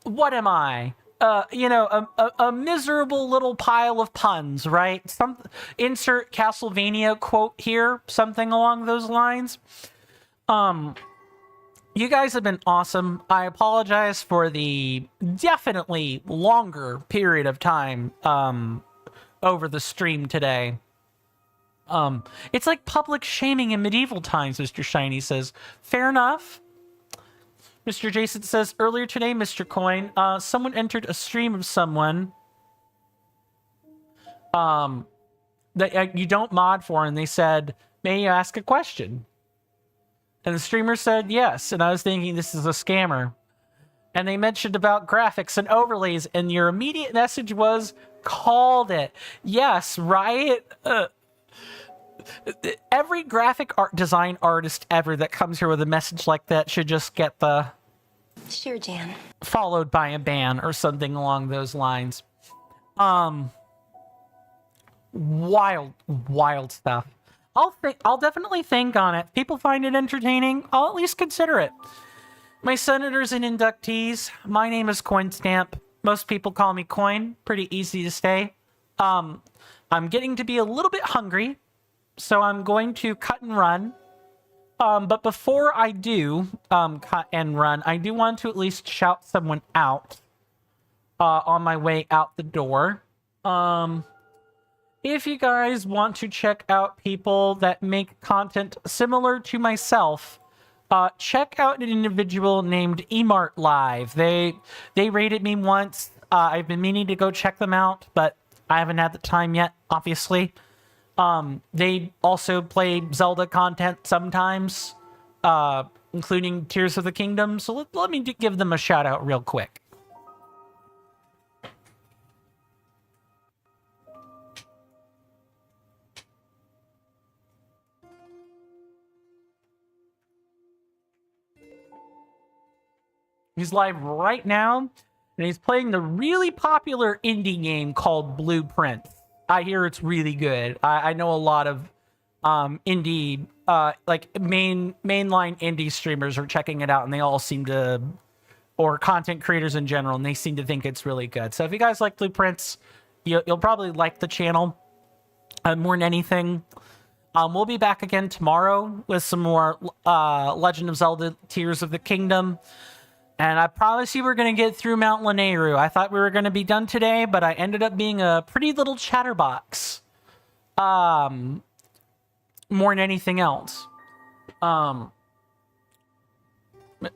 What am I? A miserable little pile of puns, right? Insert Castlevania quote here, something along those lines. You guys have been awesome. I apologize for the definitely longer period of time over the stream today. It's like public shaming in medieval times, Mr. Shiny says. Fair enough. Mr. Jason says, earlier today, Mr. Coin, someone entered a stream of someone that you don't mod for, and they said, may you ask a question? And the streamer said yes, and I was thinking this is a scammer. And they mentioned about graphics and overlays, and your immediate message was, called it. Yes, right? Every graphic design artist ever that comes here with a message like that should just get the... Sure, Jan. Followed by a ban or something along those lines. Wild stuff. I'll definitely think on it. If people find it entertaining, I'll at least consider it. My senators and inductees, my name is CoinStamp. Most people call me Coin. Pretty easy to say. I'm getting to be a little bit hungry, so I'm going to cut and run. But before I do cut and run, I do want to at least shout someone out on my way out the door. If you guys want to check out people that make content similar to myself, check out an individual named Emart Live. They rated me once. I've been meaning to go check them out, but I haven't had the time yet, obviously. They also play Zelda content sometimes, including Tears of the Kingdom. So let me give them a shout out real quick. He's live right now, and he's playing the really popular indie game called Blueprint. I hear it's really good. I know a lot of indie, like mainline indie streamers are checking it out, and they all seem to, or content creators in general, and they seem to think it's really good. So if you guys like Blueprints, you'll probably like the channel more than anything. We'll be back again tomorrow with some more Legend of Zelda Tears of the Kingdom. And I promise you we're going to get through Mount Lanayru. I thought we were going to be done today, but I ended up being a pretty little chatterbox. More than anything else. Oh,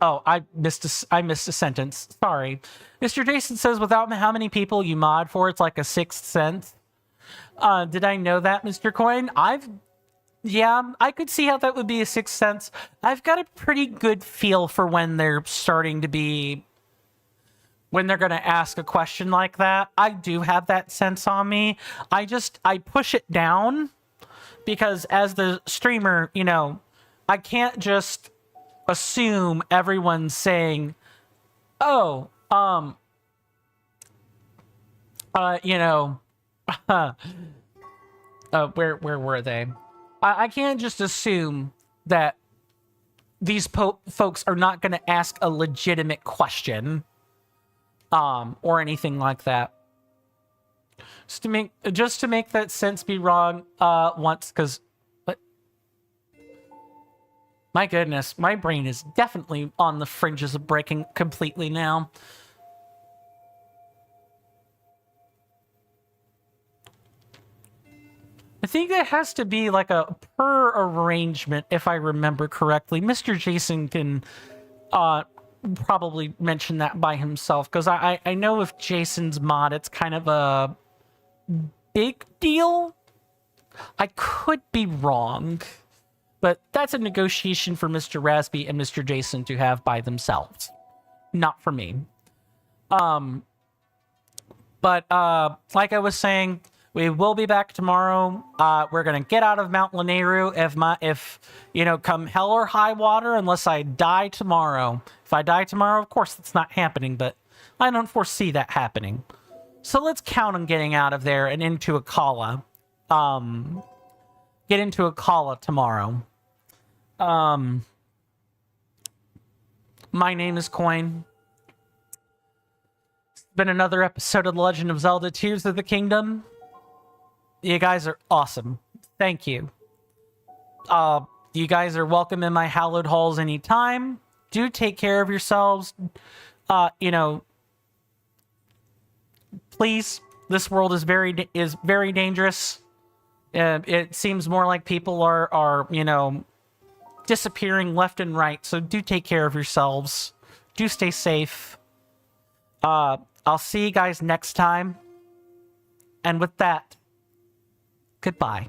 I missed a sentence. Sorry. Mr. Jason says, without how many people you mod for, it's like a sixth sense. Did I know that, Mr. Coin? Yeah, I could see how that would be a sixth sense. I've got a pretty good feel for when they're starting to be... when they're going to ask a question like that. I do have that sense on me. I push it down because as the streamer, I can't just assume everyone's saying, oh, where were they? I can't just assume that these folks are not going to ask a legitimate question, or anything like that. Just to make that sense be wrong, once, because, my goodness, my brain is definitely on the fringes of breaking completely now. I think that has to be like a per arrangement, if I remember correctly. Mr. Jason can probably mention that by himself, because I know with Jason's mod, it's kind of a big deal. I could be wrong, but that's a negotiation for Mr. Rasby and Mr. Jason to have by themselves, not for me. But like I was saying, We will be back tomorrow. We're gonna get out of Mount Lanayru if you know, come hell or high water, unless I die tomorrow. If I die tomorrow, of course that's not happening, but I don't foresee that happening. So let's count on getting out of there and into Akkala. Get into Akkala tomorrow. My name is Coin. It's been another episode of The Legend of Zelda Tears of the Kingdom. You guys are awesome. Thank you. You guys are welcome in my hallowed halls anytime. Do take care of yourselves. You know, please. This world is very dangerous. It seems more like people are you know, disappearing left and right. So do take care of yourselves. Do stay safe. I'll see you guys next time. And with that, goodbye.